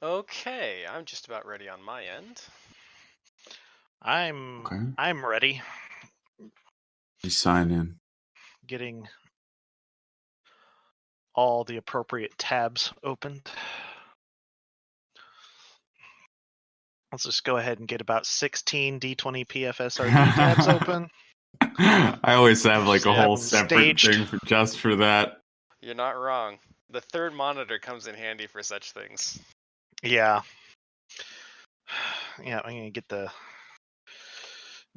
Okay, I'm just about ready on my end. I'm ready. You sign in. Getting all the appropriate tabs opened. Let's just go ahead and get about 16 D20 PFSRD tabs open. I always have like a whole separate staged. thing just for that. You're not wrong. The third monitor comes in handy for such things. Yeah. Yeah, I'm gonna get the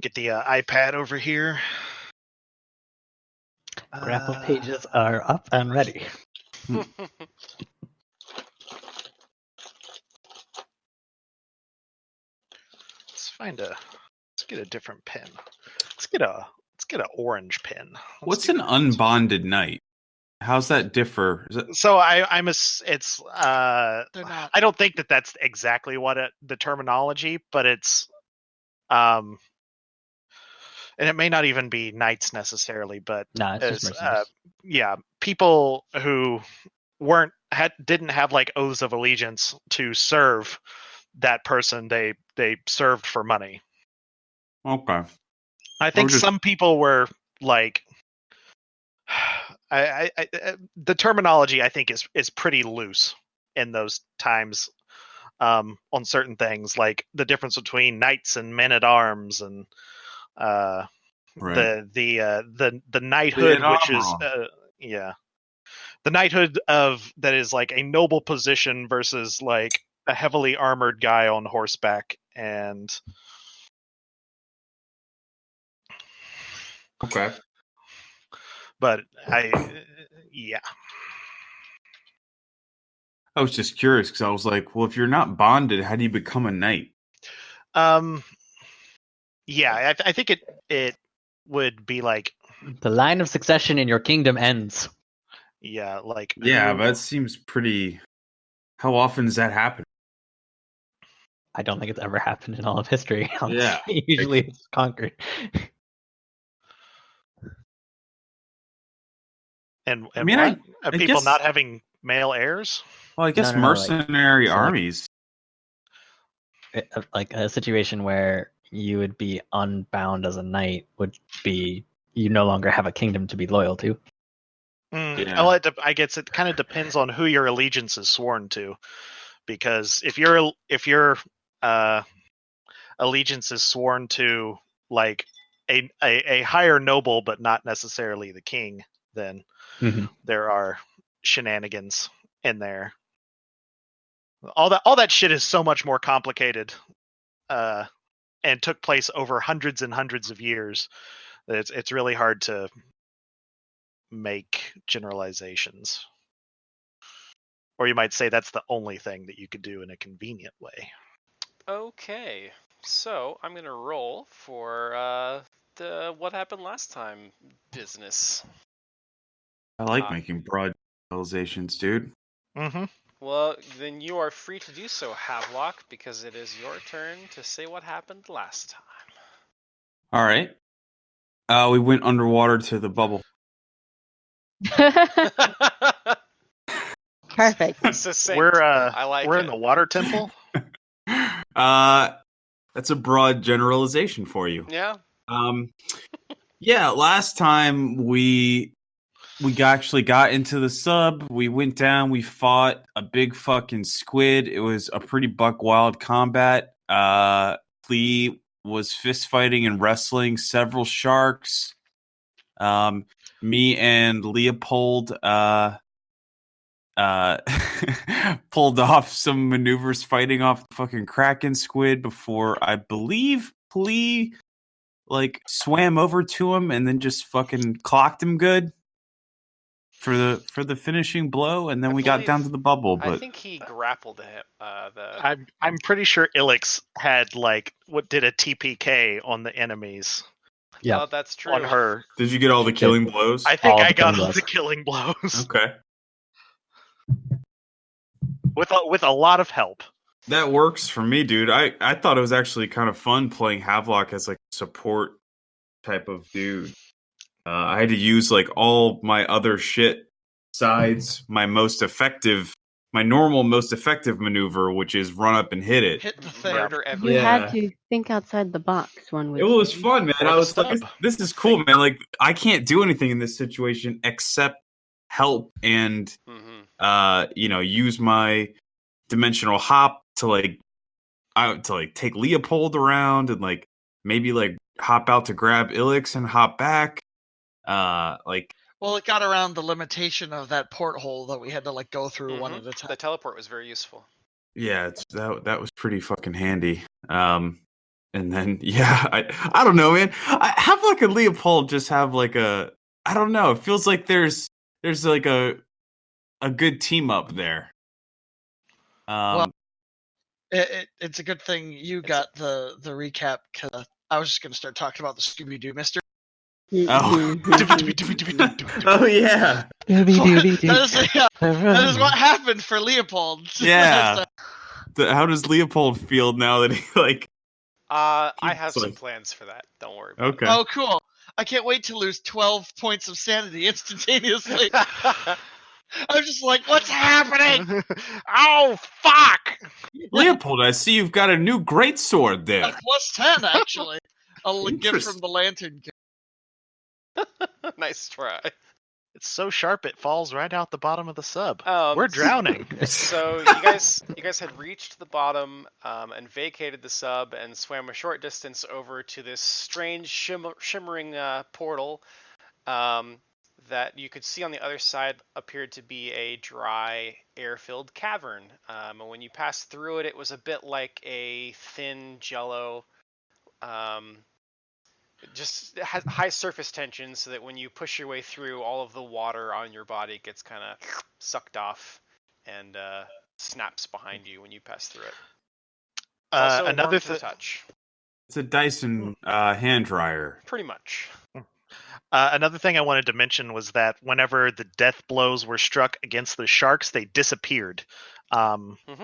iPad over here. Grapple pages are up and ready. Let's get a different pen. Let's get an orange pen. What's an unbonded knight? How's that differ? So it's I don't think that's exactly what the terminology, but it's and it may not even be knights necessarily, but No, it's just mercenaries. People who didn't have like oaths of allegiance to serve that person, they served for money. Okay. I think some people were like, the terminology I think is pretty loose in those times on certain things, like the difference between knights and men at arms, and right. the knighthood, which is the knighthood that is like a noble position versus like a heavily armored guy on horseback. And okay, but I was just curious because I was like, well, if you're not bonded, how do you become a knight? I think it would be like the line of succession in your kingdom ends. Yeah, like that seems pretty. How often does that happen? I don't think it's ever happened in all of history. Yeah, usually it's conquered. And I mean, what? I People guess, not having male heirs? Well, I guess No, mercenary armies. Like a situation where you would be unbound as a knight would be you no longer have a kingdom to be loyal to. Well, I guess it kind of depends on who your allegiance is sworn to, because if your allegiance is sworn to like a higher noble, but not necessarily the king, then there are shenanigans in there. All that shit is so much more complicated, and took place over hundreds and hundreds of years. That it's really hard to make generalizations. Or you might say that's the only thing that you could do in a convenient way. Okay, so I'm gonna roll for the what happened last time business. I like making broad generalizations, dude. Mm-hmm. Well, then you are free to do so, Havelock, because it is your turn to say what happened last time. All right. We went underwater to the bubble. Perfect. We're in the water temple. That's a broad generalization for you. Yeah. Last time we actually got into the sub. We went down. We fought a big fucking squid. It was a pretty buck wild combat. Lee was fist fighting and wrestling several sharks. Me and Leopold pulled off some maneuvers fighting off the fucking Kraken squid before I believe Lee like swam over to him and then just fucking clocked him good for the finishing blow, and then we got down to the bubble. But I think he grappled him. I'm pretty sure Ilix had did a TPK on the enemies. Yeah, that's true. On her. Did you get all the killing blows? I think I got all the killing blows. Okay. With a lot of help. That works for me, dude. I thought it was actually kind of fun playing Havelock as like a support type of dude. I had to use like all my other shit besides my most effective my normal, most effective maneuver, which is run up and hit it. Hit the thing. Murder You everything. had to think outside the box. One would It was say. fun, man. Or I the was like, sub. this is cool, man. Like, I can't do anything in this situation except help and, use my dimensional hop to take Leopold around and like maybe like hop out to grab Ilix and hop back. Well, it got around the limitation of that porthole that we had to like go through one at a time. The teleport was very useful. Yeah, that was pretty fucking handy. And then I don't know, man. I have like a Leopold just have like a, I don't know. It feels like there's like a good team up there. Well, it's a good thing you got the recap, because I was just going to start talking about the Scooby-Doo mystery. Oh. Oh yeah. That is what happened for Leopold. Yeah. How does Leopold feel now that he like? I have some plans for that. Don't worry about Okay. Oh, cool. I can't wait to lose 12 points of sanity instantaneously. it. I'm just like, what's happening? Oh, fuck! Leopold, I see you've got a new greatsword there. A plus 10, actually. A gift Interesting. from the Lantern. Nice try. It's so sharp it falls right out the bottom of the sub. Um, We're drowning. So you guys had reached the bottom and vacated the sub and swam a short distance over to this strange shimmering portal that you could see on the other side appeared to be a dry, air-filled cavern. And when you passed through it, it was a bit like a thin jello. Just has high surface tension, so that when you push your way through, all of the water on your body gets kind of sucked off and snaps behind you when you pass through it. Also Another warm to the touch. It's a Dyson hand dryer. Pretty much. Another thing I wanted to mention was that whenever the death blows were struck against the sharks, they disappeared,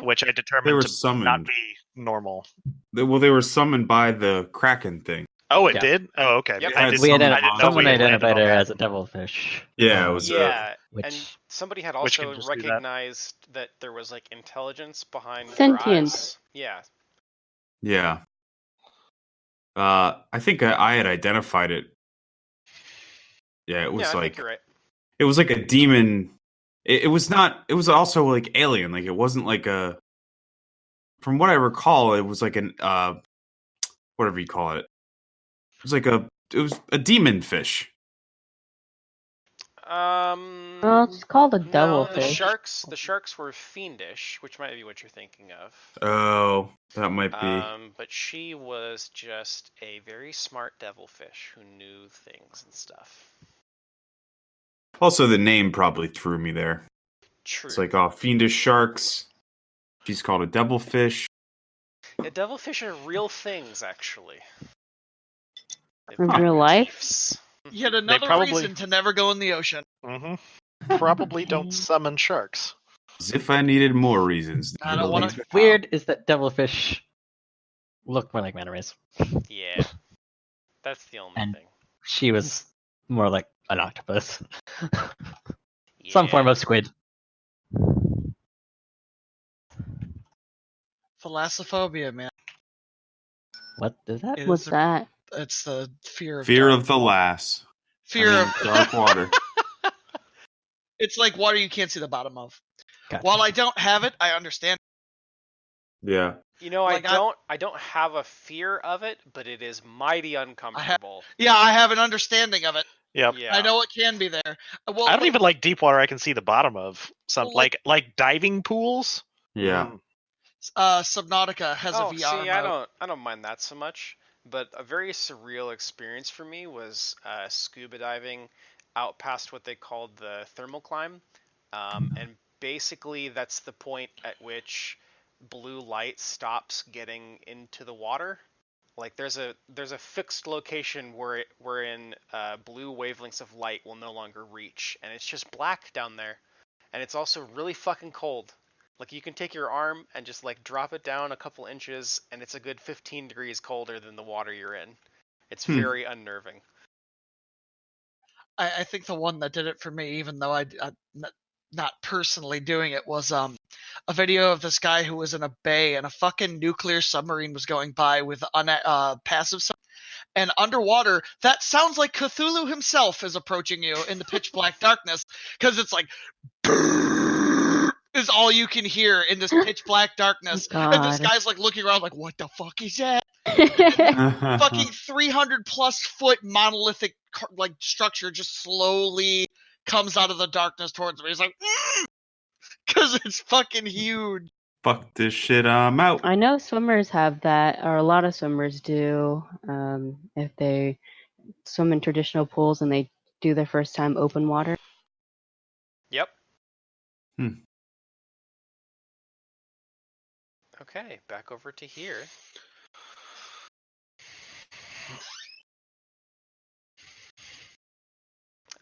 which I They determined were to summoned. not be normal. They were summoned by the Kraken thing. Oh, it Yeah. did? Oh, okay. Yep. I We didn't, We Someone I didn't know someone we had landed identified on her that. as a devilfish. Yeah, it was. Yeah, and Which somebody had Which also can just do that. recognized that there was like intelligence behind their Sentient. eyes. Yeah. Yeah. I think I had identified it. Yeah, it was Yeah, I think like you're right. it was like a demon. It was not. It was also like alien. Like it wasn't like a. From what I recall, it was like an whatever you call it. It was like it was a demon fish. Well, it's called a No, devilfish. the sharks were fiendish, which might be what you're thinking of. Oh, that might be. But she was just a very smart devilfish who knew things and stuff. Also, the name probably threw me there. True. It's like, oh, fiendish sharks. She's called a devilfish. Yeah, devilfish are real things, actually. In real life? Chiefs. Yet another probably- reason to never go in the ocean. Probably don't summon sharks. As if I needed more reasons. I don't wanna- weird is that devilfish look more like manta rays. Yeah. That's the only And- thing. She was more like an octopus. Some Yeah. form of squid. Thalassophobia, man. What is that? It What's is a- that? It's the fear of Fear dark, of the lass. fear I of mean, dark water. It's like water you can't see the bottom of. Gotcha. While I don't have it, I understand. Yeah. You know, Like, I don't have a fear of it, but it is mighty uncomfortable. Yeah, I have an understanding of it. Yep. Yeah. I know it can be there. Well, I don't even like deep water I can see the bottom of. Some Well, like- like diving pools. Yeah. Subnautica has Oh, a VR see, mode. I don't mind that so much, but a very surreal experience for me was scuba diving out past what they called the thermal climb, and basically that's the point at which blue light stops getting into the water. Like there's a fixed location wherein blue wavelengths of light will no longer reach, and it's just black down there, and it's also really fucking cold. Like you can take your arm and just like drop it down a couple inches, and it's a good 15 degrees colder than the water you're in. It's very unnerving. I think the one that did it for me, even though I not personally doing it, was a video of this guy who was in a bay and a fucking nuclear submarine was going by with passive sound. And underwater, that sounds like Cthulhu himself is approaching you in the pitch black darkness, because it's like is all you can hear in this pitch black darkness. God. And this guy's like looking around like, what the fuck is that? Fucking 300 plus foot monolithic like structure just slowly comes out of the darkness towards me. He's like, because it's fucking huge. Fuck this shit, I'm out. I know swimmers have that, or a lot of swimmers do. If they swim in traditional pools and they do their first time open water. Yep. Hmm. Okay, back over to here.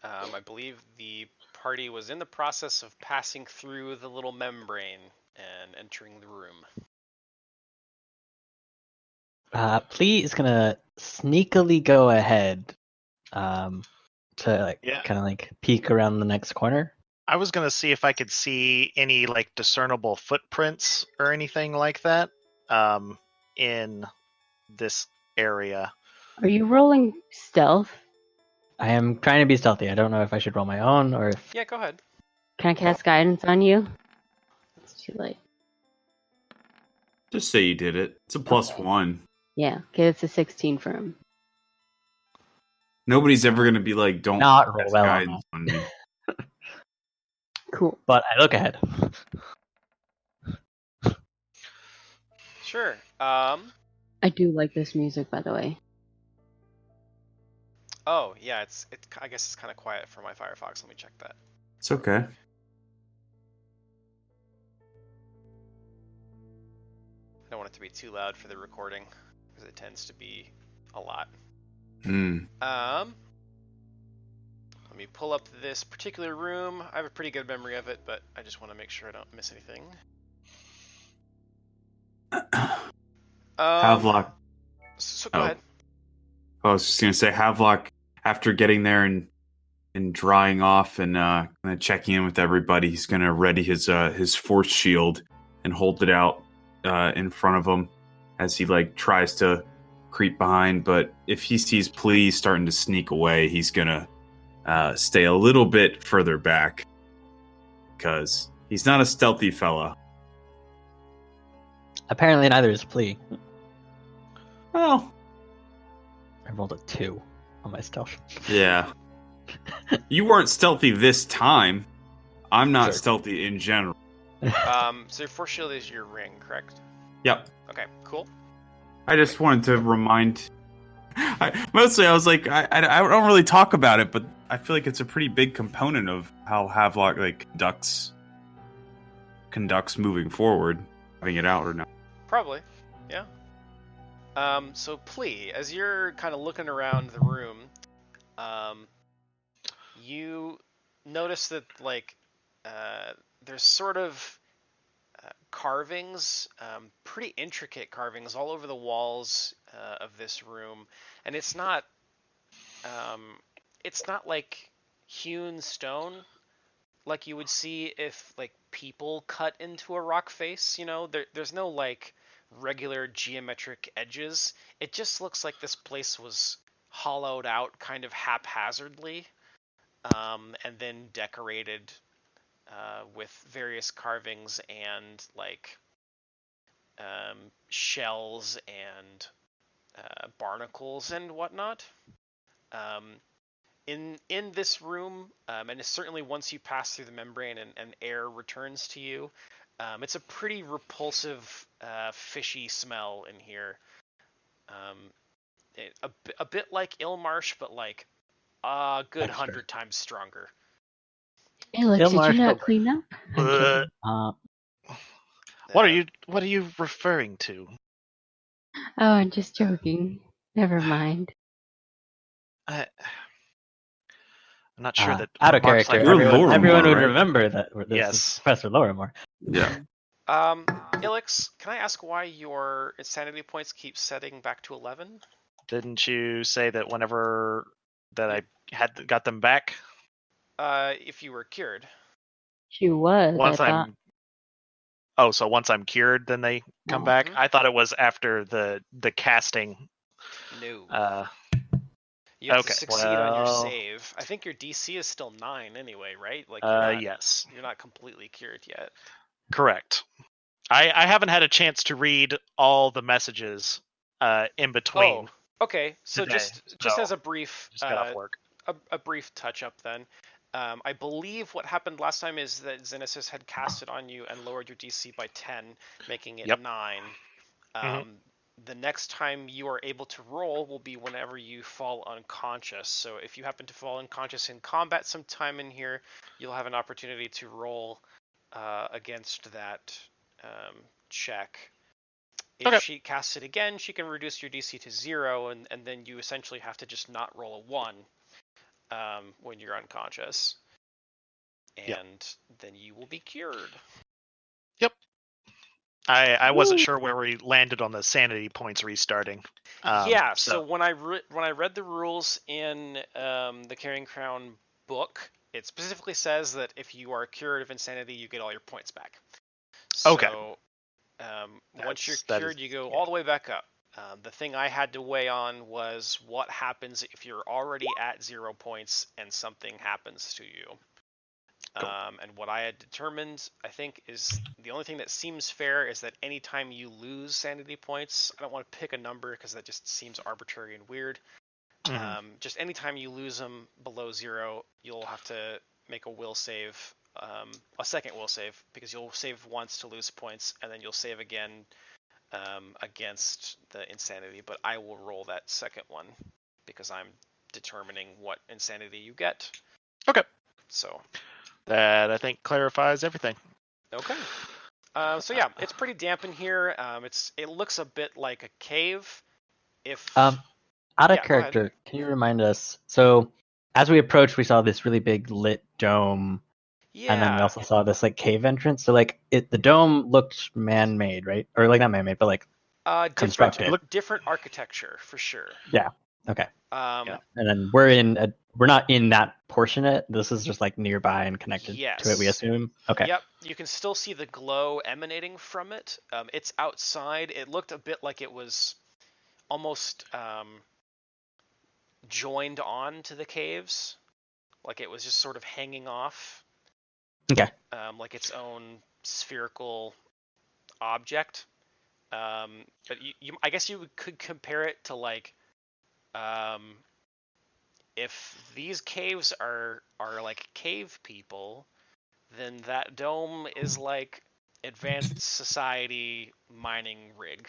I believe the party was in the process of passing through the little membrane and entering the room. Plea is gonna sneakily go ahead, to like Yeah. kind of like peek around the next corner. I was gonna see if I could see any like discernible footprints or anything like that in this area. Are you rolling stealth? I am trying to be stealthy. I don't know if I should roll my own or if. Yeah, go ahead. Can I cast guidance on you? It's too late. Just say you did it. It's a +1. Yeah, okay, it's a 16 for him. Nobody's ever gonna be like, don't Not roll cast well on guidance on me. Cool. But I look ahead. Sure. I do like this music, by the way. Oh, yeah, I guess it's kind of quiet for my Firefox. Let me check that. It's okay. I don't want it to be too loud for the recording, because it tends to be a lot. Let me pull up this particular room. I have a pretty good memory of it, but I just want to make sure I don't miss anything. Havelock. So go ahead. I was just gonna say Havelock, after getting there and drying off and kind of checking in with everybody, he's gonna ready his force shield and hold it out in front of him as he like tries to creep behind. But if he sees Plea starting to sneak away, he's gonna stay a little bit further back because he's not a stealthy fella. Apparently, neither is Plea. Well, I rolled a 2 on my stealth. yeah. You weren't stealthy this time. I'm not Sure. stealthy in general. So your force shield is your ring, correct? Yep. Okay, cool. I just wanted to remind. Mostly, I was like, I don't really talk about it, but I feel like it's a pretty big component of how Havelock like conducts moving forward, having it out or not. Probably, yeah. So Plea, as you're kind of looking around the room, you notice that like there's sort of carvings, pretty intricate carvings all over the walls of this room, and it's not like hewn stone like you would see if like people cut into a rock face. You know, there's no like regular geometric edges. It just looks like this place was hollowed out kind of haphazardly, and then decorated with various carvings and like shells and barnacles and whatnot. In this room, and certainly once you pass through the membrane and air returns to you, it's a pretty repulsive, fishy smell in here. A bit like Ilmarsh, but like a good 100 times stronger. Alex, Bill did you Marshall. not clean up? What are you referring to? Oh, I'm just joking. Never mind. I'm not sure that out of marks character. like You're Everyone, Lorimar, everyone would right? remember that this Yes. is Professor Lorimar. Yeah. Ilix, can I ask why your insanity points keep setting back to 11? Didn't you say that whenever that I got them back? If you were cured. She was, Once I thought. Oh, so once I'm cured, then they come back? Mhm. I thought it was after the casting. No. You have to Okay, succeed on your well, save. I think your DC is still 9 anyway, right? Like you're not yes, you're not completely cured yet. correct. I haven't had a chance to read all the messages in between Oh, okay. So today, just as so a brief just got off work. a brief touch up then. I believe what happened last time is that Xenesis had casted on you and lowered your DC by 10, making it Yep. 9. Mhm. The next time you are able to roll will be whenever you fall unconscious. So if you happen to fall unconscious in combat sometime in here, you'll have an opportunity to roll against that check. If Okay. she casts it again, she can reduce your DC to 0, and then you essentially have to just not roll a 1 when you're unconscious. And Yep. then you will be cured. Yep. I wasn't sure where we landed on the sanity points restarting. Yeah, So so when I read the rules in the Carrion Crown book, it specifically says that if you are cured of insanity, you get all your points back. Okay. So once you're that is cured, you go all the way back up. The thing I had to weigh on was what happens if you're already at 0 points and something happens to you. Cool. And what I had determined, I think, is the only thing that seems fair is that anytime you lose sanity points, I don't want to pick a number because that just seems arbitrary and weird. Mhm. Just anytime you lose them below 0, you'll have to make a will save, a second will save, because you'll save once to lose points, and then you'll save again against the insanity. But I will roll that second one because I'm determining what insanity you get. Okay. So That I think clarifies everything. okay. So yeah, it's pretty damp in here. It looks a bit like a cave. If Out of Yeah, go ahead. character, can you remind us? So, as we approached, we saw this really big lit dome, and then we Yeah, also saw this like cave entrance. So, like, the dome looked man-made, right? Or like not man-made, but like constructed. different architecture for sure. Yeah. Okay. Yeah. And then we're not in that portion of it. This is just like nearby and connected to it, we Yes. assume. Okay. Yep, you can still see the glow emanating from it. It's outside. It looked a bit like it was almost joined on to the caves, like it was just sort of hanging off. Okay. Like its own spherical object. But I guess you could compare it to like, if these caves are like cave people, then that dome is like advanced society mining rig.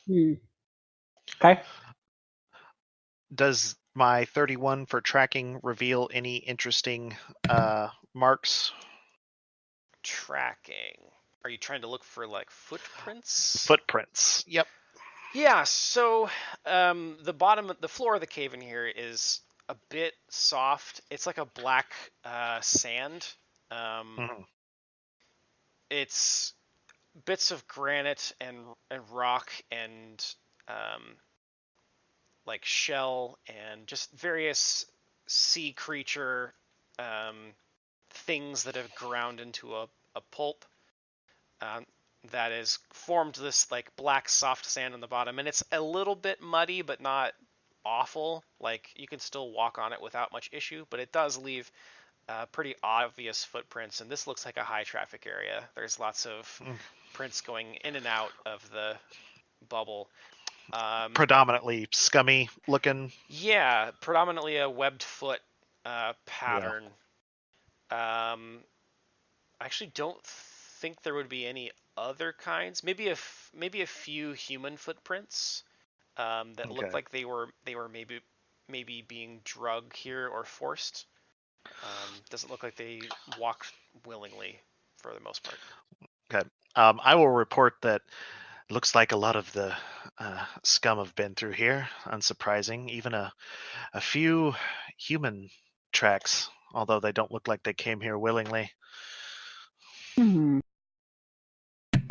Okay. Does my 31 for tracking reveal any interesting marks? Tracking. Are you trying to look for like footprints? Footprints. Yep. Yeah, so the floor of the cave in here is a bit soft. It's like a black sand. Mhm. It's bits of granite and rock and like shell and just various sea creature things that have ground into a pulp that has formed this like black soft sand on the bottom, and it's a little bit muddy but not awful. Like you can still walk on it without much issue, but it does leave pretty obvious footprints, and this looks like a high traffic area. There's lots of prints going in and out of the bubble. Predominantly scummy looking. Yeah, predominantly a webbed foot pattern. I actually don't think there would be any other kinds. Maybe maybe a few human footprints that looked like they were maybe being drugged here or forced. Doesn't look like they walked willingly for the most part. Okay. I will report that it looks like a lot of the scum have been through here. Unsurprising. Even a few human tracks, although they don't look like they came here willingly. Are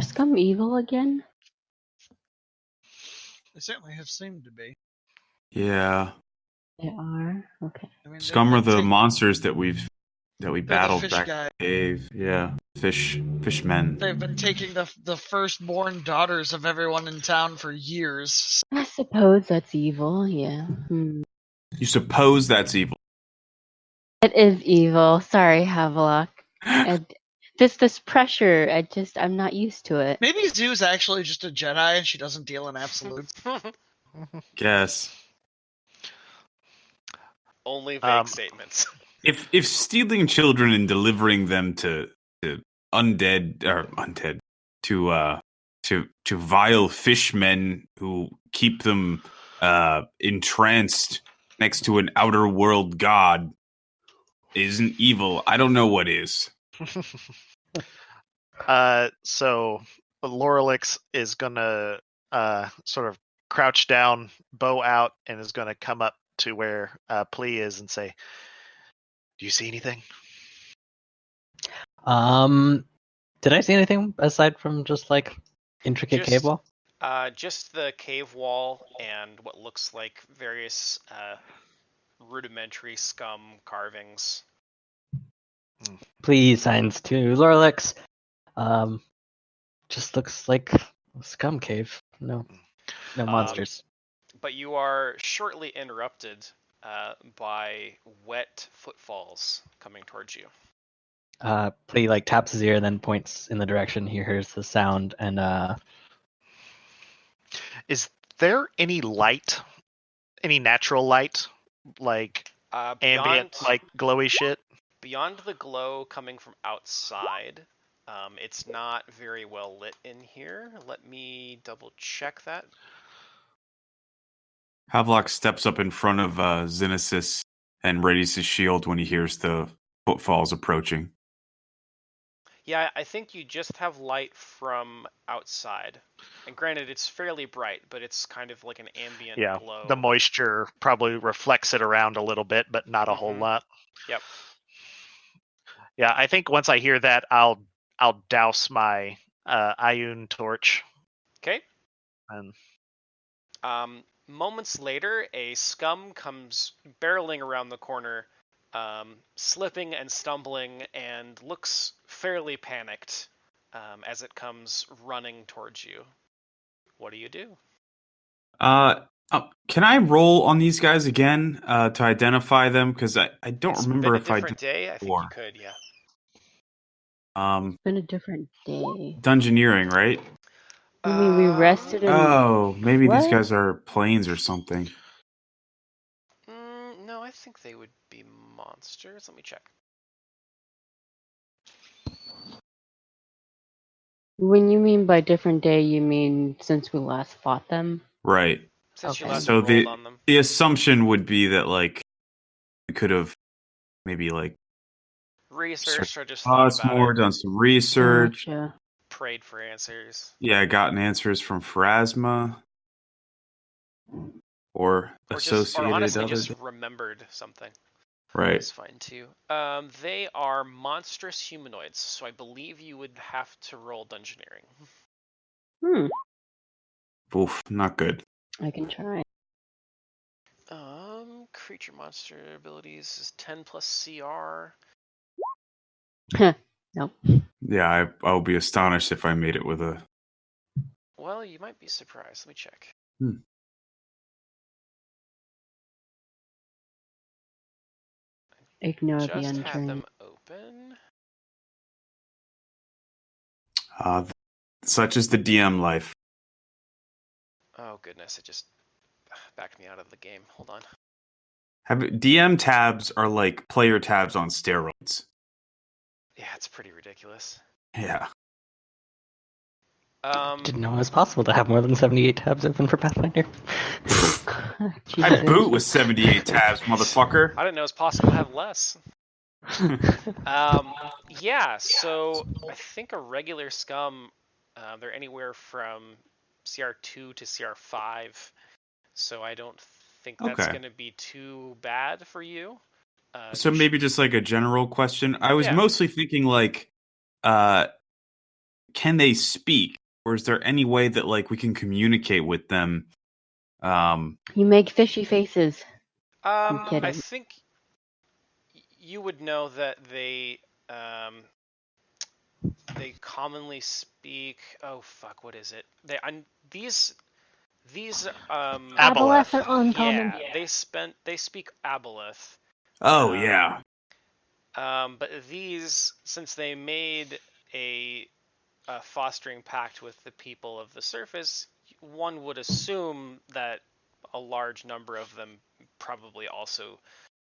scum evil again? They certainly have seemed to be. Yeah. They are? Okay. I mean, Scum are the take- monsters that we've that we They're the battled fish back guy. in the cave. Yeah, fishmen. They've been taking the firstborn daughters of everyone in town for years. I suppose that's evil. Yeah. You suppose that's evil? It is evil. Sorry, Havelock. And this pressure, I'm not used to it. Maybe Zoo's actually just a Jedi and she doesn't deal in absolutes. Guess. Only vague statements. If stealing children and delivering them to undead to vile fishmen who keep them entranced next to an outer world god isn't evil, I don't know what is. So Lorelix is gonna sort of crouch down, bow out, and is gonna come up to where Plea is and say, "Do you see anything?" Did I see anything aside from just like intricate cave wall? Just the cave wall and what looks like various rudimentary scum carvings. Please, signs to Lorelix. Just looks like a scum cave. No monsters. But you are shortly interrupted by wet footfalls coming towards you. Plea like taps his ear and then points in the direction he hears the sound and Is there any light, any natural light, like ambient, like glowy shit? Beyond the glow coming from outside, it's not very well lit in here. Let me double check that. Havelock steps up in front of Xenesis and readies his shield when he hears the footfalls approaching. Yeah, I think you just have light from outside. And granted, it's fairly bright, but it's kind of like an ambient glow. The moisture probably reflects it around a little bit, but not a whole lot. Yep. Yeah, I think once I hear that, I'll douse my Ioun torch. Okay. And moments later, a scum comes barreling around the corner, slipping and stumbling, and looks fairly panicked as it comes running towards you. What do you do? Can I roll on these guys again to identify them? Because I don't remember if I did. Different day. I think you could. Yeah. It's been a different day. Dungeoneering, right? You mean we rested in... Oh, maybe these guys are planes or something. No, I think they would be monsters. Let me check. When you mean by different day, you mean since we last fought them? Right. Since you last so rolled on them. The assumption would be that like we could have maybe like researched or just thought about more, it. done some research, Gotcha. Prayed for answers. Yeah, gotten answers from Pharasma or associated honestly other just remembered something. Right. That's fine too. They are monstrous humanoids, so I believe you would have to roll Dungeoneering. Oof, not good. I can try. Creature monster abilities is 10 plus CR. Nope. Yeah, I'll be astonished if I made it with a... Well, you might be surprised. Let me check. Ignore the Just untrained. had them open. Such is the DM life. Oh goodness, it just backed me out of the game. Hold on. DM tabs are like player tabs on steroids. Yeah, it's pretty ridiculous. Yeah. Didn't know it was possible to have more than 78 tabs open for Pathfinder. I boot with 78 tabs, motherfucker. I didn't know it was possible to have less. Yeah, so I think a regular scum, they're anywhere from CR2 to CR5, so I don't think that's going to be too bad for you. So maybe just like a general question. I was mostly thinking like, can they speak? Or is there any way that like we can communicate with them? You make fishy faces. I'm kidding. I think you would know that they commonly speak. Oh fuck, what is it? These Aboleth. Aboleth are uncommon. yeah, they speak Aboleth. Oh Um, yeah. But these, since they made a fostering pact with the people of the surface, one would assume that a large number of them probably also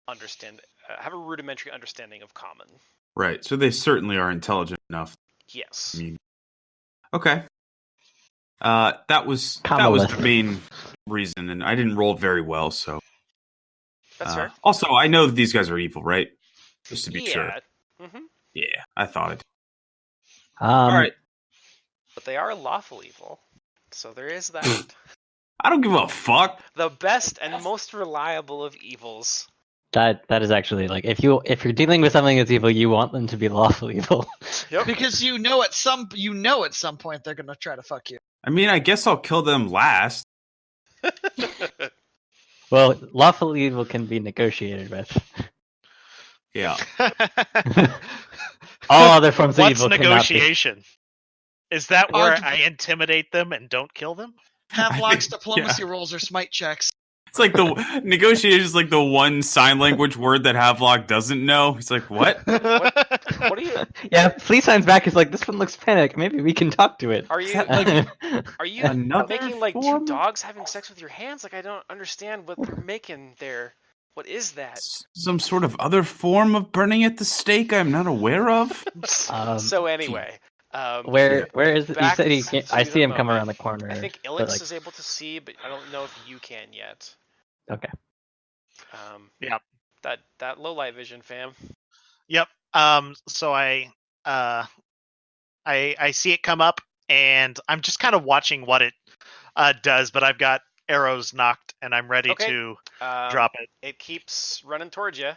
have a rudimentary understanding of common. Right. So they certainly are intelligent enough. Yes. I mean, okay. That was the main reason, and I didn't roll very well. So That's fair. also, I know that these guys are evil, right? Just to be sure. Mm-hmm. Yeah, I thought it. All right. But they are lawful evil, so there is that. I don't give a fuck. The best and most reliable of evils. That is actually like if you're dealing with something that's evil, you want them to be lawful evil. Yep. Because you know at some point they're gonna try to fuck you. I mean, I guess I'll kill them last. Well, lawful evil can be negotiated with. Yeah. All other forms of What's evil negotiation? Is that where Arg- I intimidate them and don't kill them? Havelock's diplomacy rolls or smite checks. It's like the negotiation is like the one sign language word that Havelock doesn't know. He's like, what? What are you? Yeah, Flea signs back is like, this one looks panic. Maybe we can talk to it. Are you? that like Are you another making like form? two dogs having sex with your hands? Like I don't understand what they're making there. What is that? Some sort of other form of burning at the stake I'm not aware of? So anyway, Where is it? You back said he to can't. I see him come moment. around the corner. I think but, Ilix like, is able to see, but I don't know if you can yet. okay. Yep. That low light vision, fam. Yep. So I see it come up, and I'm just kind of watching what it does. But I've got arrows knocked, and I'm ready Okay. to drop it. It keeps running towards you.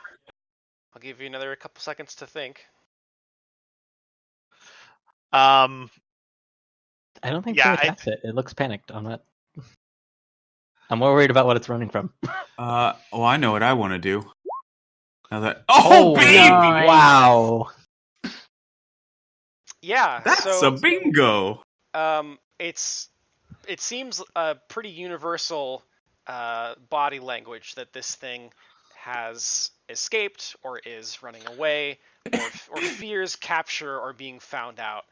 I'll give you another couple seconds to think. I don't think Yeah, it attacks it. It looks panicked on that. I'm more worried about what it's running from. Well, I know what I want to do. Now that baby! nice. Wow. Yeah, That's so a bingo. it seems a pretty universal body language that this thing has escaped or is running away or fears capture or being found out.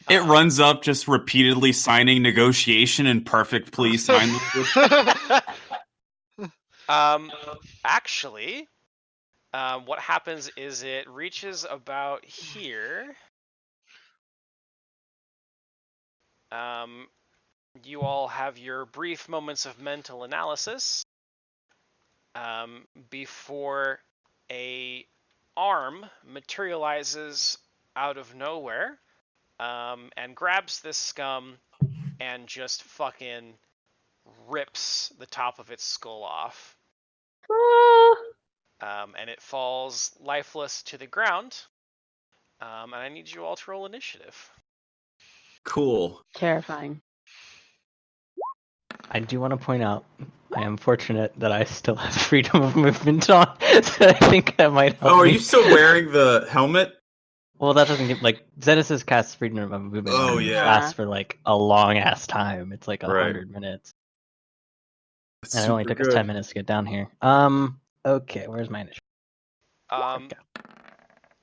It runs up just repeatedly signing negotiation in perfect please sign language. Actually, what happens is it reaches about here. You all have your brief moments of mental analysis before a arm materializes out of nowhere and grabs this scum and just fucking rips the top of its skull off. And it falls lifeless to the ground. And I need you all to roll initiative. Cool. Terrifying. I do want to point out, I am fortunate that I still have freedom of movement on, so I think that might help. Oh, are me. you still wearing the helmet? Well, that doesn't give like Zenesis casts freedom of movement. Oh, and it yeah. lasts for like a long ass time. It's like 100 minutes. That's And it only super took us 10 minutes to get down here. Okay, where's my initiative?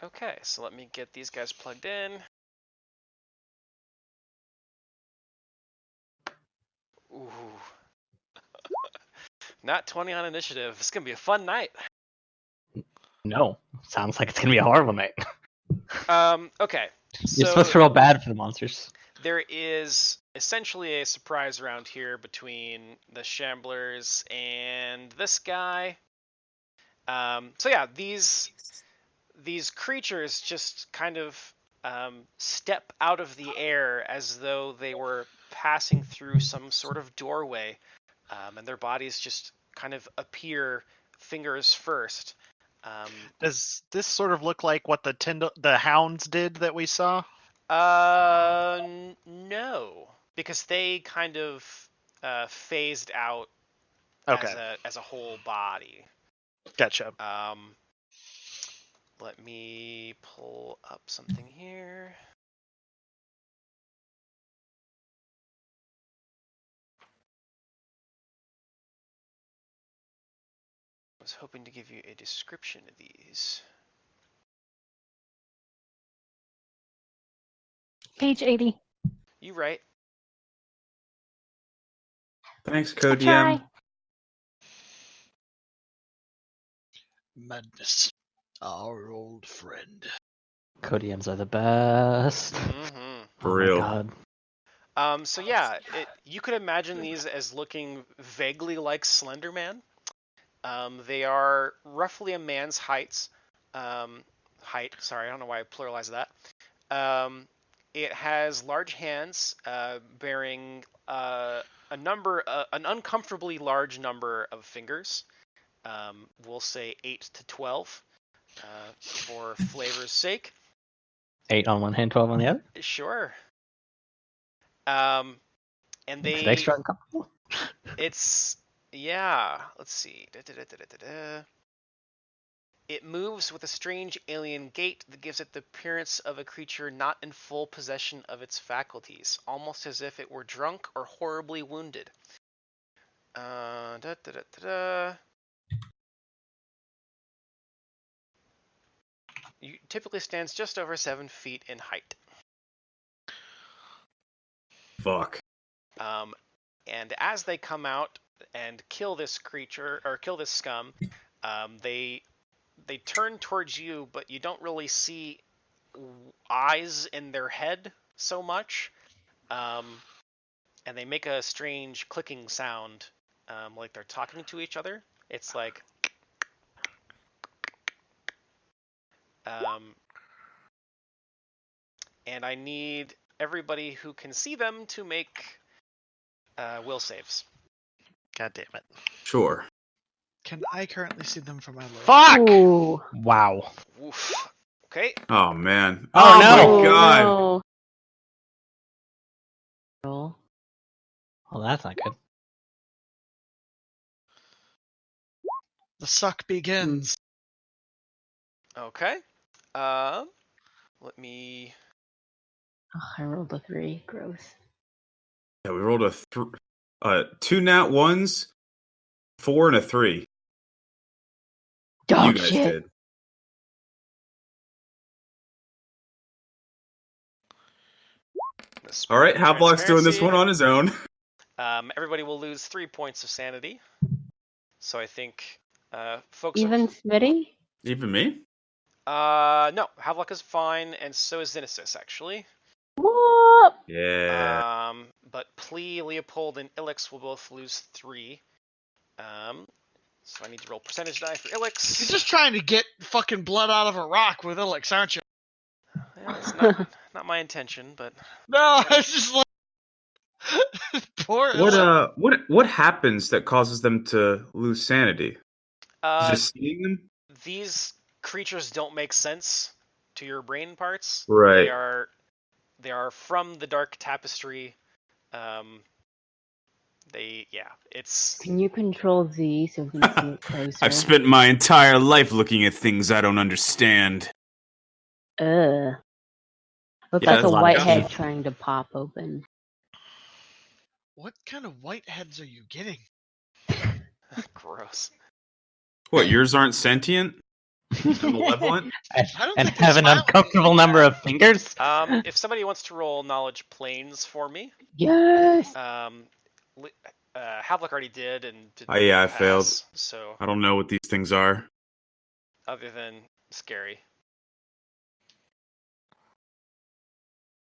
Okay, so let me get these guys plugged in. Ooh. Not 20 on initiative. It's gonna be a fun night. No, sounds like it's gonna be a horrible night. Okay. You're supposed to roll bad for the monsters. There is essentially a surprise round here between the Shamblers and this guy. So yeah, these creatures just kind of step out of the air as though they were passing through some sort of doorway, and their bodies just kind of appear fingers first. Does this sort of look like what the hounds did that we saw? No, because they kind of phased out Okay. as a whole body. Gotcha. Let me pull up something here. I was hoping to give you a description of these. Page 80. You right. Thanks, I try. CodeM. Madness. Our old friend. Codians are the best. Mm-hmm. For Oh real. my god. So yeah, you could imagine these as looking vaguely like Slender Man. They are roughly a man's height. Sorry, I don't know why I pluralized that. It has large hands, bearing an uncomfortably large number of fingers. We'll say 8 to 12, for flavor's sake. 8 on one hand, 12 on the other. Sure. And Makes it they, extra uncomfortable. it's, yeah. Let's see. Da-da-da-da-da-da. It moves with a strange alien gait that gives it the appearance of a creature not in full possession of its faculties, almost as if it were drunk or horribly wounded. Da-da-da-da-da. It typically stands just over 7 feet in height. Fuck. And as they come out and kill this creature, or kill this scum, they turn towards you, but you don't really see eyes in their head so much. And they make a strange clicking sound, like they're talking to each other. It's like, and I need everybody who can see them to make will saves. God damn it. Sure. Can I currently see them from my low? Fuck! Ooh. Wow. Oof. Okay. Oh, man. Oh, no. my god. No. Roll. Well, that's not good. The suck begins. Okay. Let me. Oh, I rolled a 3. Gross. Yeah, we rolled two nat ones, 4 and a 3. Dog You guys shit. did. All right, Halblock's doing this one on his own. Everybody will lose 3 points of sanity. So I think folks Even Smitty? Even me? no, Havelock is fine, and so is Xenesis, actually. What? Yeah. But Plea, Leopold, and Ilix will both lose 3. So I need to roll percentage die for Ilix. You're just trying to get fucking blood out of a rock with Ilix, aren't you? Yeah, it's not my intention, but No, it's just like poor What Ilix. what happens that causes them to lose sanity? uh, Just seeing them? these creatures don't make sense to your brain parts. Right. They are from the Dark Tapestry. It's. Can you control Z so we can see it closer? I've spent my entire life looking at things I don't understand. Ugh. Looks Yeah, like that's a a lot of white head teeth. trying to pop open. What kind of white heads are you getting? Gross. What, yours aren't sentient? They're malevolent? I don't And think they have an smile at me. uncomfortable number of fingers? If somebody wants to roll knowledge planes for me, Yes! Havlik already did and did Oh, yeah, I pass, failed. So I don't know what these things are. other than scary.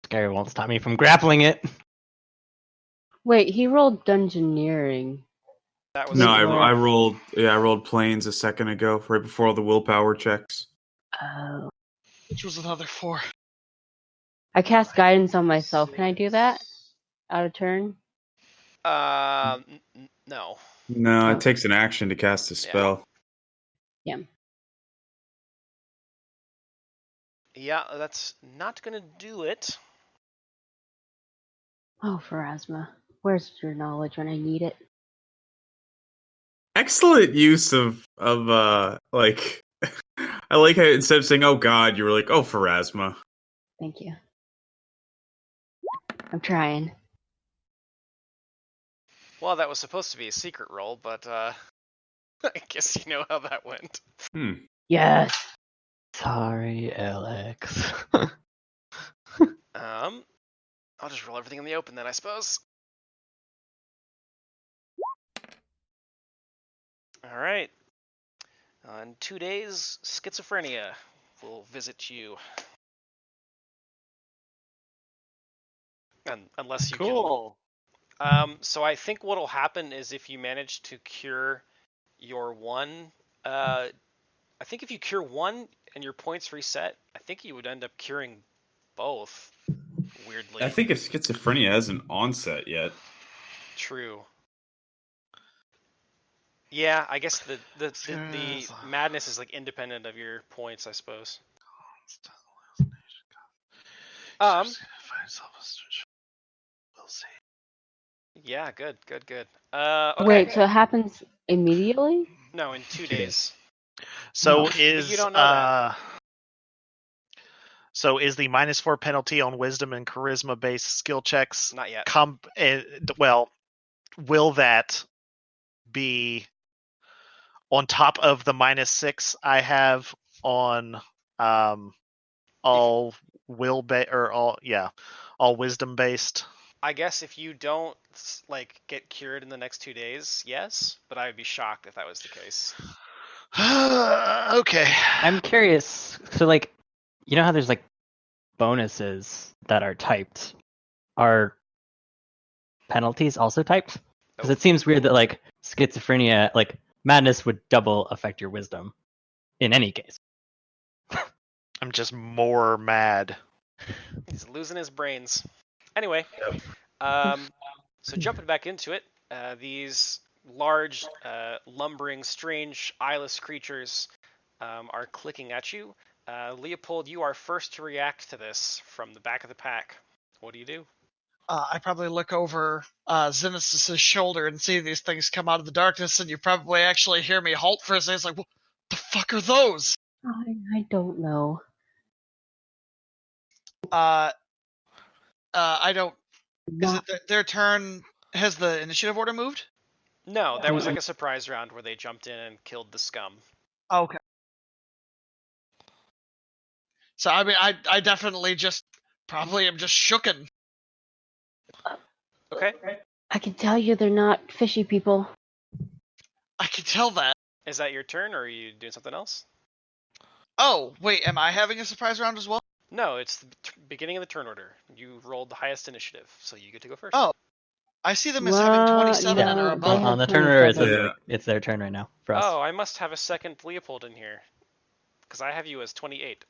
Scary won't stop me from grappling it. Wait, he rolled Dungeoneering. That was No, Wait, I what? rolled planes a second ago, right before all the willpower checks. Oh. Which was another 4. I cast guidance on myself. Can I do that? Out of turn? No. No, Oh. it takes an action to cast a spell. Yeah, that's not gonna do it. Oh, Pharasma. Where's your knowledge when I need it? Excellent use of I like how instead of saying, oh god, you were like, oh, Pharasma. Thank you. I'm trying. Well, that was supposed to be a secret roll, but I guess you know how that went. Yes. Sorry, Alex. I'll just roll everything in the open then, I suppose. All right. In 2 days, schizophrenia will visit you. Unless you Cool. can. So I think what'll happen is if you manage to cure your one, I think if you cure one and your points reset, I think you would end up curing both. Weirdly. I think if schizophrenia hasn't onset yet. True. Yeah, I guess the madness is like independent of your points, I suppose. We'll see. Yeah, good. Okay. Wait, so it happens immediately? No, in 2 days. So Oh. is You don't know that. So is the -4 penalty on wisdom and charisma based skill checks Not yet. well, will that be on top of the -6 I have on all all wisdom based? I guess if you don't like get cured in the next 2 days, yes, but I would be shocked if that was the case. Okay. I'm curious. So, like, you know how there's like bonuses that are typed? Are penalties also typed? Because it seems weird that like schizophrenia, like madness, would double affect your wisdom in any case. I'm just more mad. He's losing his brains. Anyway, so jumping back into it, these large, lumbering, strange, eyeless creatures are clicking at you. Leopold, you are first to react to this from the back of the pack. What do you do? I probably look over Xenos' shoulder and see these things come out of the darkness, and you probably actually hear me halt for a second. It's like, what the fuck are those? I don't know. I don't. Is Not it their turn? Has the initiative order moved? No, there was like a surprise round where they jumped in and killed the scum. Okay. So I mean, I definitely just probably am just shooken. Okay. I can tell you they're not fishy people. I can tell that. Is that your turn, or are you doing something else? Oh wait, am I having a surprise round as well? No, it's the beginning of the turn order. You rolled the highest initiative, so you get to go first. Oh, I see them as having What? 27 and No, or they above. have On the turn order, it 27. says Yeah. it's their turn right now for us. Oh, I must have a second Leopold in here, because I have you as 28.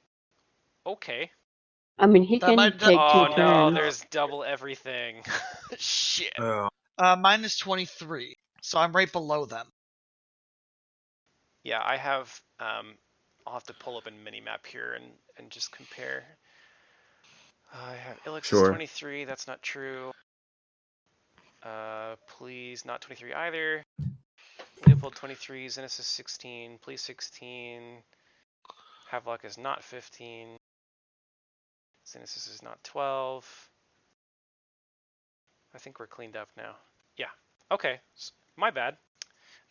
Okay. I mean, he That can might- take Oh two no, turns. there's double everything. Shit. Mine is 23, so I'm right below them. Yeah, I have. I'll have to pull up a mini map here and just compare. I have Ilix is Sure. 23. That's not true. Please, not 23 either. Leopold 23. Xenos is 16. Please 16. Havelock is not 15. Xenos is not 12. I think we're cleaned up now. Yeah. Okay. My bad.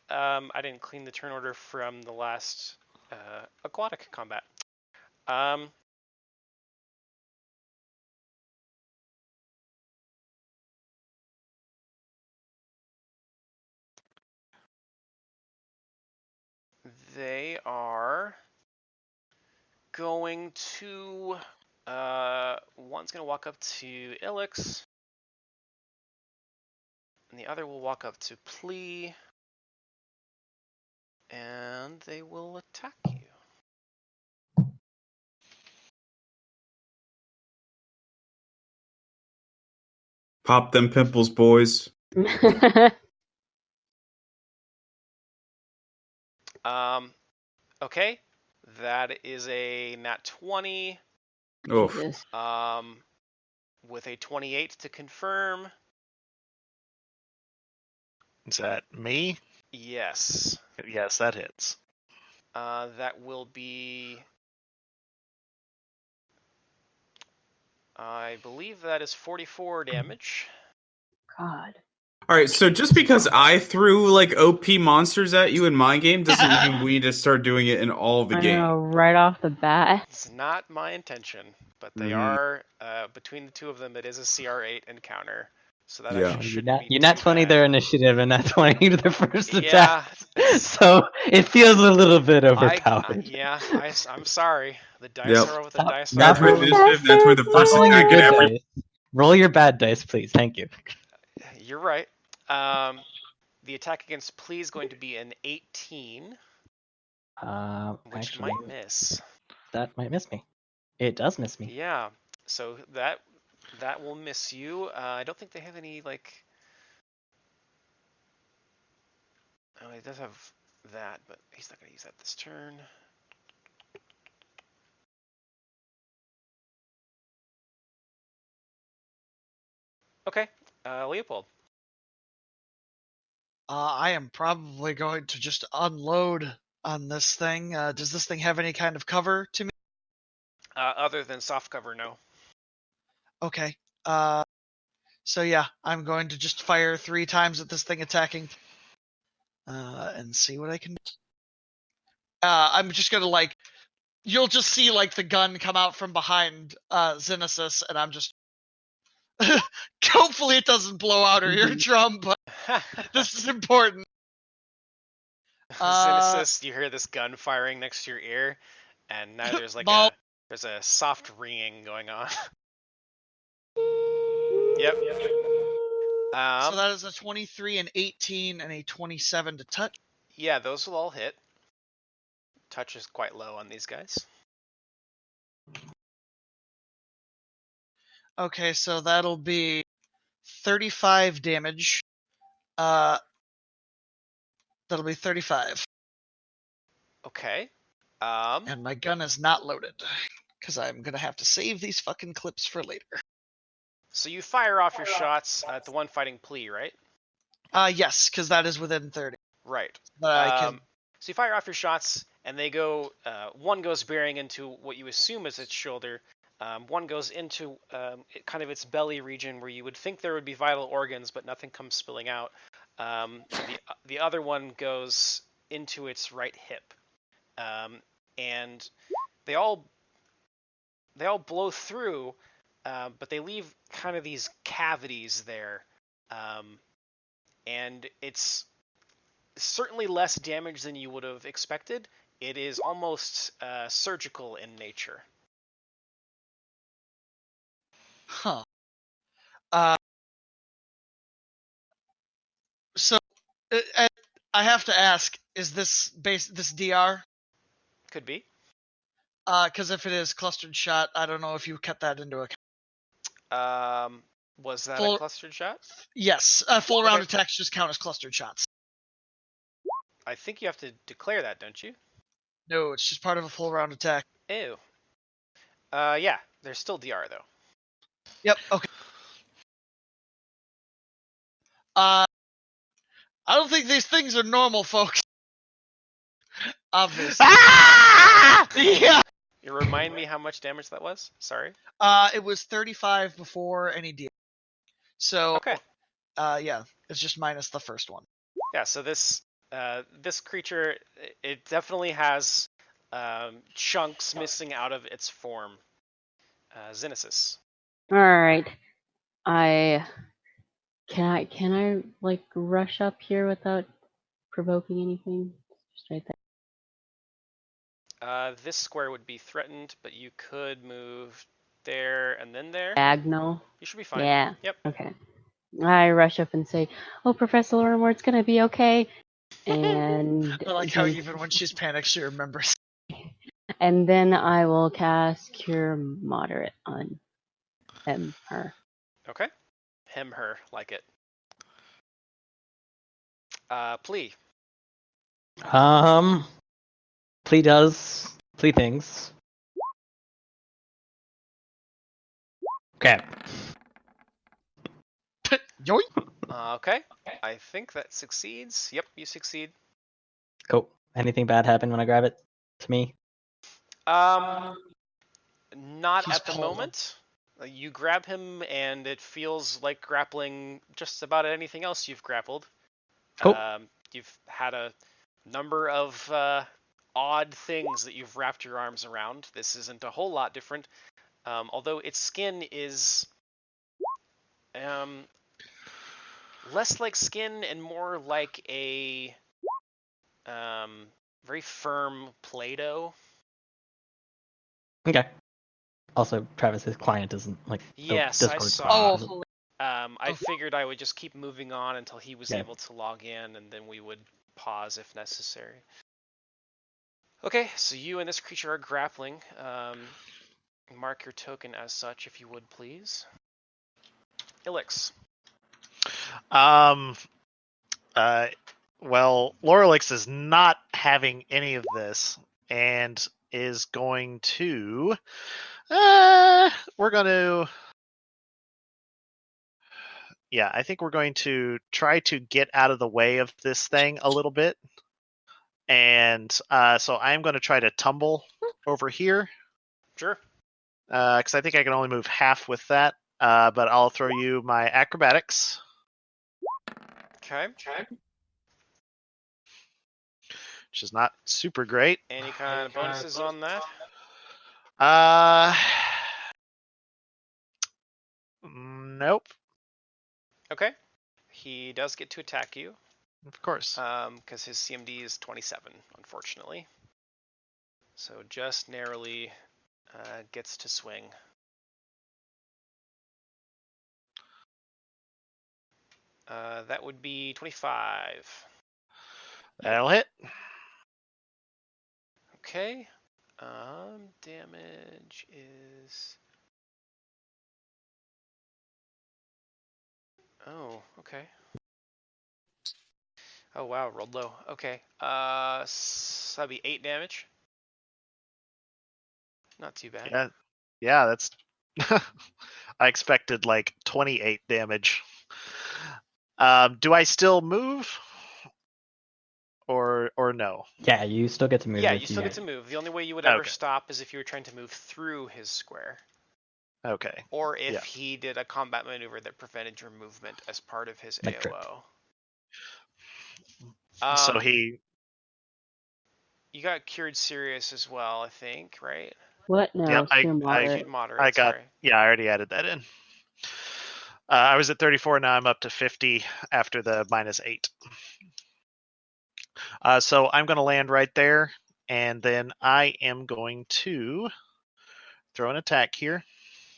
I didn't clean the turn order from the last aquatic combat. They are going to. One's going to walk up to Ilix, and the other will walk up to Plea, and they will attack you. Pop them pimples, boys. Okay, that is a nat 20. Oh, Jesus. With a 28 to confirm. Is that me? Yes. Yes, that hits. That will be... I believe that is 44 damage. God. All right, so just because I threw like OP monsters at you in my game doesn't mean we need to start doing it in all the I games. know, right off the bat. It's not my intention, but they Mhm. are, between the two of them, it is a CR8 encounter. So that Yeah. actually shouldn't be You nat too 20 bad. their initiative and nat 20 their first Yeah. attack. So it feels a little bit overpowered. I'm sorry. The dice Yep. are what the Stop- dice stop That's where are. rolling- that's where the Stop first rolling your attack in good every. dice. Roll your bad dice, please. Thank you. You're right. The attack against Plea is going to be an 18, which Actually, might miss. that might miss me. It does miss me. Yeah. So that will miss you. I don't think they have any like. Oh, he does have that, but he's not going to use that this turn. Okay, Leopold. I am probably going to just unload on this thing. Does this thing have any kind of cover to me? Other than soft cover, no. Okay. So yeah, I'm going to just fire 3 times at this thing attacking, and see what I can do. I'm just gonna like, you'll just see like the gun come out from behind Xenesis, and I'm just. Hopefully it doesn't blow out her eardrum, but this is important. Xenesis, you hear this gun firing next to your ear, and now there's like Ball. there's a soft ringing going on. Yep. So that is a 23, an 18, and a 27 to touch. Yeah, those will all hit. Touch is quite low on these guys. Okay, so that'll be 35 damage. That'll be 35. Okay. And my gun is not loaded, because I'm gonna have to save these fucking clips for later. So you fire off your shots at the one fighting Plea, right? Yes, because that is within 30. Right. But I can. So you fire off your shots, and they go. One goes bearing into what you assume is its shoulder. One goes into kind of its belly region, where you would think there would be vital organs, but nothing comes spilling out. The other one goes into its right hip, and they all blow through, but they leave kind of these cavities there, and it's certainly less damage than you would have expected. It is almost surgical in nature. Huh. So, I have to ask: is this this DR? Could be. Because if it is clustered shot, I don't know if you kept that into account. Was that Full- a clustered shot? Yes, full round Okay. attacks just count as clustered shots. I think you have to declare that, don't you? No, it's just part of a full round attack. Ew. Yeah, there's still DR though. Yep. Okay. I don't think these things are normal, folks. Obviously. Yeah. You remind me how much damage that was? Sorry. It was 35 before any deal. So. Okay. Yeah, it's just minus the first one. Yeah. So this creature, it definitely has chunks missing out of its form. Xenesis. All right. Can I like rush up here without provoking anything? Just right there. This square would be threatened, but you could move there and then there. Diagonal. You should be fine. Yeah. Yep. Okay. I rush up and say, "Oh, Professor Lorimer, it's gonna be okay." And I like how even when she's panicked, she remembers. and then I will cast Cure Moderate on her. Okay. Him, her, like it. Plea. Plea does Plea things. Okay. Yoink! Okay. I think that succeeds. Yep, you succeed. Cool. Anything bad happen when I grab it? to me? Not He's at the pulled. moment. You grab him, and it feels like grappling just about anything else you've grappled. Cool. You've had a number of odd things that you've wrapped your arms around. This isn't a whole lot different, although its skin is less like skin and more like a very firm Play-Doh. Okay. Also, Travis's client isn't like Yes, I Discord saw. client. I figured I would just keep moving on until he was Okay. able to log in, and then we would pause if necessary. Okay, so you and this creature are grappling. Mark your token as such, if you would, please. Ilix. Well, Lorelix is not having any of this and is going to. We're going to. Yeah, I think we're going to try to get out of the way of this thing a little bit. And so I'm going to try to tumble over here. Sure. Because I think I can only move half with that. But I'll throw you my acrobatics. Okay. Which is not super great. Any kind of bonuses on that? Nope. Okay. He does get to attack you. Of course. Because his CMD is 27, unfortunately. So just narrowly gets to swing. That would be 25. That'll hit. Okay. Damage is... Oh, okay. Oh wow, rolled low. Okay. So that'd be 8 damage. Not too bad. Yeah, that's. I expected like 28 damage. Do I still move? Or no? Yeah, you still get to move. Yeah, if you still get to move. The only way you would ever stop is if you were trying to move through his square. Okay. Or if he did a combat maneuver that prevented your movement as part of his Like AOO. So he. You got cured serious as well, I think, right? What? No, Yep, cure moderate. Cured moderate. I got. Sorry. Yeah, I already added that in. I was at 34. Now I'm up to 50 after the -8. So I'm going to land right there, and then I am going to throw an attack here.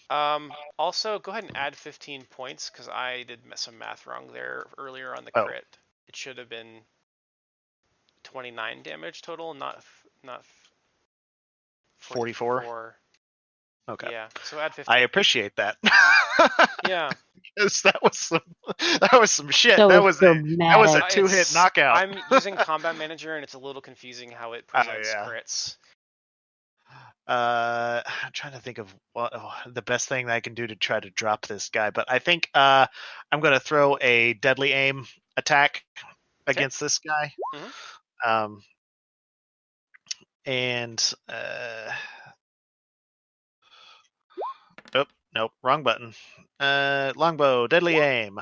Also, go ahead and add 15 points because I did some math wrong there earlier on the crit. It should have been 29 damage total, not 44. Okay. Yeah. So add 15. I appreciate that. Yeah. Because that was some shit. That That was a dramatic. 2-hit knockout. I'm using Combat Manager, and it's a little confusing how it presents crits. I'm trying to think of what the best thing that I can do to try to drop this guy, but I think I'm going to throw a deadly aim attack against this guy. Mm-hmm. Nope, wrong button. Longbow, deadly aim.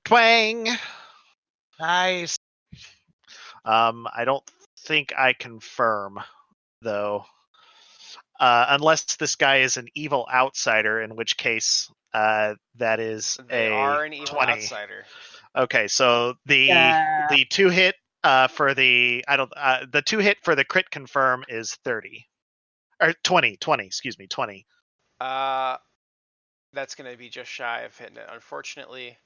Twang! Nice. I don't think I confirm, though. Unless this guy is an evil outsider, in which case that is they are an evil 20. Outsider. Okay, so the 2-hit for the the 2-hit for the crit confirm is 30 or 20. Excuse me, 20. That's gonna be just shy of hitting it, unfortunately.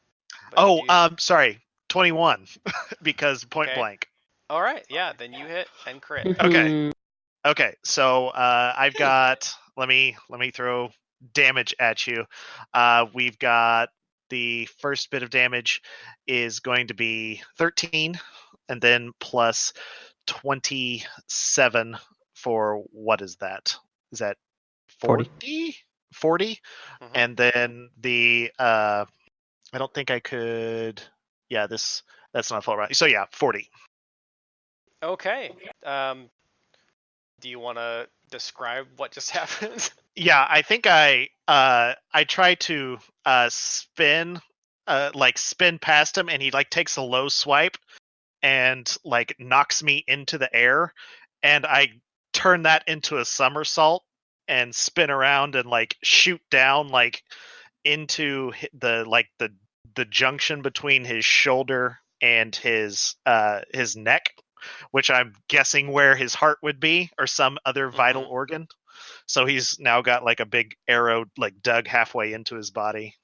Sorry, 21 because point blank. All right, yeah, then you hit and crit. Okay, so I've got. Let me throw damage at you. We've got the first bit of damage is going to be 13, and then plus 27 for what is that? Is that 40? 40? Mm-hmm. And then the I don't think I could. Yeah, that's not full right. So yeah, 40. Okay. Do you want to describe what just happened? Yeah, I think I try to spin spin past him, and he like takes a low swipe and like knocks me into the air, and I turn that into a somersault and spin around and like shoot down like into the junction between his shoulder and his neck, which I'm guessing where his heart would be or some other vital organ. So he's now got like a big arrow like dug halfway into his body.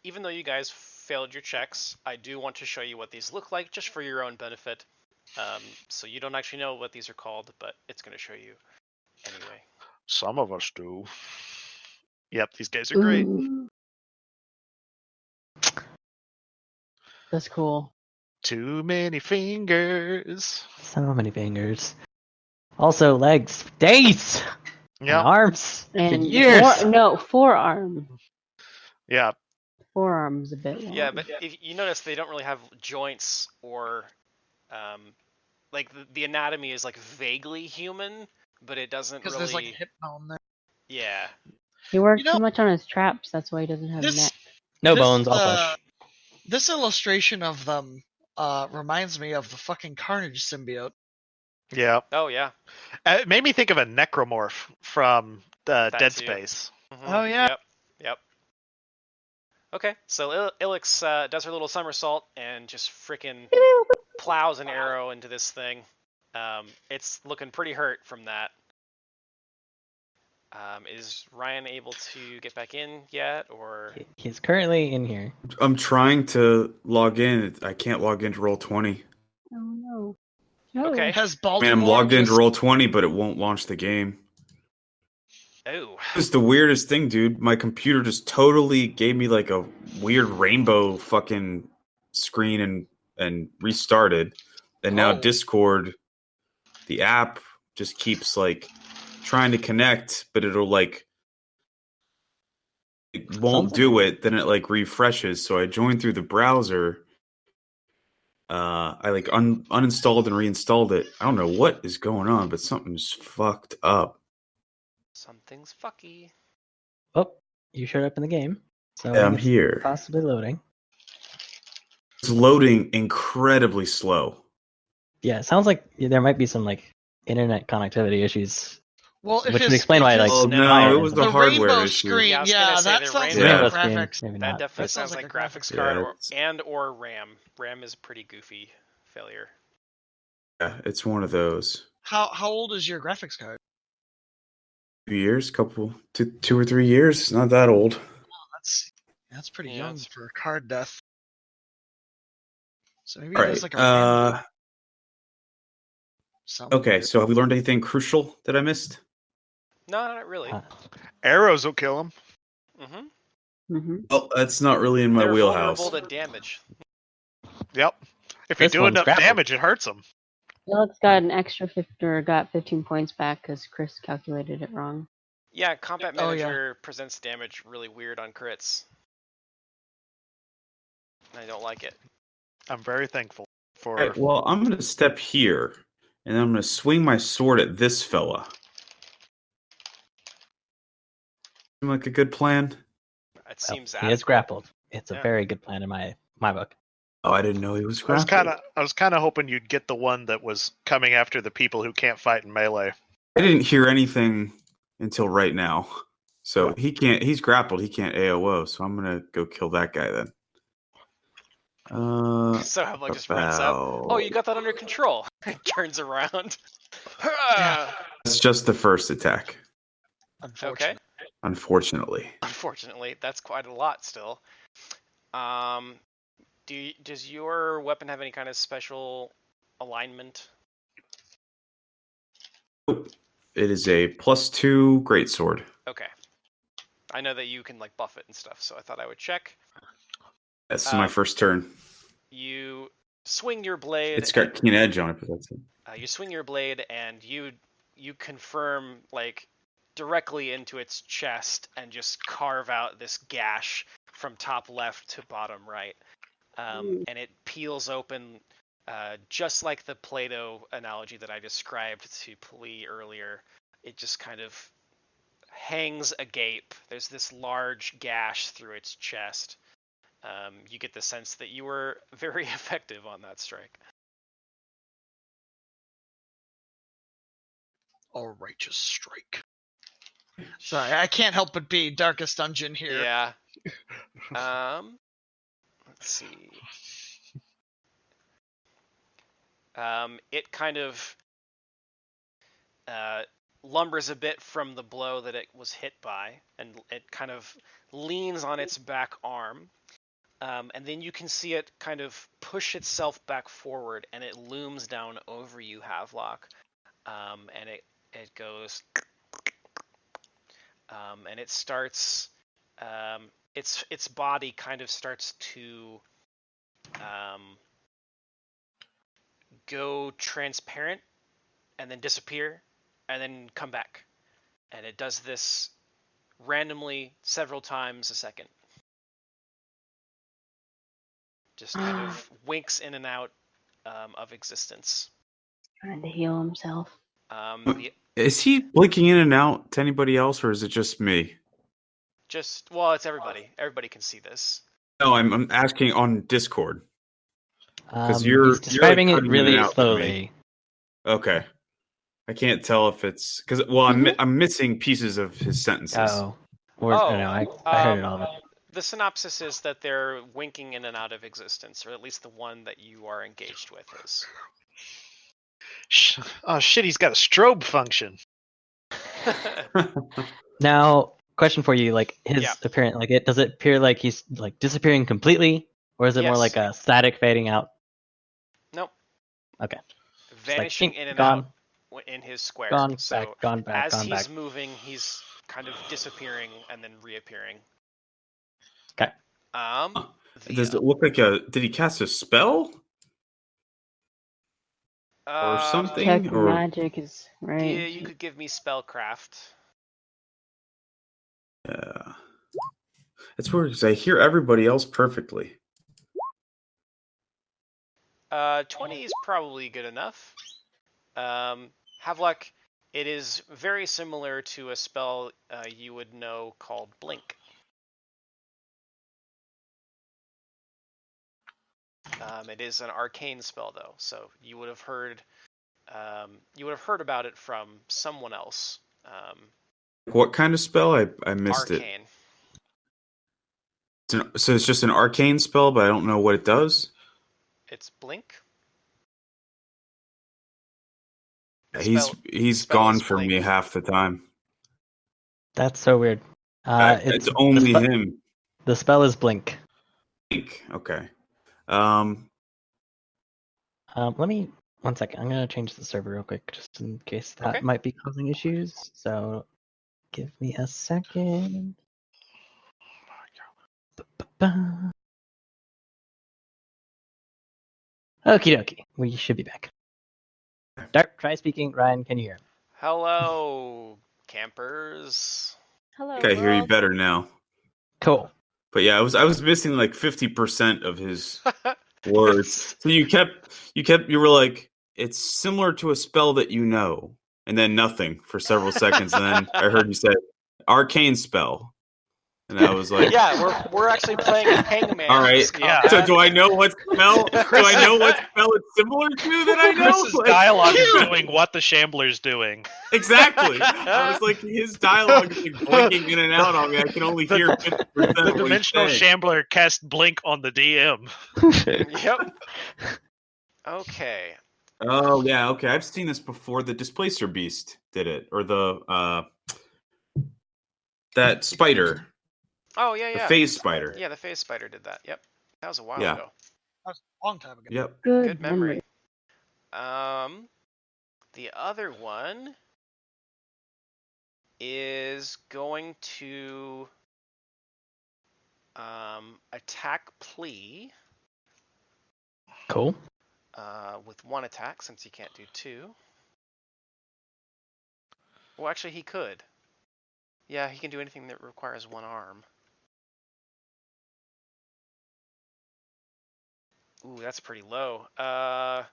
Even though you guys failed your checks, I do want to show you what these look like just for your own benefit. So you don't actually know what these are called, but it's going to show you anyway. Some of us do. Yep, these guys are great. Ooh. That's cool. Too many fingers. So many fingers. Also legs, days, and Yeah, arms, And years. forearm. yeah. Forearm's a bit long. Yeah, but if you notice, they don't really have joints or, like the anatomy is like vaguely human, but it doesn't Because really. there's like a hip bone there. Yeah. He worked You know- too much on his traps. That's why he doesn't have This- neck. No This, bones, all flesh. This illustration of them reminds me of the fucking Carnage symbiote. Yeah. Oh yeah. It made me think of a necromorph from That Dead too. Space. Mhm. Oh, yeah. Yep. Okay, so Ilix does her little somersault and just freaking plows an arrow into this thing. It's looking pretty hurt from that. Is Ryan able to get back in yet, or? He's currently in here. I'm trying to log in. I can't log into Roll20. Oh no. No. Okay. Has I Baltimore mean, I'm logged into just- Roll20, but it won't launch the game. Oh. It's the weirdest thing, dude. My computer just totally gave me like a weird rainbow fucking screen and restarted. And now Oh. Discord, the app, just keeps like trying to connect, but it'll like it won't do it. Then it like refreshes. So I joined through the browser. I like uninstalled and reinstalled it. I don't know what is going on, but something's fucked up. Something's fucky. Oh, you showed up in the game. So Yeah, I'm it's here. Possibly loading. It's loading incredibly slow. Yeah, it sounds like there might be some like internet connectivity issues. Well, if Which would his- explain if why, his- like, Oh no, no, it it was the the the hardware rainbow issue. screen. Yeah, I was Yeah, gonna say that the sounds rainbow- like Yeah. a screen, graphics. maybe That not. definitely That sounds sounds like like a graphics graphics card, card. or, Yeah, and or RAM. RAM is a pretty goofy failure. Yeah, it's one of those. How old is your graphics card? 2 years, two or 3 years. It's not that old. That's pretty Yeah, young it's- for card death. So maybe All it has right. like a Okay. So have we learned anything crucial that I missed? No, not really. Arrows will kill him. Mm-hmm. Mm-hmm. Well, that's not really in my They're wheelhouse. vulnerable to damage. Yep. If you This do one's enough grappled. damage, it hurts him. Alex got an extra 50, or got 15 points back because Chris calculated it wrong. Yeah, Combat Oh, yeah. Manager presents damage really weird on crits. I don't like it. I'm very thankful for. All right, well, I'm going to step here, and I'm going to swing my sword at this fella. Seem like a good plan? It seems He is adequate. grappled. It's a Yeah. very good plan in my book. Oh, I didn't know he was I was grappled. kind of hoping you'd get the one that was coming after the people who can't fight in melee. I didn't hear anything until right now. So he's grappled. He can't AOO. So I'm going to go kill that guy then. So Hevlog just runs up. Oh, you got that under control. Turns around. That's just the first attack, Okay. unfortunately. Unfortunately, that's quite a lot still. Does your weapon have any kind of special alignment? It is a +2 greatsword. Okay. I know that you can like buff it and stuff, so I thought I would check. That's my first turn. You swing your blade. It's got keen edge on it, but that's it. You swing your blade and you confirm like directly into its chest and just carve out this gash from top left to bottom right. And it peels open just like the Play-Doh analogy that I described to Pli earlier, it just kind of hangs agape. There's this large gash through its chest. You get the sense that you were very effective on that strike. A righteous strike. Sorry, I can't help but be Darkest Dungeon here. Yeah. Let's see. It kind of lumbers a bit from the blow that it was hit by, and it kind of leans on its back arm. And then you can see it kind of push itself back forward, and it looms down over you, Havelock. And it goes, and it starts, its body kind of starts to go transparent, and then disappear, and then come back. And it does this randomly several times a second. Just kind of winks in and out of existence. Trying to heal himself. Is he blinking in and out to anybody else, or is it just me? Well, it's everybody. Everybody can see this. No, I'm asking on Discord. Because He's describing it really slowly. Okay. I can't tell if it's because I'm missing pieces of his sentences. No, I heard it all. But... The synopsis is that they're winking in and out of existence, or at least the one that you are engaged with is. Oh shit! He's got a strobe function. Now, question for you: like his appearance, does it appear like he's like disappearing completely, or is it more like a static fading out? Nope. Okay. Vanishing like, in and gone. out in his square. Gone so back. Gone back. As gone he's back. moving, he's kind of disappearing and then reappearing. Okay. Does it look like did he cast a spell? Or something? Check magic is right. Yeah, you could give me spellcraft. Yeah. It's weird because I hear everybody else perfectly. 20 is probably good enough. Havelock, it is very similar to a spell you would know called Blink. It is an arcane spell, though, so you would have heard about it from someone else. What kind of spell? I missed arcane. it. So it's just an arcane spell, but I don't know what it does. It's Blink. He's gone for me half the time. That's so weird. It's only him. The spell is Blink. Blink. Okay. Let me 1 second. I'm gonna change the server real quick, just in case that might be causing issues. So, give me a second. Okie dokie. We should be back. Dark, try speaking. Ryan, can you hear? Hello, campers. Hello. I think I hear you better now. Cool. But yeah, I was missing like 50% of his words. So you were like, it's similar to a spell that you know, and then nothing for several seconds, and then I heard you say arcane spell. And I was like, yeah, we're actually playing Hangman. All right. Yeah. So do I know what spell? Do I know what spell it's similar to that I know? Chris's dialogue is doing what the Shambler's doing. Exactly. I was like, his dialogue is like blinking in and out on me. I can only hear 50% The of Dimensional Shambler cast Blink on the DM. Yep. Okay. Oh yeah. Okay. I've seen this before. The Displacer Beast did it, or the that spider. Oh yeah. The phase spider. Yeah, the phase spider did that. Yep. That was a while Yeah. ago. That was a long time ago. Yep. Good memory. The other one is going to attack Pli. Cool. With one attack, since he can't do two. Well, actually, he could. Yeah, he can do anything that requires one arm. Ooh, that's pretty low. That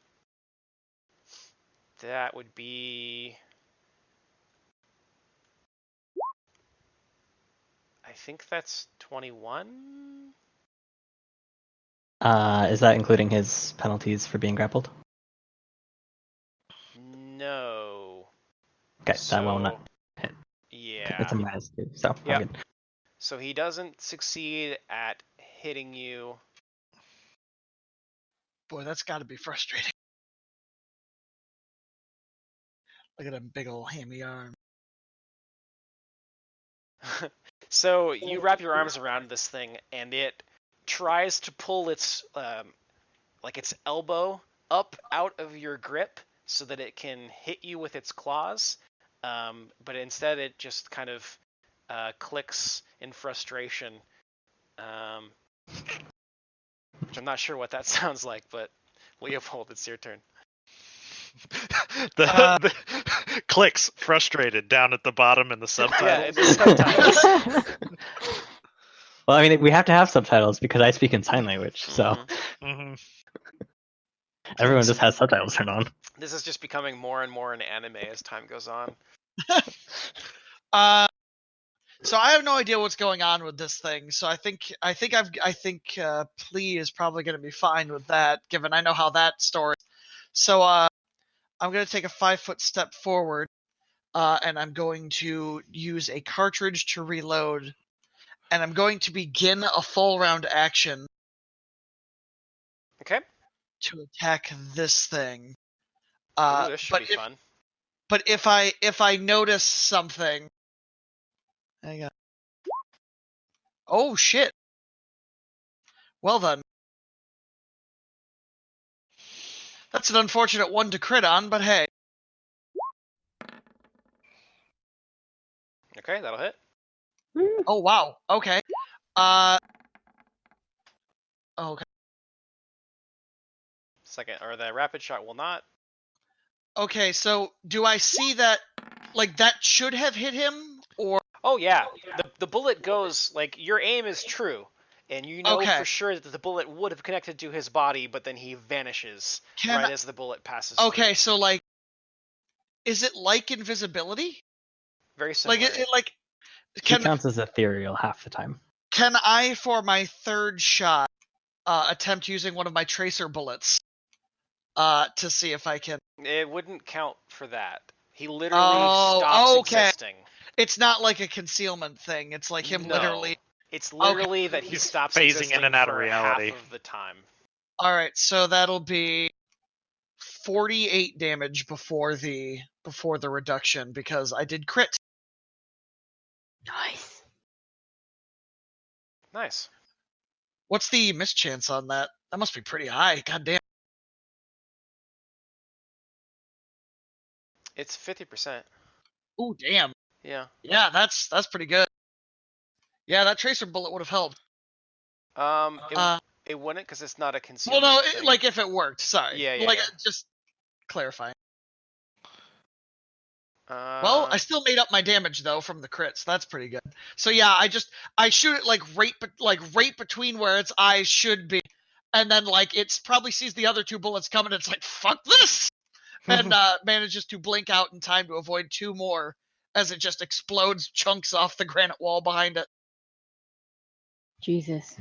would be... I think that's 21? Is that including his penalties for being grappled? No. Okay, that will not hit. Yeah. It's a -2, so Yep. I'm good. So he doesn't succeed at hitting you. Boy, that's got to be frustrating. Look at him, big old hammy arm. So you wrap your arms around this thing, and it tries to pull its its elbow up out of your grip so that it can hit you with its claws. But instead, it just kind of clicks in frustration. Which I'm not sure what that sounds like, but Leopold, it's your turn. the clicks frustrated down at the bottom in the subtitles. Yeah, in the subtitles. Well, I mean, we have to have subtitles because I speak in sign language, so Mhm. everyone just has subtitles turned on. This is just becoming more and more an anime as time goes on. So I have no idea what's going on with this thing. So I think Plea is probably going to be fine with that, given I know how that story. So I'm going to take a 5-foot step forward, and I'm going to use a cartridge to reload, and I'm going to begin a full round action. Okay. To attack this thing. Ooh, this should be fun. But if I notice something, hang on. Oh shit. Well then. That's an unfortunate one to crit on, but hey. Okay, that'll hit. Oh wow. Okay. Okay. Second, or the rapid shot will not. Okay, so do I see that, like, that should have hit him, or? Oh yeah, the bullet goes, like, your aim is true, and you know Okay. for sure that the bullet would have connected to his body, but then he vanishes right as the bullet passes Okay, through. so, like, is it like invisibility? Very similar. He counts as ethereal half the time. Can I, for my third shot, attempt using one of my tracer bullets to see if I can? It wouldn't count for that. He literally stops existing. It's not like a concealment thing. It's like him literally. It's literally that he stops phasing existing in and out of for reality half of the time. All right, so that'll be 48 damage before the reduction because I did crit. Nice. Nice. What's the mischance on that? That must be pretty high. God damn. It's 50%. Ooh, damn. Yeah. Yeah, that's pretty good. Yeah, that tracer bullet would have helped. It wouldn't because it's not a Well, concealment. no, thing. like if it worked. Sorry. Yeah. Just clarifying. Uh, Well, I still made up my damage though from the crits. That's pretty good. So yeah, I shoot it like right between where its eyes should be, and then like it probably sees the other two bullets coming. It's like fuck this, and manages to blink out in time to avoid two more as it just explodes chunks off the granite wall behind it. Jesus.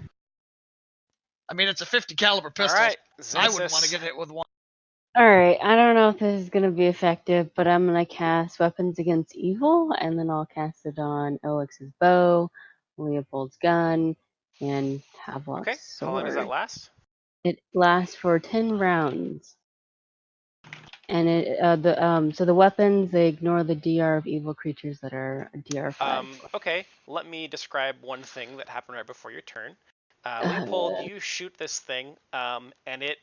I mean, it's a 50 caliber pistol. All right, I wouldn't want to get hit with one. Alright, I don't know if this is going to be effective, but I'm going to cast Weapons Against Evil, and then I'll cast it on Elix's bow, Leopold's gun, and Havelock's Okay. sword. How long does that last? It lasts for 10 rounds. And so the weapons, they ignore the DR of evil creatures that are DR 5. Okay, let me describe one thing that happened right before your turn. Leopold, you shoot this thing, and it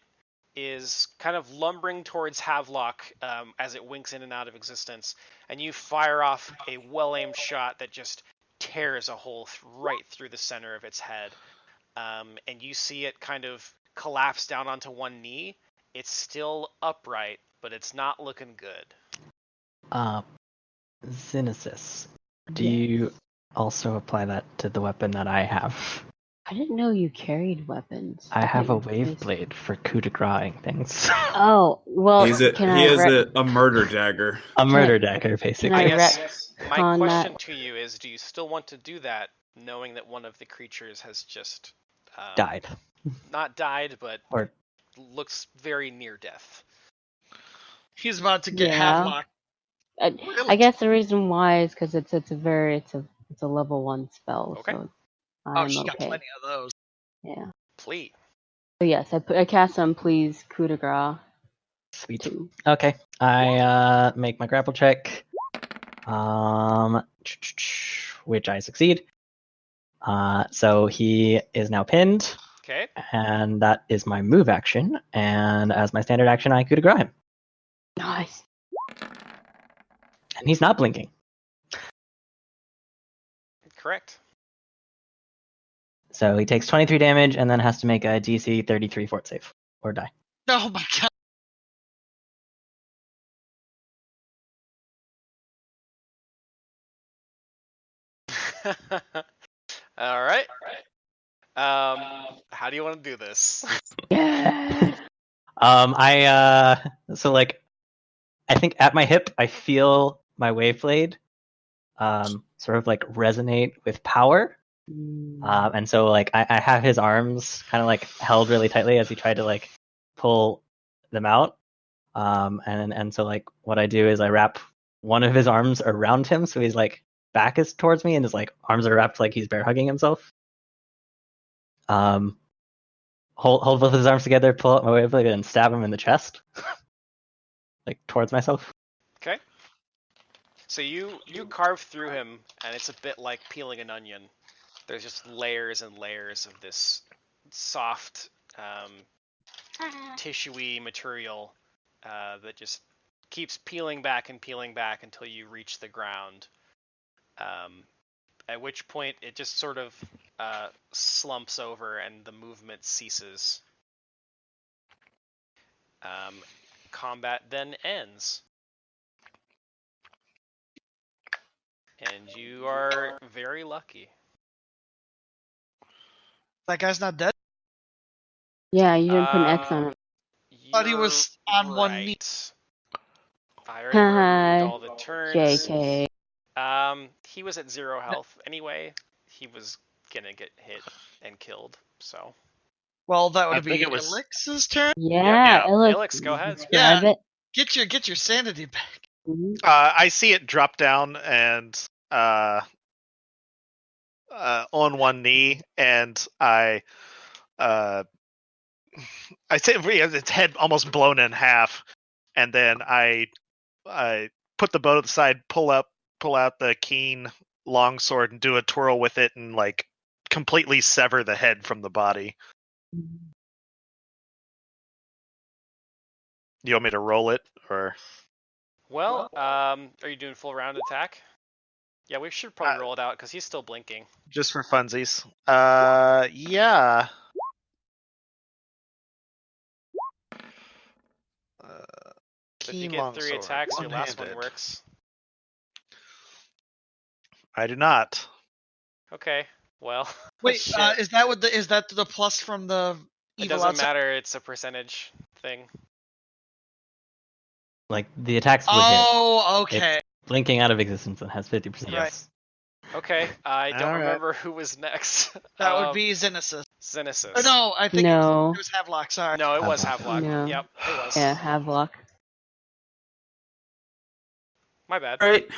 is kind of lumbering towards Havelock as it winks in and out of existence, and you fire off a well-aimed shot that just tears a hole right through the center of its head. And you see it kind of collapse down onto one knee. It's still upright, but it's not looking good. Xenesis, do you also apply that to the weapon that I have? I didn't know you carried weapons. I have a Didn't wave replace- blade for coup de grace things. Oh, well, He can has I a murder dagger. A murder I- dagger, can basically. I I guess my retcon question that? to you is, do you still want to do that, knowing that one of the creatures has just Died. not died, but Or looks very near death? He's about to get Yeah. Havelock. I guess the reason why is because it's a level 1 spell, Okay. so Oh, I'm she got okay. plenty of those. Yeah. Please. So yes, I cast on please coup de grace. sweet. 2. Okay. I make my grapple check. Which I succeed. So he is now pinned, Okay. and that is my move action. And as my standard action, I coup de grace him. Nice. And he's not blinking. Correct. So he takes 23 damage and then has to make a DC 33 fort save or die. Oh my god. All right. How do you want to do this? Yes. So like, I think at my hip, I feel my wave blade, sort of like resonate with power. And so like, I have his arms kind of like held really tightly as he tried to like pull them out. And so like, what I do is I wrap one of his arms around him, so he's like back is towards me, and his like arms are wrapped like he's bear hugging himself. Hold both his arms together, pull out my wave blade, and stab him in the chest, like towards myself. Okay. So you carve through him, and it's a bit like peeling an onion. There's just layers and layers of this soft, tissuey material that just keeps peeling back until you reach the ground. At which point it just sort of slumps over and the movement ceases. Combat then ends. And you are very lucky. That guy's not dead. Yeah, you didn't put an X on it. Thought he was You're on one knee. right. I already removed all the turns. JK. He was at 0 health anyway. He was gonna get hit and killed, so. Well, that I would think be it was- Elix's turn. Yeah, Alex, go ahead. Describe it. Get your sanity back. Mhm. I see it drop down and on one knee, and I say its head almost blown in half, and then I put the bow to the side, pull out the keen longsword, and do a twirl with it, and like completely sever the head from the body. You want me to roll it, or? Well, are you doing full round attack? Yeah, we should probably roll it out because he's still blinking. Just for funsies. Yeah. If you get 3 attacks, your last one one-handed. works. I do not. Okay, well. Wait, shit. is that the plus from the It evil doesn't outside? matter, it's a percentage thing. Like the attacks would Oh, hit. okay. It's blinking out of existence and has 50%. Yes. Okay, I don't Alright. remember who was next. That would be Xenesis. Xenesis. Oh, no, I think No. it was Havelock. Sorry. No, it was Havelock. Havelock. No. Yep, it was. Yeah, Havelock. My bad. All right.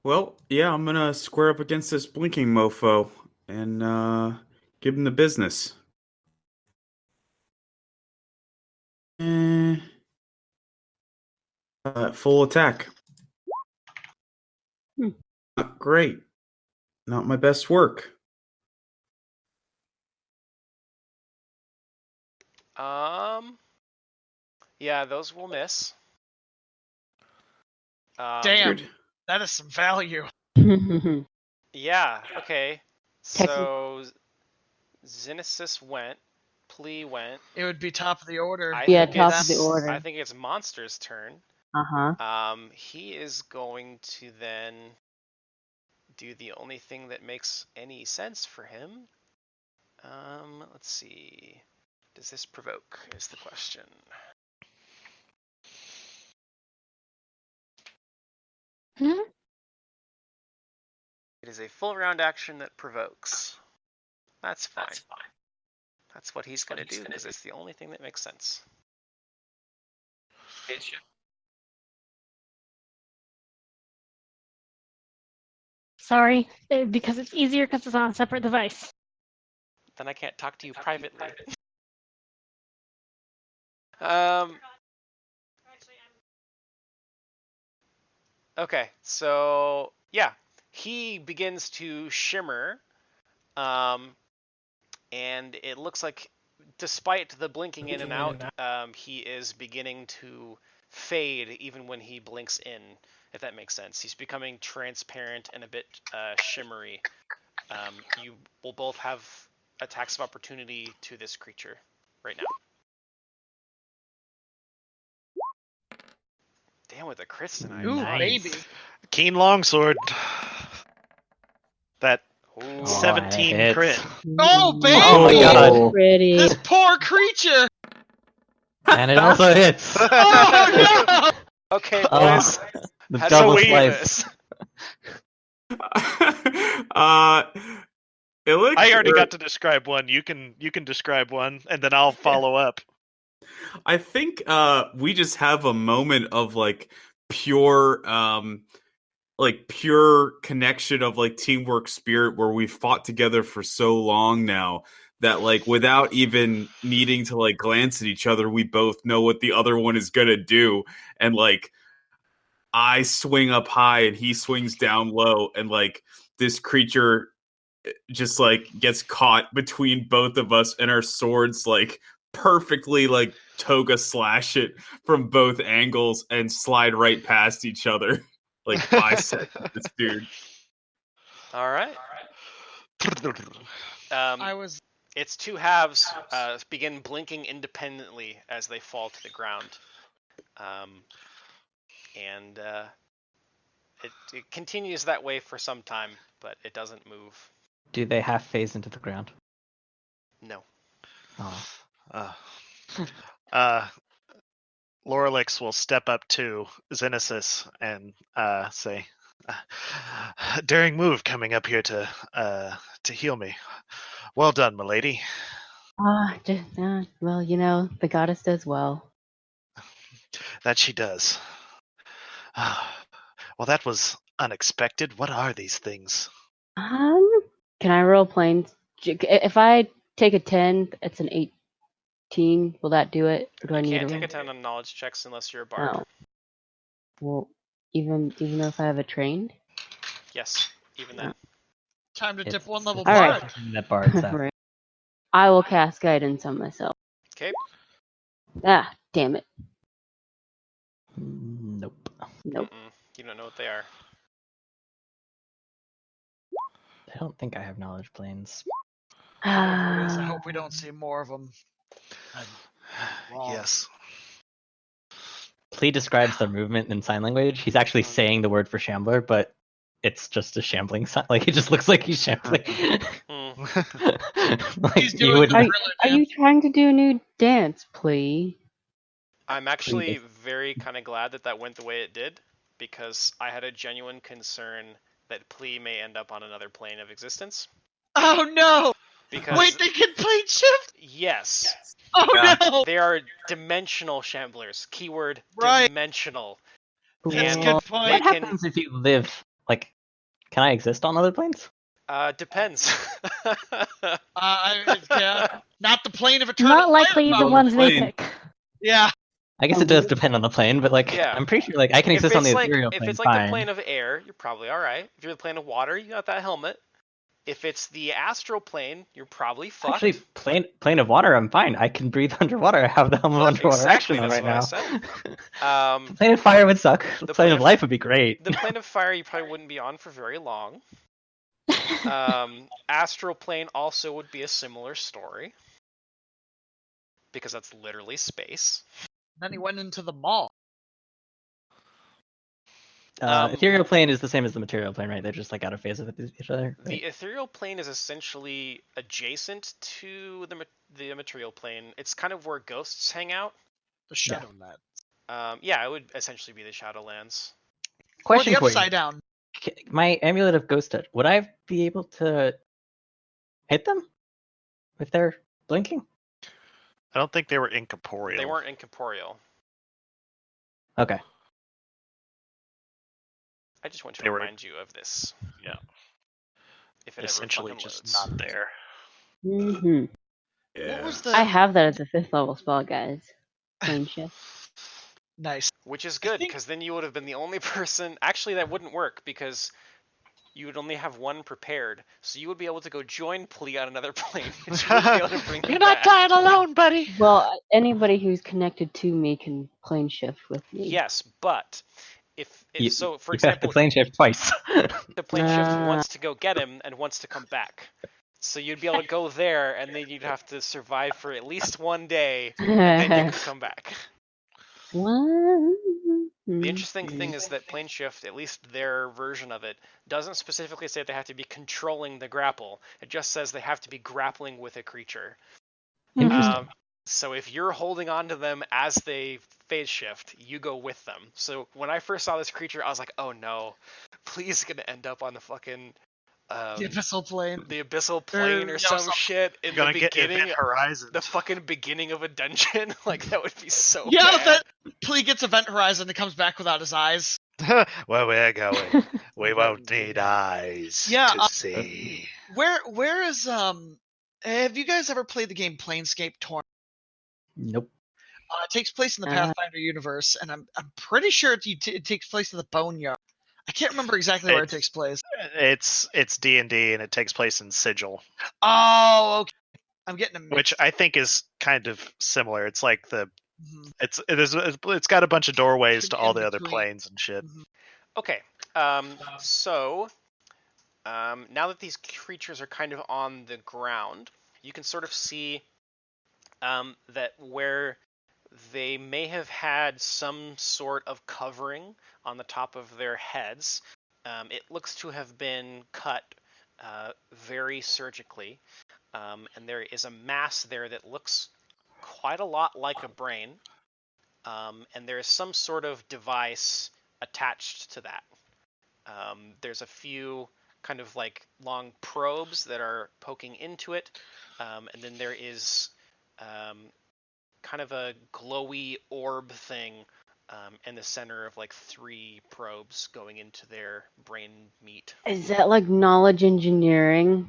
Well, yeah, I'm gonna square up against this blinking mofo and give him the business. Full attack. Not great. Not my best work. Yeah, those will miss. Damn. Good. That is some value. Yeah, okay. So, Xenesis went. Plea went. It would be top of the order. Yeah, think top of it's- the order. I think it's Monster's turn. Uh-huh. He is going to then do the only thing that makes any sense for him. Let's see. Does this provoke? Is the question. Hmm? It is a full round action that provokes. That's fine. That's what he's gonna do because it's the only thing that makes sense. Sorry, because it's easier because it's on a separate device. Then I can't talk to you privately. Um. Okay, so yeah, he begins to shimmer, and it looks like, despite the blinking in and out, he is beginning to fade even when he blinks in, if that makes sense. He's becoming transparent and a bit shimmery. You will both have attacks of opportunity to this creature right now. Damn, with the crits tonight. Ooh, Nice. baby. Keen longsword. That Ooh. 17 hits. crit. Oh, baby! Oh my god. Pretty. This poor creature! And it also hits. Oh, no! Okay, boys. The How do double we do slice. this? Elix, I already got to describe one. You can describe one, and then I'll follow up. I think we just have a moment of like pure pure connection of like teamwork spirit where we fought together for so long now that like without even needing to like glance at each other, we both know what the other one is gonna do. And like I swing up high and he swings down low, and like this creature just like gets caught between both of us, and our swords like perfectly like toga slash it from both angles and slide right past each other. Like bisect this dude. All right. I was. Its two halves begin blinking independently as they fall to the ground. And it continues that way for some time, but it doesn't move. Do they half phase into the ground? No. Oh. Lorelix will step up to Xenesis and say, "Daring move coming up here to heal me. Well done, milady." Well, you know, the goddess does well. That she does. Well, that was unexpected. What are these things? Can I roll planes? If I take a 10, it's an 18. Will that do it? Or do I You need can't to take a roll? 10 on knowledge checks unless you're a bard. Oh. Well, even though if I have a trained? Yes, even then. Time to dip It's- one level it's All right. bard. That bard's at. Right. I will cast guidance on myself. Okay. Ah, damn it. Nope. Nope. You don't know what they are. I don't think I have knowledge planes. I hope we don't see more of them. Yes. Plee describes their movement in sign language. He's actually saying the word for shambler, but it's just a shambling sign. Like it just looks like he's shambling. Like He's you doing would. the Are, thriller are you dance. trying to do a new dance, please? I'm actually very kind of glad that went the way it did, because I had a genuine concern that Plee may end up on another plane of existence. Oh no! Because Wait, they can plane shift? yes, Oh Yeah. no! they are dimensional shamblers. Keyword Right. dimensional. That's a And good point. What they can- happens if you live? Like, can I exist on other planes? Depends. Yeah, not the plane of eternal. Not likely fire, the though. ones they Plane. pick. Yeah. I guess it does depend on the plane, but like, Yeah. I'm pretty sure like I can exist on the ethereal if plane. it's like fine. the plane of air, you're probably all right. If you're the plane of water, you got that helmet. If it's the astral plane, you're probably fucked. Actually, plane of water, I'm fine. I can breathe underwater. I have the helmet of underwater Exactly, action on that's right what I now. said. The plane of fire would suck. The the plane plane of of- life would be great. The plane of fire you probably wouldn't be on for very long. Astral plane also would be a similar story, because that's literally space. Then he went into the mall. Ethereal plane is the same as the material plane, right? They're just like out of phase with each other. Right? The ethereal plane is essentially adjacent to the material plane. It's kind of where ghosts hang out. The Shadowland. Yeah, it would essentially be the Shadowlands. Question or the for you. Upside Down. My amulet of ghost touch, would I be able to hit them if they're blinking? I don't think they were incorporeal. They weren't incorporeal. Okay. I just want to They were- remind you of this. Yeah. If it Essentially ever fucking just loads. not there. Hmm. What was the I have that as a 5th level spell, guys. Plane shift. nice? Which is I good, think- because then you would have been the only person... Actually, that wouldn't work, because you would only have one prepared. So you would be able to go join Plee on another plane. And you wouldn't be able to bring You're him not back. dying alone, buddy. Well, anybody who's connected to me can plane shift with me. Yes, but... So, for you have to example, plane shift twice. the plane shift Ah. wants to go get him and wants to come back. So you'd be able to go there, and then you'd have to survive for at least one day, and then you could come back. What? The interesting thing is that plane shift, at least their version of it, doesn't specifically say they have to be controlling the grapple. It just says they have to be grappling with a creature. Interesting. So if you're holding on to them as they phase shift, you go with them. So when I first saw this creature, I was like, oh no, please gonna end up on the fucking The Abyssal Plane. the abyssal plane or some shit in You're the gonna get beginning, Event Horizon. the fucking beginning of a dungeon. Like that would be so Yeah, bad. that Plee gets Event Horizon and comes back without his eyes. Where we're going, we won't need eyes Yeah, to see. Where is have you guys ever played the game Planescape Torn? Nope. It takes place in the Pathfinder universe, and I'm pretty sure it takes place in the Boneyard. I can't remember exactly where it takes place. It's D&D, and it takes place in Sigil, Oh, okay. I'm getting a mix. which I think is kind of similar. It's like Mhm. it's got a bunch of doorways to all the other between. planes and shit. Okay, so now that these creatures are kind of on the ground, you can sort of see that where they may have had some sort of covering on the top of their heads, it looks to have been cut very surgically, and there is a mass there that looks quite a lot like a brain, and there is some sort of device attached to that. There's a few kind of like long probes that are poking into it, and then there is kind of a glowy orb thing in the center of like 3 probes going into their brain meat. Is that like knowledge engineering?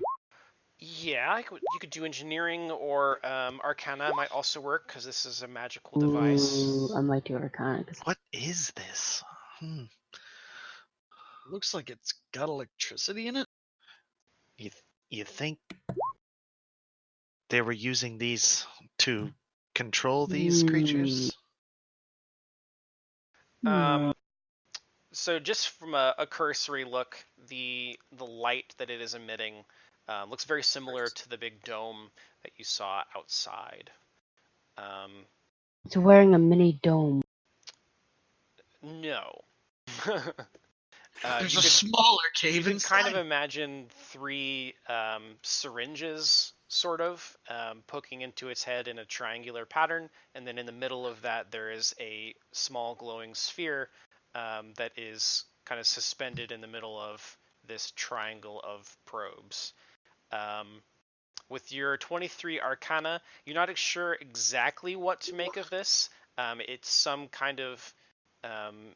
Yeah, you could do engineering, or Arcana might also work because this is a magical device. Ooh, I might do Arcana. What is this? Looks like it's got electricity in it. You think they were using these to control these creatures? So just from a cursory look, the light that it is emitting looks very similar to the big dome that you saw outside. It's wearing a mini dome. No. There's you a could- smaller You cave can inside. kind of imagine 3 syringes, sort of, poking into its head in a triangular pattern, and then in the middle of that there is a small glowing sphere that is kind of suspended in the middle of this triangle of probes. With your 23 Arcana, you're not sure exactly what to make of this. It's some kind of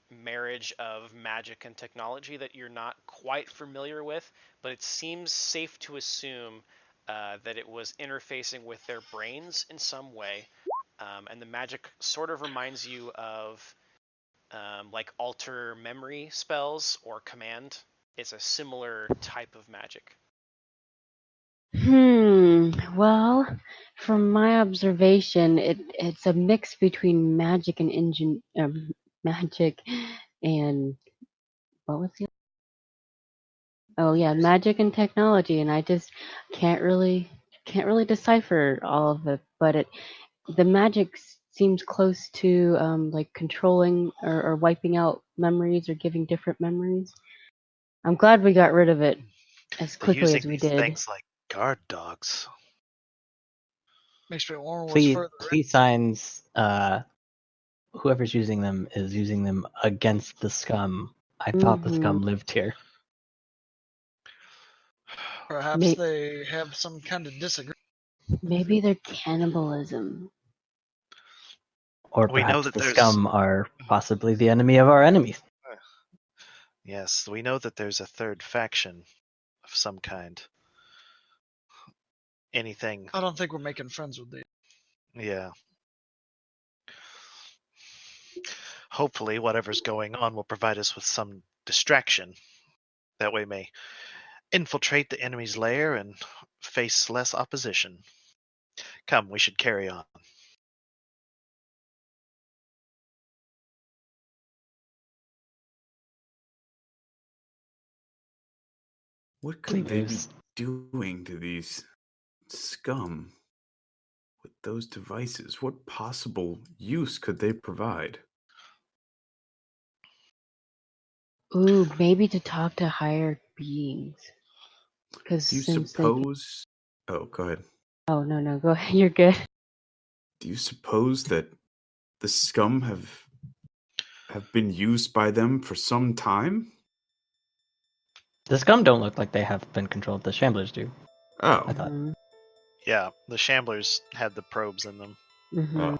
marriage of magic and technology that you're not quite familiar with, but it seems safe to assume that it was interfacing with their brains in some way, and the magic sort of reminds you of like alter memory spells or command. It's a similar type of magic. Well, from my observation, it's a mix between magic and magic and what was the? Oh yeah, magic and technology, and I just can't really decipher all of it. But the magic seems close to like controlling or wiping out memories or giving different memories. I'm glad we got rid of it as They're quickly using as we these did. things like guard dogs. Makes me wonder what's Plea, further. plea signs. Whoever's using them is using them against the scum. I thought the scum lived here. Perhaps they have some kind of disagreement. Maybe they're cannibalism. Or We know perhaps that the there's- scum are possibly the enemy of our enemies. Yes, we know that there's a third faction of some kind. Anything, I don't think we're making friends with these. yeah. Hopefully, whatever's going on will provide us with some distraction. That way, may infiltrate the enemy's lair and face less opposition. Come, we should carry on. What could they be Please. doing to these scum with those devices? What possible use could they provide? Ooh, maybe to talk to higher beings. Because Do you since suppose? Oh, go ahead. Oh, no, go ahead. You're good. Do you suppose that the scum have been used by them for some time? The scum don't look like they have been controlled. The shamblers do. Oh, I thought. Yeah, the Shamblers had the probes in them. oh.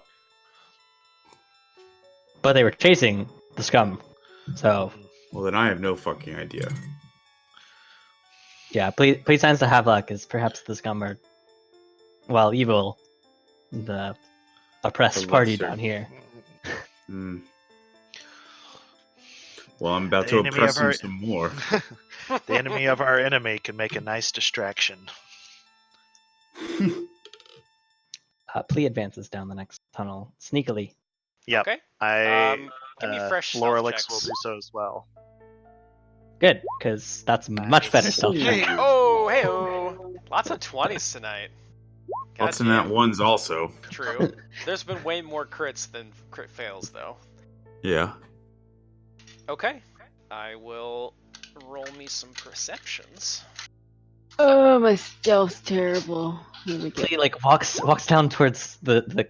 But they were chasing the scum. So, Well, then I have no fucking idea. yeah, please signs to Havelock is perhaps the scum are, well, evil, the oppressed The party lesser. down here. Hmm. Well, I'm about The to enemy oppress of them our- some more. The enemy of our enemy can make a nice distraction. Plea advances down the next tunnel sneakily. Yep. Okay. I Give me fresh stealth Lorelix checks. will do so as well. Good, because that's much better stealth Hey, check. Oh, hey-oh. Lots of 20s tonight. Lots in that Goddamn. ones also. True. There's been way more crits than crit fails, though. Yeah. Okay. I will roll me some perceptions. Oh, my stealth's terrible. Here we go. Plea like walks down towards the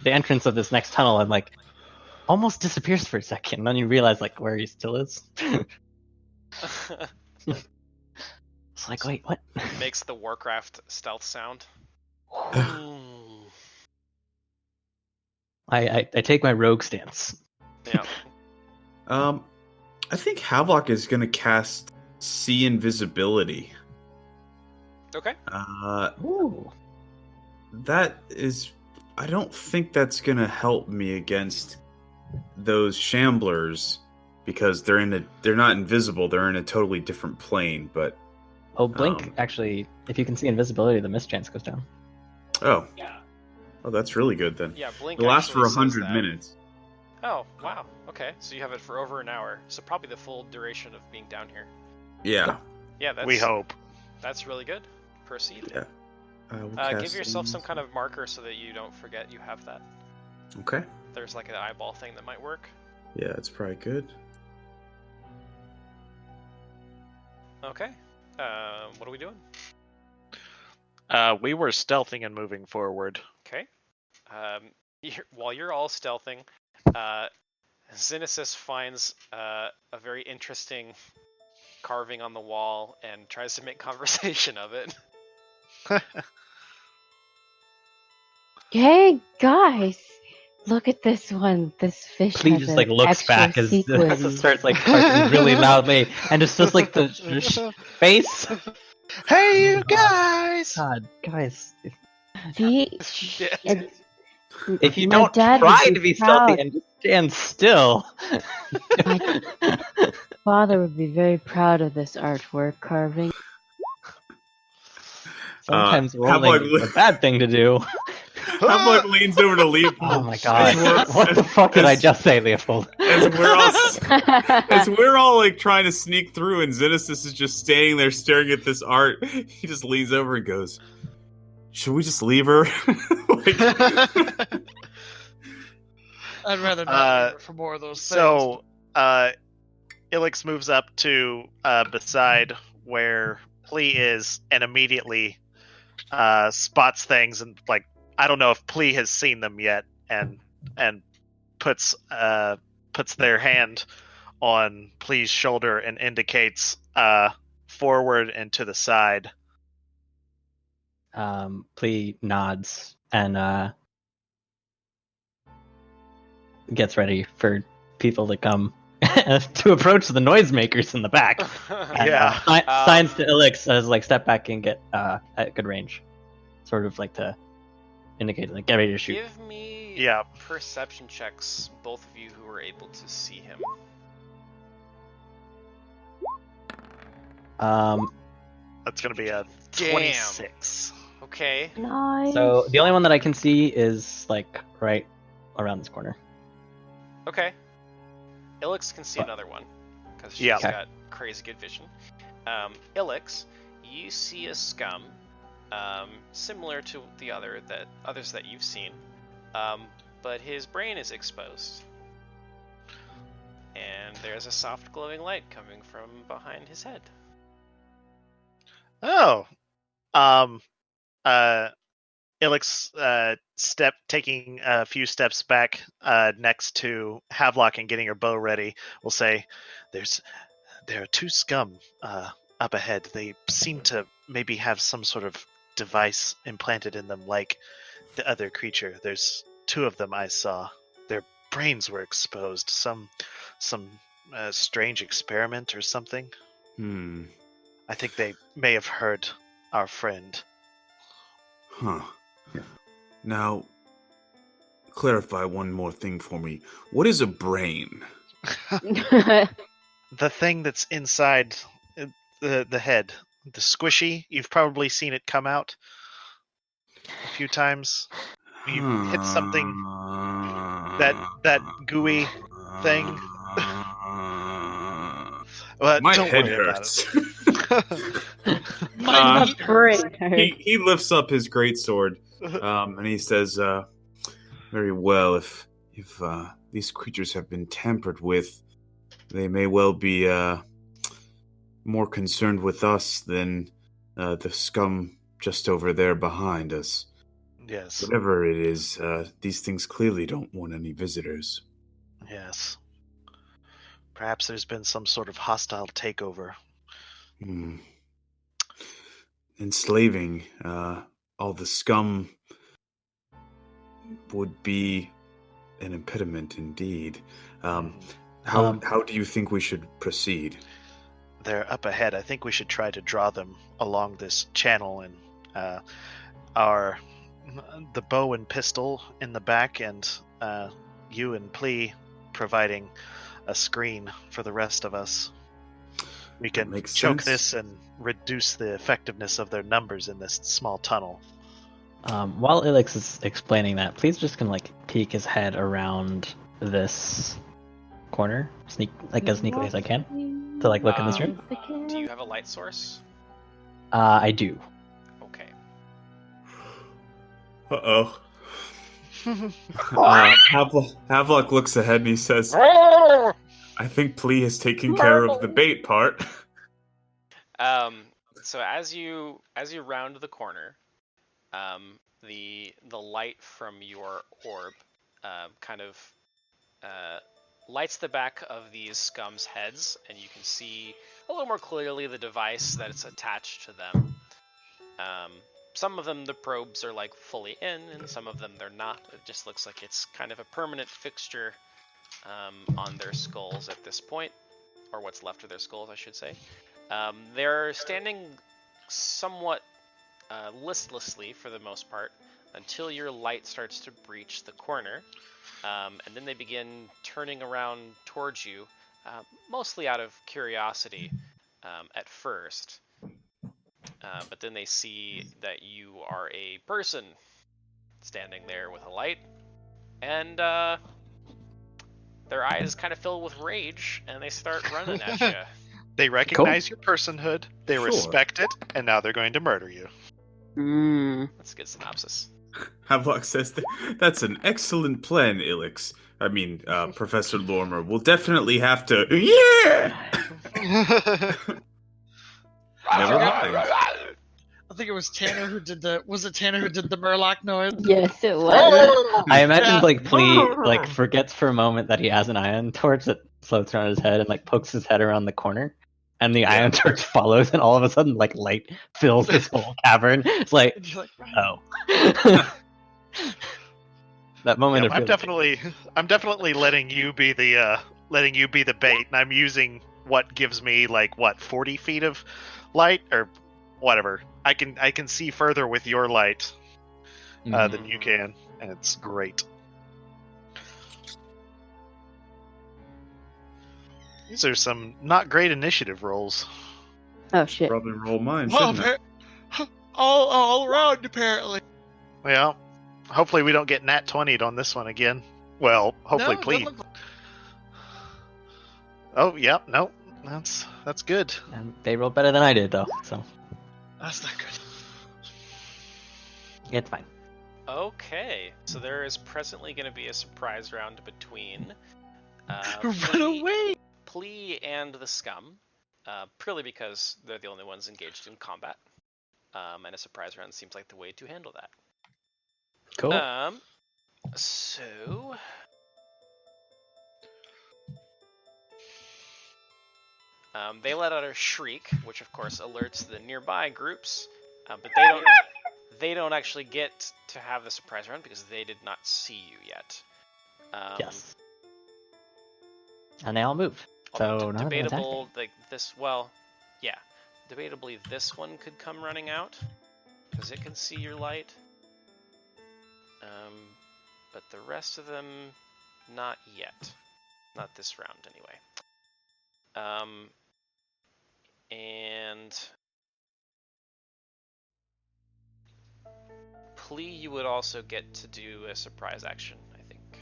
entrance of this next tunnel and like almost disappears for a second. And then you realize like where he still is. It's like, wait, what? Makes the Warcraft stealth sound. I take my rogue stance. Yeah. I think Havelock is gonna cast See Invisibility. Okay. Ooh. That is, I don't think that's gonna help me against those shamblers because they're not invisible. They're in a totally different plane. But Oh, blink. Actually, if you can see invisibility, the mischance goes down. oh, that's really good then. Yeah, Blink It lasts for actually says 100 that. minutes. Oh, wow. Okay, so you have it for over an hour. So probably the full duration of being down here. Yeah. Yeah, that's We hope. That's really good. Proceed. Yeah. We'll Give cast yourself these. some kind of marker so that you don't forget you have that. Okay. There's like an eyeball thing that might work. Yeah, it's probably good. Okay. What are we doing? We were stealthing and moving forward. Okay. While you're all stealthing, Xenesis finds a very interesting carving on the wall and tries to make conversation of it. Hey, guys. Look at this one. This fish Plea has just an like looks extra back as sequin. starts like barking really loudly and just does like the face. Hey, you guys! God, guys, See? Shit. It's- if you my don't dad would try to be proud. stealthy and just stand still. My father would be very proud of this artwork carving. Sometimes Havelock rolling is a bad thing to do. Havelock leans over to Leopold. Oh my god. What the fuck did I just say, Leopold? As we're all like trying to sneak through, and Xenesis is just standing there staring at this art, he just leans over and goes, "Should we just leave her?" Like, I'd rather not for more of those things. So Ilix moves up to beside where Plea is and immediately spots things and like I don't know if Plea has seen them yet and puts their hand on Plea's shoulder and indicates forward and to the side. Plea nods and gets ready for people to come to approach the noisemakers in the back. And, Yeah. Signs to Ilix as like step back and get at good range, sort of like to indicate like get ready to shoot. Give me perception checks, both of you who were able to see him. That's gonna be a Damn. 26. Okay. Nice. So the only one that I can see is like right around this corner. Okay. Ilix can see another one because she's Yeah. got crazy good vision. Ilix, you see a scum, similar to the others that you've seen, but his brain is exposed, and there's a soft glowing light coming from behind his head. Oh. Ilix taking a few steps back next to Havelock and getting her bow ready will say, there are two scum up ahead. They seem to maybe have some sort of device implanted in them like the other creature. There's two of them I saw. Their brains were exposed. Some strange experiment or something. I think they may have heard our friend. Huh. Now, clarify one more thing for me. What is a brain? The thing that's inside the head. The squishy. You've probably seen it come out a few times. You hit something, that gooey thing. Well, My don't head worry hurts. My brain hurts. He lifts up his greatsword and he says, very well, if these creatures have been tampered with, they may well be more concerned with us than the scum just over there behind us. Yes. Whatever it is, these things clearly don't want any visitors. Yes. Perhaps there's been some sort of hostile takeover. Enslaving all the scum would be an impediment indeed. How do you think we should proceed? They're up ahead. I think we should try to draw them along this channel and the bow and pistol in the back and you and Plea providing a screen for the rest of us. We can choke this and reduce the effectiveness of their numbers in this small tunnel. While Ilix is explaining that, please just can like peek his head around this corner, as sneakily as I can, to like look in this room. Do you have a light source? I do. Okay. Uh-oh. Havelock looks ahead and he says, I think Plea is taking care of the bait part. So as you round the corner, the light from your orb kind of lights the back of these scum's heads, and you can see a little more clearly the device that it's attached to them. Some of them, the probes are like fully in, and some of them they're not. It just looks like it's kind of a permanent fixture on their skulls at this point, or what's left of their skulls, I should say. They're standing somewhat listlessly for the most part until your light starts to breach the corner, and then they begin turning around towards you, mostly out of curiosity at first. But then they see that you are a person standing there with a light, and their eyes kind of fill with rage, and they start running at you. They recognize your personhood, they respect it, and now they're going to murder you. That's a good synopsis. Havelock says, that's an excellent plan, Ilix. Professor Lorimer will definitely have to. Yeah. Never mind. I think it was Tanner who did the. Was it Tanner who did the Murloc noise? Yes, it was. I imagine Yeah. like Plea like forgets for a moment that he has an ion torch that floats around his head and like pokes his head around the corner, and the ion torch follows, and all of a sudden like light fills this whole cavern. It's like, And you're like, oh, that moment. Yeah, of I'm realization. definitely letting you be the bait, and I'm using what gives me like 40 feet of light or whatever. I can see further with your light than you can, and it's great. These are some not great initiative rolls. Oh shit. Probably roll mine, well, shouldn't all around apparently. Well, hopefully we don't get nat 20'd on this one again. Well, hopefully, No, please. doesn't look- Oh, yeah, no, that's good. And they rolled better than I did though, so That's not good. it's fine. Okay, so there is presently going to be a surprise round between Run away! Plea and the Scum, purely because they're the only ones engaged in combat, and a surprise round seems like the way to handle that. Cool. So they let out a shriek, which of course alerts the nearby groups, but they don't actually get to have the surprise round because they did not see you yet. Yes. And they all moved. So none of them attacked debatable, like this. Well, yeah, debatably this one could come running out because it can see your light. But the rest of them, not yet. Not this round, anyway. And Plea, you would also get to do a surprise action, I think.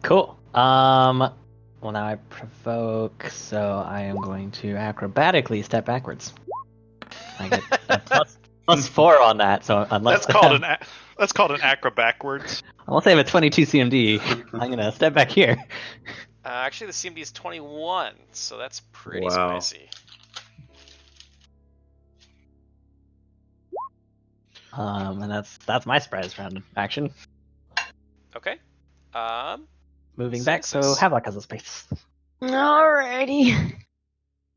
Cool. Well, now I provoke, so I am going to acrobatically step backwards. I get a +4 on that, so unless That's called an acro backwards. unless I have a 22 CMD, I'm gonna step back here. Actually, the CMD is 21, so that's pretty Wow. spicy. And that's my surprise round action. Okay. Moving back, so Success. Havelock has a space. Alrighty.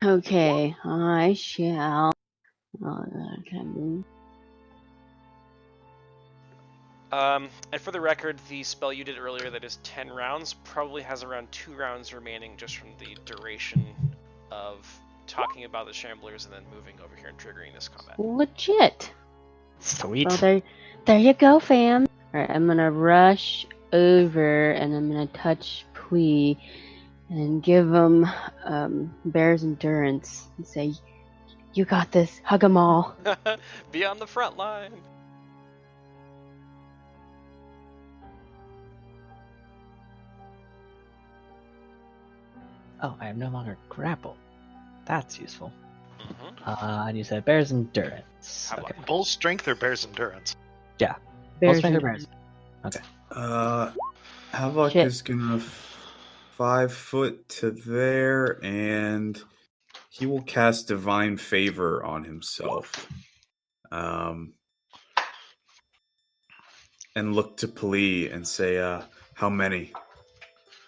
Okay, I shall. Oh, can I move? And for the record, the spell you did earlier that is 10 rounds probably has around 2 rounds remaining just from the duration of talking about the Shamblers and then moving over here and triggering this combat. Legit. Sweet. Well, there you go, fam. Alright, I'm gonna rush over and I'm gonna touch Pui and give him Bear's Endurance and say, "You got this. Hug 'em all." Be on the front line. Oh, I am no longer grappled. That's useful. Mm-hmm. And you said Bear's Endurance. Havelock. Okay. Bull strength or bear's endurance? Full Bear's strength or Endurance. Bear's? Havelock Shit. is gonna 5 foot to there, and he will cast Divine Favor on himself. And look to Pali and say, "How many?"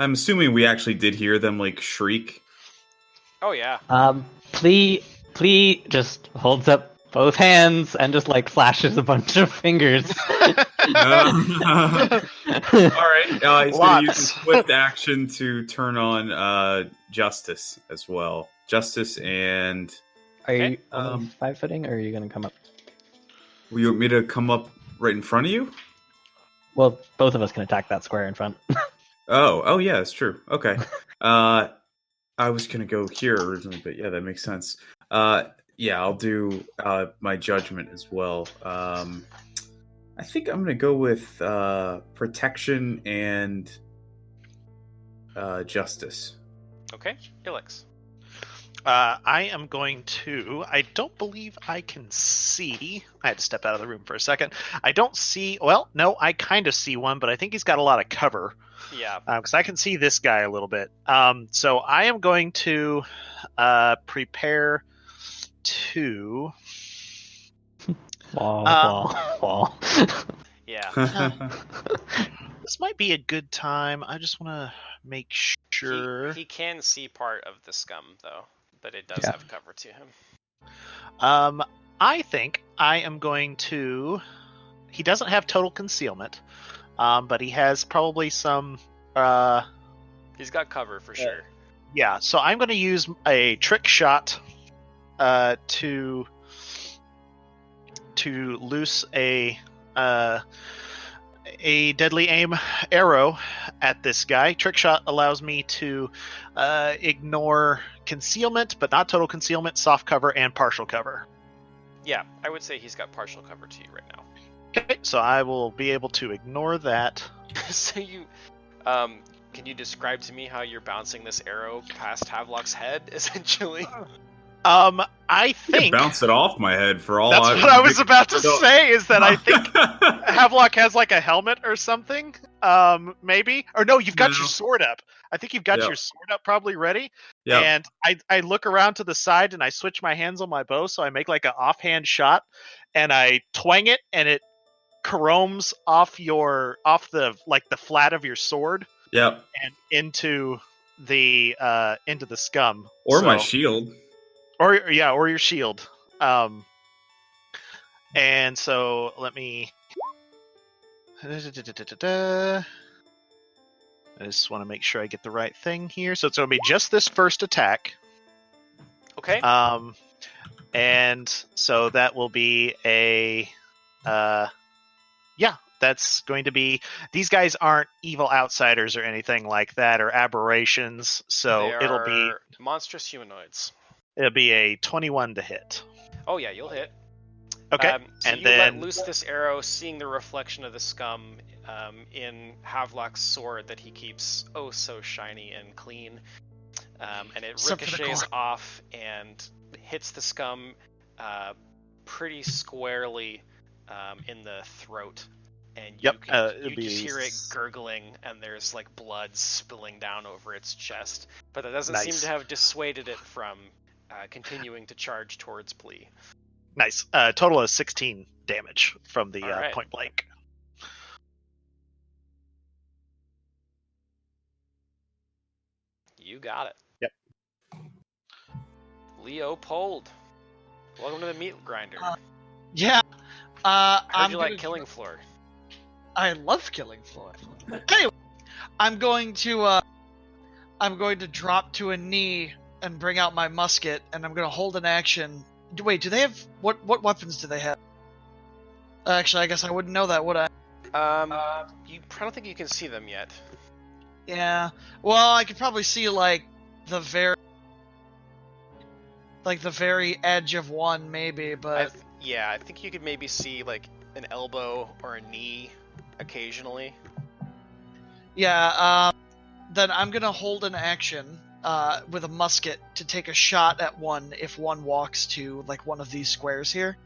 I'm assuming we actually did hear them like shriek. Oh, yeah. Plea just holds up both hands and just like flashes a bunch of fingers. All right, he's gonna use a Lots. swift action to turn on Justice as well. Justice and Are Okay, you only 5-footing, or are you gonna come up? will you want me to come up right in front of you? Well, both of us can attack that square in front. Oh yeah, that's true. Okay. I was gonna go here originally, but yeah, that makes sense. Yeah, I'll do my judgment as well. I think I'm gonna go with protection and justice. Okay, Ilix. I am going to. I don't believe I can see. I had to step out of the room for a second. I don't see. Well, no, I kind of see one, but I think he's got a lot of cover. Yeah. Because I can see this guy a little bit. So I am going to prepare to. Wall. Yeah. This might be a good time. I just want to make sure. He can see part of the scum, though, but it does Yeah. have cover to him. I think I am going to. He doesn't have total concealment, but he has probably some. He's got cover for sure. Yeah, so I'm going to use a trick shot to loose a deadly aim arrow at this guy. Trick shot allows me to ignore concealment, but not total concealment, soft cover, and partial cover. Yeah, I would say he's got partial cover to you right now. Okay, so I will be able to ignore that. So you, can you describe to me how you're bouncing this arrow past Havelock's head, essentially? I think bounce it off my head for all. that's what I was about to say. Is that I think Havelock has like a helmet or something. Maybe, or no, you've got your sword up. I think you've got your sword up, probably ready. Yeah. And I look around to the side and I switch my hands on my bow, so I make like an offhand shot, and I twang it, and it caroms off the flat of your sword. Yep. And into the scum. Or my shield. Or your shield. And so let me. I just want to make sure I get the right thing here. So it's going to be just this first attack. Okay. And so that will be a. That's going to be. These guys aren't evil outsiders or anything like that, or aberrations. So it'll be monstrous humanoids. It'll be a 21 to hit. Oh yeah, you'll hit. Okay, so and you then let loose this arrow, seeing the reflection of the scum in Havelock's sword that he keeps oh so shiny and clean, and it ricochets off and hits the scum pretty squarely in the throat. And you just hear it gurgling, and there's like blood spilling down over its chest. But that doesn't seem to have dissuaded it from continuing to charge towards Plea. Nice. Total of 16 damage from the point blank. You got it. Yep. Leopold, welcome to the meat grinder. Yeah. How'd you like Killing Floor? I love Killing Floor. Anyway, I'm going to drop to a knee and bring out my musket, and I'm going to hold an action. Wait, do they have what weapons do they have? Actually, I guess I wouldn't know that, would I? I don't think you can see them yet. Yeah. Well, I could probably see like the very edge of one, maybe, but I think you could maybe see like an elbow or a knee occasionally. Yeah. Then I'm gonna hold an action with a musket to take a shot at one if one walks to like one of these squares here.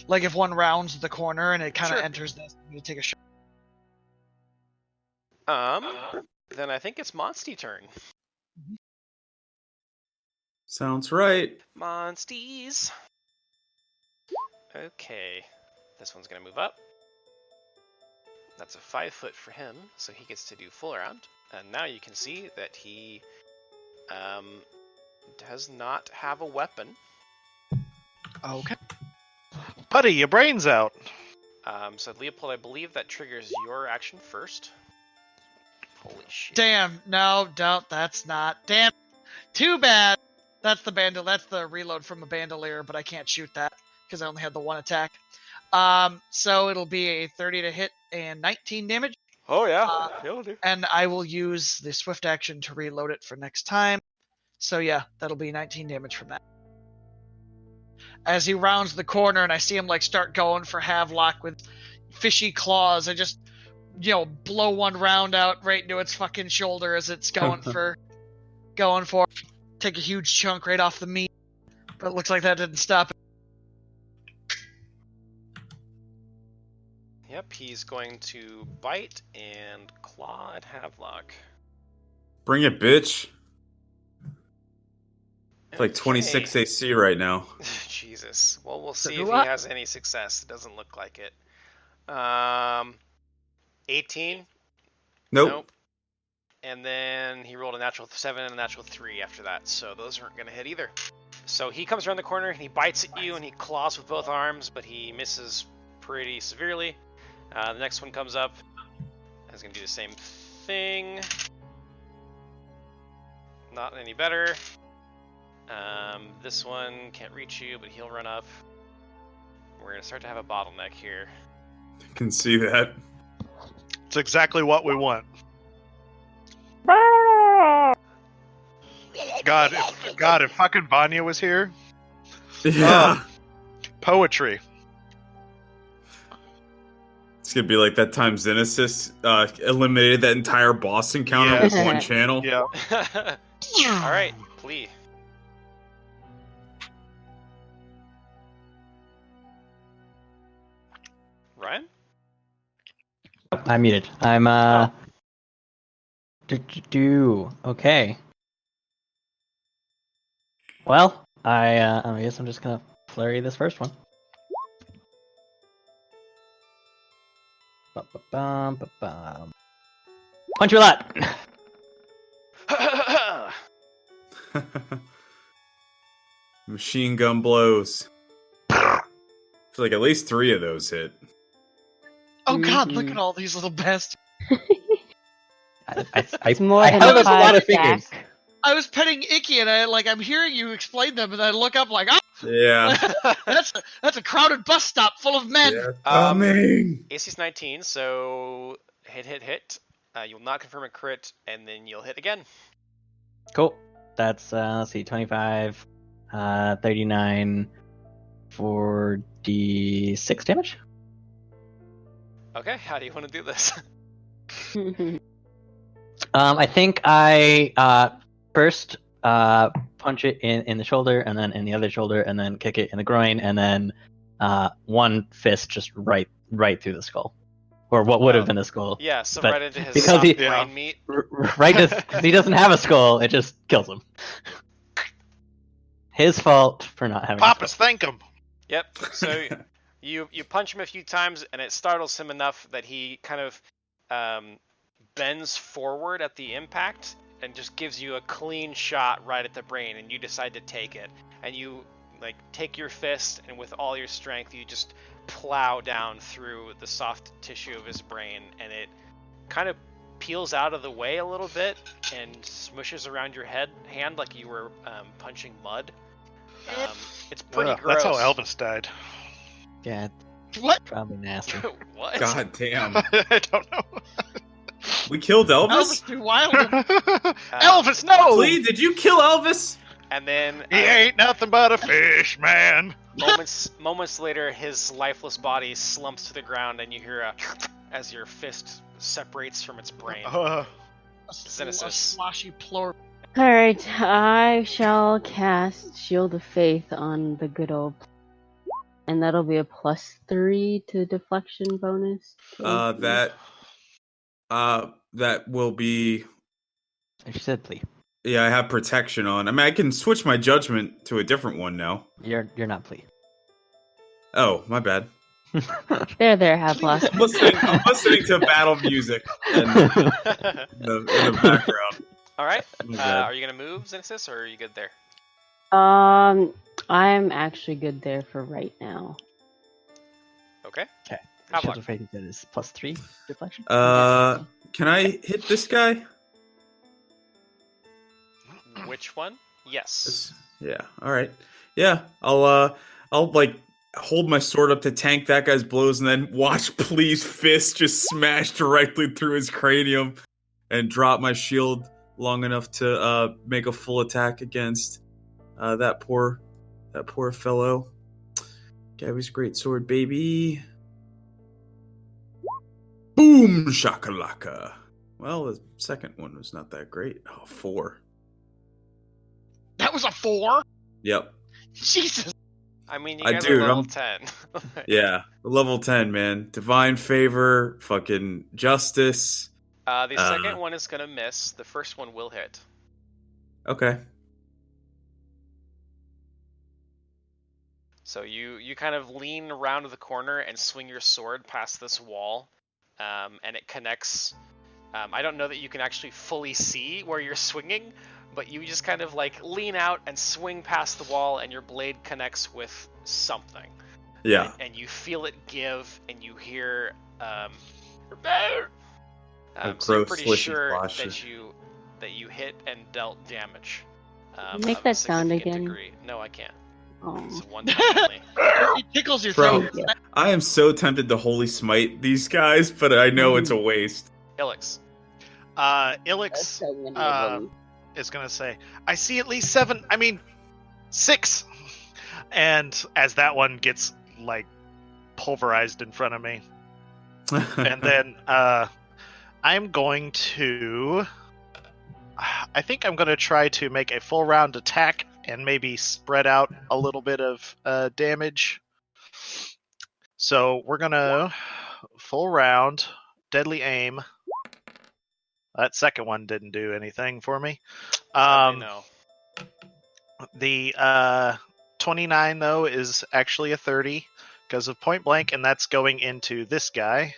Like if one rounds the corner and it kind of enters this, I'm gonna take a shot. Then I think it's Monsty turn. Sounds right. Monsties. Okay, this one's gonna move up. That's a 5 foot for him, so he gets to do full round. And now you can see that he does not have a weapon. Okay. Putty, your brain's out. So Leopold, I believe that triggers your action first. Holy shit. Damn, no, that's not. Damn. Too bad. That's the reload from a bandolier, but I can't shoot that because I only had the one attack. So it'll be a 30 to hit and 19 damage. Oh yeah, it'll do. And I will use the swift action to reload it for next time. So yeah, that'll be 19 damage from that. As he rounds the corner and I see him like start going for Havelock with fishy claws, I just blow one round out right into its fucking shoulder as it's going for. take a huge chunk right off the meat. But it looks like that didn't stop it. Yep, he's going to bite and claw at Havelock. Bring it, bitch. It's like Okay. 26 AC right now. Jesus. Well, we'll see if he What? has any success. It doesn't look like it. 18? Nope. And then he rolled a natural 7 and a natural 3 after that, so those aren't going to hit either. So he comes around the corner and he bites at you and he claws with both arms, but he misses pretty severely. The next one comes up. He's going to do the same thing. Not any better. This one can't reach you, but he'll run up. We're going to start to have a bottleneck here. I can see that. It's exactly what we want. God, if fucking Vanya was here, Yeah. poetry. It's gonna be like that time Xenesis eliminated that entire boss encounter Yes. with one channel. Yeah. All right, plea. Ryan? I'm muted. I'm Okay. Well, I guess I'm just gonna flurry this first one. Ba-ba-bum, ba-bum. Punch your lot. Machine gun blows. I feel like at least 3 of those hit. Oh god, look at all these little bastards. It's more I than have a a lot five of fingers. stack. I was petting Icky and I'm hearing you explain them and I look up like, Yeah. that's a crowded bus stop full of men. Yeah, coming. AC's 19, so hit. You'll not confirm a crit, and then you'll hit again. Cool. That's let's see, 25, 39, 46 damage. Okay, how do you want to do this? I think I first punch it in the shoulder, and then in the other shoulder, and then kick it in the groin, and then one fist just right through the skull, or what would have been the skull. Yeah, so But right into his because soft he- brain meat. Right, because he doesn't have a skull, it just kills him. His fault for not having. Papas, thank him. Yep. So you punch him a few times, and it startles him enough that he kind of bends forward at the impact and just gives you a clean shot right at the brain, and you decide to take it. And you take your fist, and with all your strength, you just plow down through the soft tissue of his brain, and it kind of peels out of the way a little bit and smushes around your hand like you were punching mud. It's pretty gross. That's how Elvis died. Yeah, What? probably nasty. What? God damn. I don't know. We killed Elvis? Elvis too wild. Elvis, no! Flea, did you kill Elvis? And then He ain't nothing but a fish, man. moments later, his lifeless body slumps to the ground, and you hear as your fist separates from its brain. A Xenesis. sloshy plur. Alright, I shall cast Shield of Faith on the good old. And that'll be a +3 to deflection bonus. That will be. She said, "Please, Yeah, I have protection on. I mean, I can switch my judgment to a different one now. you're not please." Oh, my bad. There, Havelock. I'm listening to battle music in the background. All right. My bad. Are you gonna move, Xenesis, or are you good there? I'm actually good there for right now. Okay. Okay. Have Shield luck. of Faith that is +3 deflection. Can I hit this guy? Which one? Yes. Yeah. All right. Yeah. I'll hold my sword up to tank that guy's blows, and then watch Please fist just smash directly through his cranium, and drop my shield long enough to make a full attack against that poor fellow. Gabby's great sword, baby. Boom shakalaka. Well, the second one was not that great. Oh, 4. was a 4? Yep. Jesus. I mean, you I guys do, are level I'm- 10. Yeah. Level 10, man. Divine favor, fucking justice. The second one is gonna miss. The first one will hit. Okay. So you kind of lean around to the corner and swing your sword past this wall, and it connects. I don't know that you can actually fully see where you're swinging, but you just kind of like lean out and swing past the wall, and your blade connects with something. Yeah. And you feel it give, and you hear so you're gross, pretty slishy sure splash. that you hit and dealt damage. Make of a that sound significant again. degree. No, I can't. Oh. It's one time only. It tickles your Bro. throat. Thank you. I am so tempted to holy smite these guys, but I know it's a waste. Ilix. Ilix So many uh, of them. is going to say, I see at least 6. And as that one gets, like, pulverized in front of me. And then I'm going to... I think I'm going to try to make a full round attack and maybe spread out a little bit of damage. So we're going to full round, deadly aim. That second one didn't do anything for me. No. The 29, though, is actually a 30 because of point blank, and that's going into this guy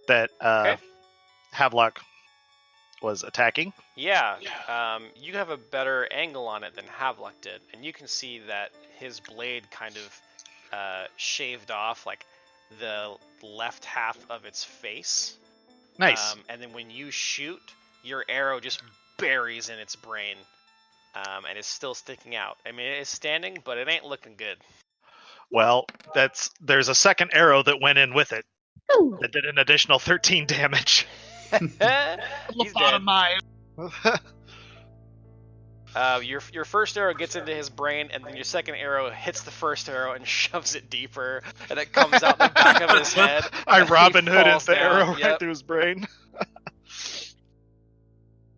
that Okay. Havelock was attacking. Yeah. You have a better angle on it than Havelock did, and you can see that his blade kind of shaved off like the left half of its face. Nice. And then when you shoot, your arrow just buries in its brain, and is still sticking out. I mean, it is standing, but it ain't looking good. Well, there's a second arrow that went in with it Ooh. that did an additional 13 damage. He's dead. Lobotomized. Your first arrow gets into his brain, and then your second arrow hits the first arrow and shoves it deeper, and it comes out the back of his head. I and he Robin Hooded falls the down. arrow right Yep. through his brain.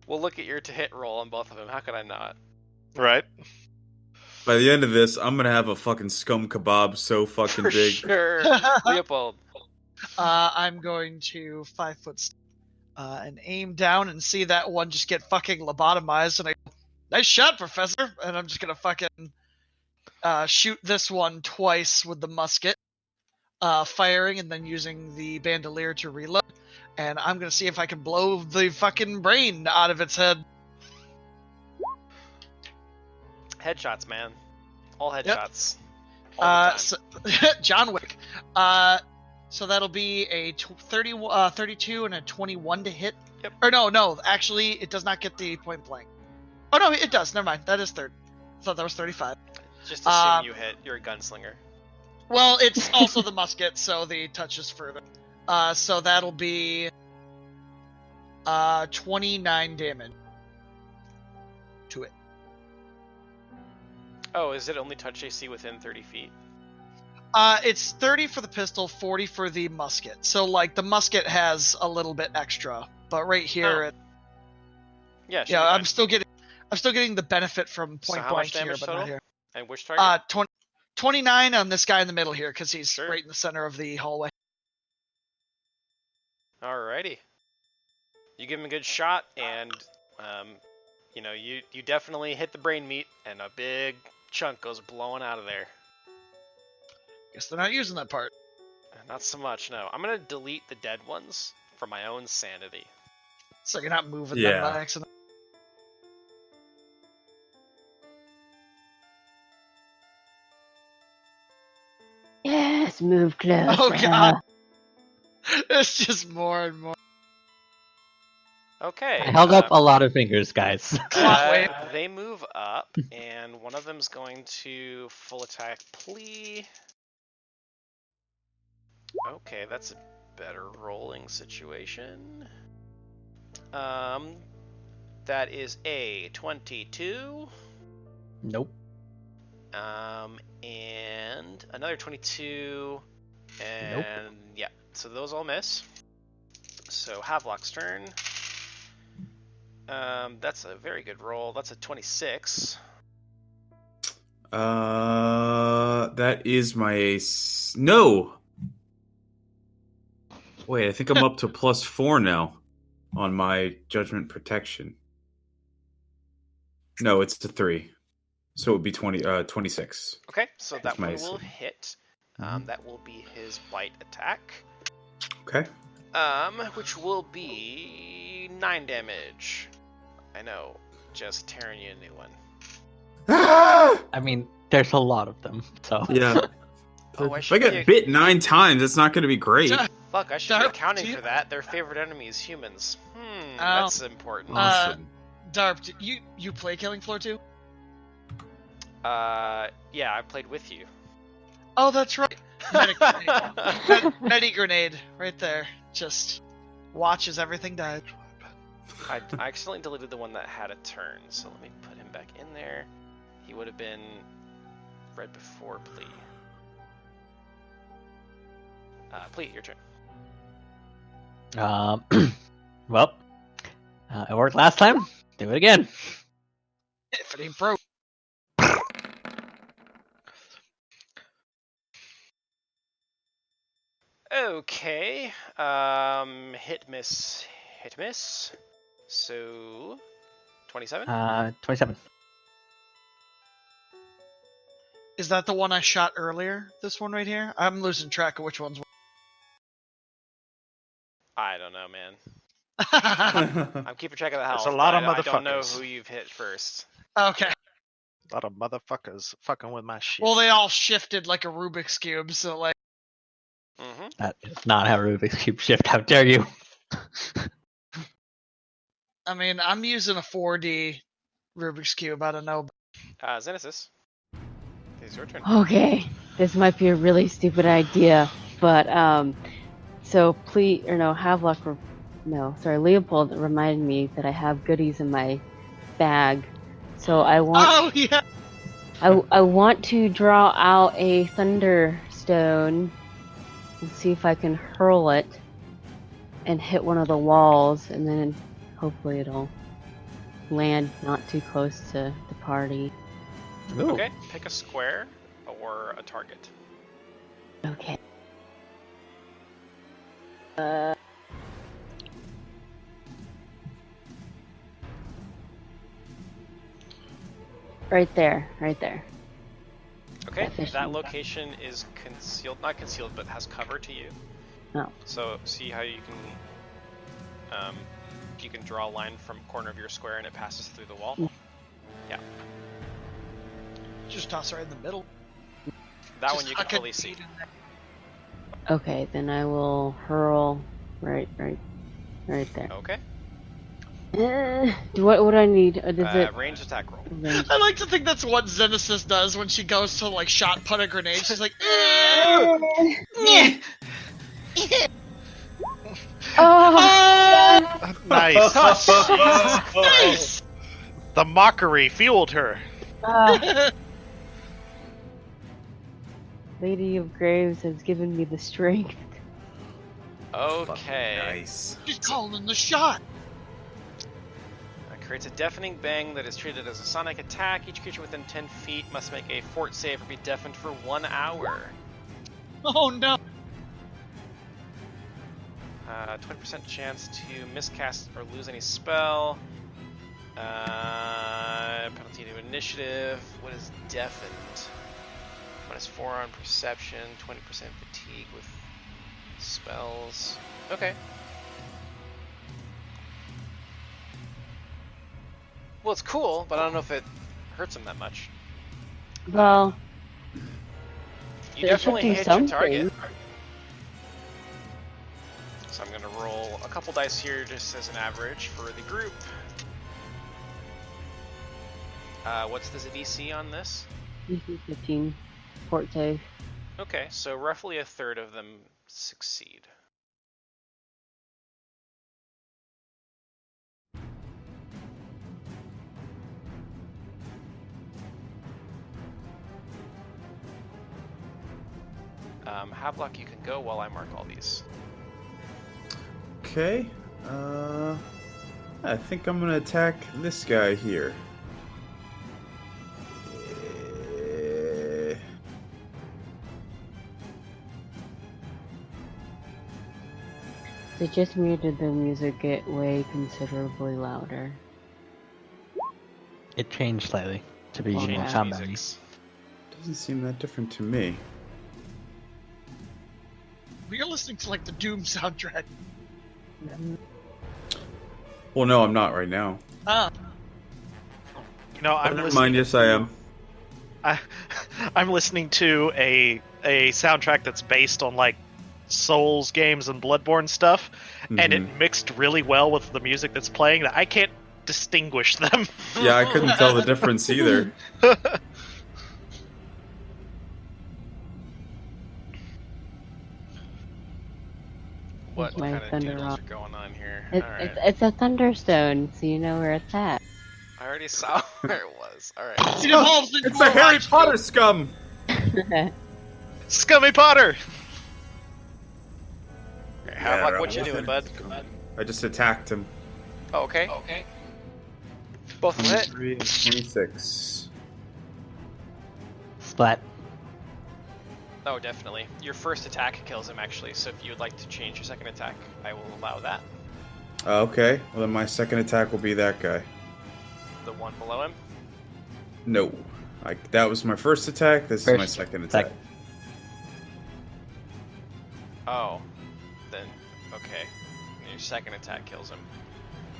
We'll look at your to-hit roll on both of them. How could I not? Right. By the end of this, I'm gonna have a fucking scum kebab so fucking For big. sure. Leopold. I'm going to 5 foot step, and aim down and see that one just get fucking lobotomized, and I go, nice shot, Professor! And I'm just gonna fucking shoot this one twice with the musket, firing and then using the bandolier to reload. And I'm gonna see if I can blow the fucking brain out of its head. Headshots, man. All Yep. headshots. All the time. So, John Wick. So that'll be a 32 and a 21 to hit. Yep. Or no, actually, it does not get the point blank. Oh no, it does. Never mind. That is third. I thought that was 35. Just assume you hit. You're a gunslinger. Well, it's also the musket, so the touch is further. So that'll be 29 damage to it. Oh, is it only touch AC within 30 feet? It's 30 for the pistol, 40 for the musket. So like the musket has a little bit extra, but right here, Yeah, yeah, I'm still getting the benefit from So point how much blank here, damage but total? not here. And which target? 29 on this guy in the middle here because he's Sure. right in the center of the hallway. Alrighty. You give him a good shot, and you definitely hit the brain meat, and a big chunk goes blowing out of there. Guess they're not using that part. Not so much, no. I'm gonna delete the dead ones for my own sanity. So you're not moving Yeah. them by accident. Yes, move closer. Oh god. It's just more and more. Okay. I held up a lot of fingers, guys. Wait. They move up, and one of them's going to full attack plea. Okay, that's a better rolling situation. That is a 22. Nope. And another 22. And yeah, so those all miss. So Havelock's turn. That's a very good roll. That's a 26. That is my ace. No. Wait, I think I'm up to +4 now on my judgment protection. No, it's to 3. So it would be 26. Okay, so that my one will AC. hit. Mhm. That will be his bite attack. Okay. Which will be 9 damage. I know, just tearing you a new one. I mean, there's a lot of them, so. Yeah. Oh, If I get bit 9 times, it's not going to be great. Fuck, I should be Darp, accounting do you- for that. Their favorite enemy is humans. Oh. That's important. Awesome. Darp, you play Killing Floor 2? Yeah, I played with you. Oh, that's right. Medi grenade. Medi grenade, right there. Just watches everything die. I accidentally deleted the one that had a turn, so let me put him back in there. He would have been right before Plea. Plea, your turn. Well, it worked last time. Do it again. If it ain't broke. Okay. Hit miss. So 27? 27. Is that the one I shot earlier? This one right here? I'm losing track of which one's. I don't know, man. Okay. I'm keeping track of the health. There's a lot of I don't know motherfuckers. who you've hit first. A lot of motherfuckers fucking with my shit. Well, they all shifted like a Rubik's Cube, so like. Mm-hmm. That is not how Rubik's Cube shift. How dare you? I mean, I'm using a 4D Rubik's Cube. I don't know. Xenesis. It's your turn. Okay, this might be a really stupid idea, but so please, or no, Leopold reminded me that I have goodies in my bag, so I want. Oh yeah. I want to draw out a thunderstone and see if I can hurl it and hit one of the walls, and then hopefully it'll land not too close to the party. Ooh. Okay, pick a square or a target. Okay. Right there. Okay, Efficient. that location is concealed, not concealed, but has cover to you. Oh. So see how you can draw a line from corner of your square and it passes through the wall. Yeah, Just toss it right in the middle. that Just one you can huck it fully see. in there. Okay, then I will hurl right there. Okay, What do I need? Does it range attack roll. range? I like to think that's what Xenesis does when she goes to like shot put a grenade. She's like, Oh, Nice. nice. The mockery fueled her. Lady of Graves has given me the strength. Okay. Nice. She's calling the shot. Creates a deafening bang that is treated as a sonic attack. Each creature within 10 feet must make a fort save or be deafened for 1 hour. Oh no. 20% chance to miscast or lose any spell. Penalty to initiative. What is deafened? -4 on perception. 20% fatigue with spells. Okay. Well, it's cool, but I don't know if it hurts him that much. Well, You It definitely should do hit your something. target. So I'm going to roll a couple dice here just as an average for the group. What's the DC on this? 15 fort save. Okay, so roughly a third of them succeed. Havelock, you can go while I mark all these. Okay. I think I'm gonna attack this guy here. Is it just me or did the music get way considerably louder? It changed slightly to be more Change combat. Doesn't seem that different to me. We're listening to like the Doom soundtrack. Well, no, I'm not right now. You know, I'm Never listening. mind. Yes, I am. I'm listening to a soundtrack that's based on like Souls games and Bloodborne stuff, and it mixed really well with the music that's playing. That I can't distinguish them. Yeah, I couldn't tell the difference either. What My kind of thunder doodles rock. are going on here? It's a thunderstone, so you know where it's at. I already saw where it was. Alright. It evolves into It's the Harry rock Potter scum. Scummy Potter. Have what you doing, bud? I just attacked him. Oh, okay. Both will hit. 3 and 26. Splat. Oh, definitely. Your first attack kills him, actually, so if you would like to change your second attack, I will allow that. Okay, well then my second attack will be that guy. The one below him? No. That was my first attack, this is my First second attack. attack. Oh. Then, okay. Your second attack kills him.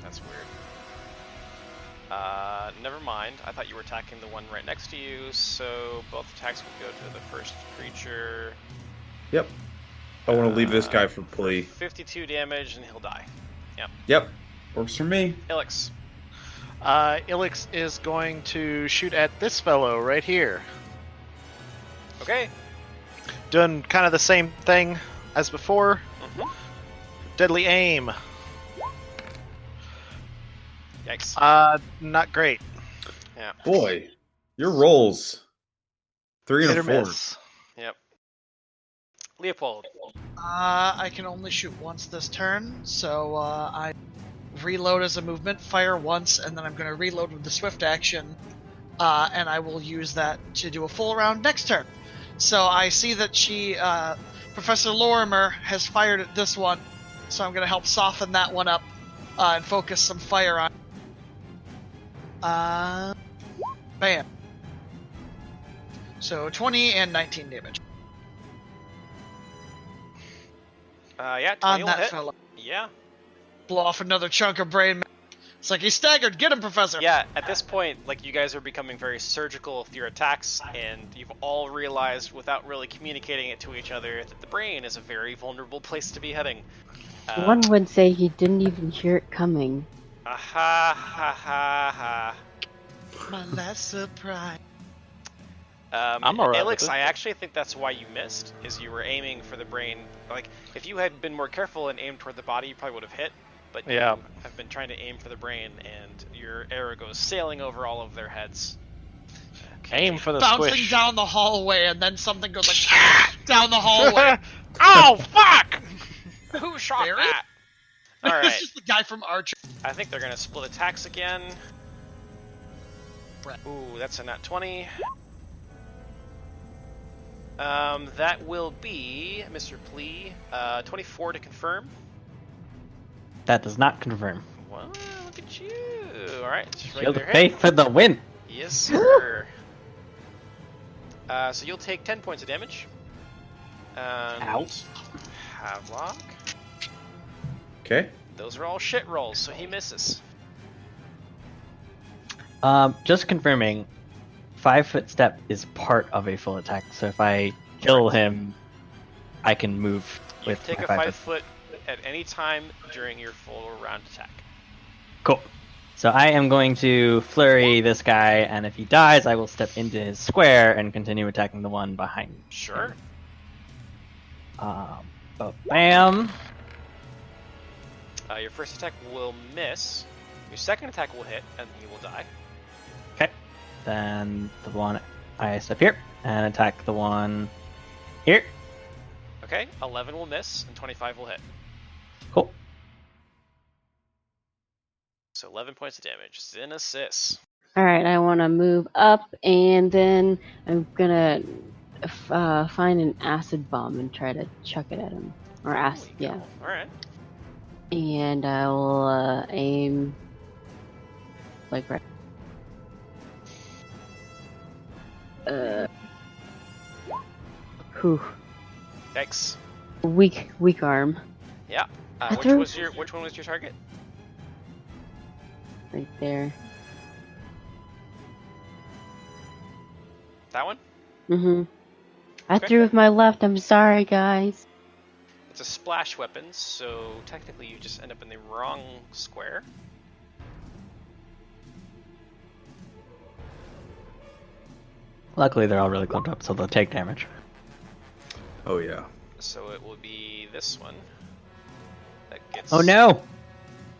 That's weird. Never mind. I thought you were attacking the one right next to you, so both attacks will go to the first creature. Yep. I want to leave this guy for plea. 52 damage, and he'll die. Yep. Works for me. Ilix. Ilix is going to shoot at this fellow right here. Okay. Doing kind of the same thing as before. Deadly aim. Yikes. Not great. Yeah. Boy, your rolls. 3 and Hit a or 4. miss. Yep. Leopold. I can only shoot once this turn, so I reload as a movement, fire once, and then I'm going to reload with the swift action, and I will use that to do a full round next turn. So I see that Professor Lorimer has fired at this one, so I'm going to help soften that one up and focus some fire on. Bam. So 20 and 19 damage. Yeah, 20 On will that hit. fella. Yeah. Blow off another chunk of brain. It's like he's staggered. Get him, Professor. Yeah, at this point, like, you guys are becoming very surgical with your attacks, and you've all realized, without really communicating it to each other, that the brain is a very vulnerable place to be heading. One would say he didn't even hear it coming. Ha ha ha ha. My last surprise. I'm alright with Alex, it. I actually think that's why you missed, is you were aiming for the brain. Like, if you had been more careful and aimed toward the body, you probably would have hit. But Yeah. you have been trying to aim for the brain, and your arrow goes sailing over all of their heads. Aim for the Bouncing squish. down the hallway, and then something goes like down the hallway. Oh, fuck! Who shot Barry? that? It's Alright, just the guy from Archer. I think they're gonna split attacks again. Brett. Ooh, that's a nat 20. That will be, Mr. Plea, 24 to confirm. That does not confirm. Well, look at you. Alright, just Shield regular of hit. faith for the win. Yes, sir. So you'll take 10 points of damage. And Ow. Havelock. Okay. Those are all shit rolls, so he misses. Just confirming, 5-foot step is part of a full attack. So if I kill him, I can move You with take my a 5 5 foot. foot at any time during your full round attack. Cool. So I am going to flurry this guy, and if he dies, I will step into his square and continue attacking the one behind me. Sure. Bam. Your first attack will miss. Your second attack will hit, and he will die. Okay. Then the one I step here and attack the one here. Okay, 11 will miss, and 25 will hit. Cool. So 11 points of damage. Xenesis. All right, I want to move up, and then I'm gonna find an acid bomb and try to chuck it at him. Or acid, Holy yeah. cow. Alright. And I will aim like right. Whew. Yikes. Weak arm. Yeah. I Which threw- one was your target? Right there. That one? Mm-hmm. I Okay. threw with my left. I'm sorry, guys. It's a splash weapon, so technically you just end up in the wrong square. Luckily, they're all really clumped up, so they'll take damage. Oh yeah. So it will be this one that gets Oh no!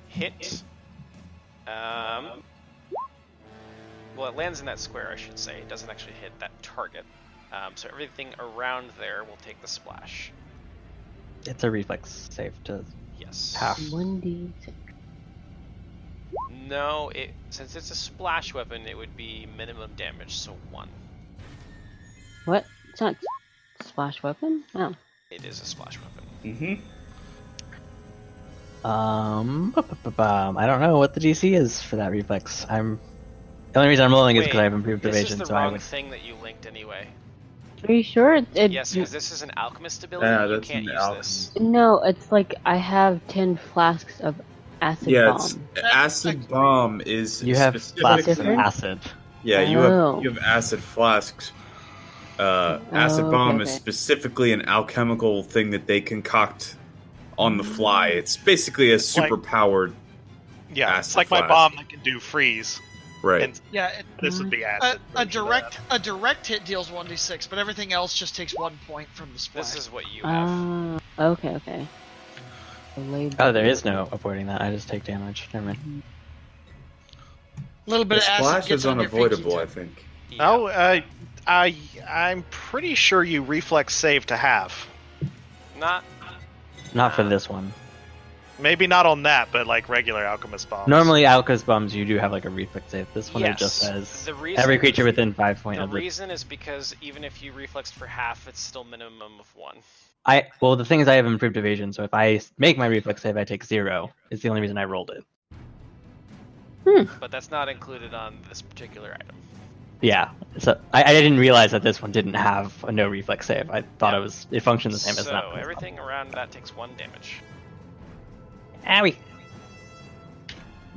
hit. Well, it lands in that square, I should say. It doesn't actually hit that target. So everything around there will take the splash. It's a reflex save to Yes. half. 1d6. No, since it's a splash weapon, it would be minimum damage, so 1. What? It's not splash weapon? Oh. It is a splash weapon. Mm-hmm. I don't know what the DC is for that reflex. The only reason I'm rolling is because I have improved this evasion, is the so I wrong would. thing that you linked anyway. Are you sure? Yes, because this is an alchemist ability. Yeah, You that's can't an use alchemist. this. No, it's like I have 10 flasks of acid Yeah, it's bomb. acid bomb is You have specific- flasks of Different? acid. Yeah, Oh. you have acid flasks. Acid Oh, bomb okay, is okay. specifically an alchemical thing that they concoct on the fly. It's basically a It's like- super powered. Yeah, Acid it's like my flask. bomb that can do freeze. Right. And Yeah, this would be acid. a version of that. direct hit deals 1d6, but everything else just takes 1 point from the splash. This is what you have. Okay. Delayed Oh, there is no avoiding that. I just take damage. Never mind. A little bit The of acid splash gets is on your feet, unavoidable, I too. think. Yeah. No, I'm pretty sure you reflex save to have. Not. Not for this one. Maybe not on that, but like regular alchemist bombs. Normally, Alka's bombs, you do have like a reflex save. This one, it Yes. just says The reason, every creature within 5 points The of the. reason is because even if you reflexed for half, it's still minimum of 1. Well, the thing is, I have improved evasion, so if I make my reflex save, I take 0. It's the only reason I rolled it. But that's not included on this particular item. Yeah. So I didn't realize that this one didn't have a no reflex save. I thought it functioned the same as that. So everything around that takes 1 damage. Owie.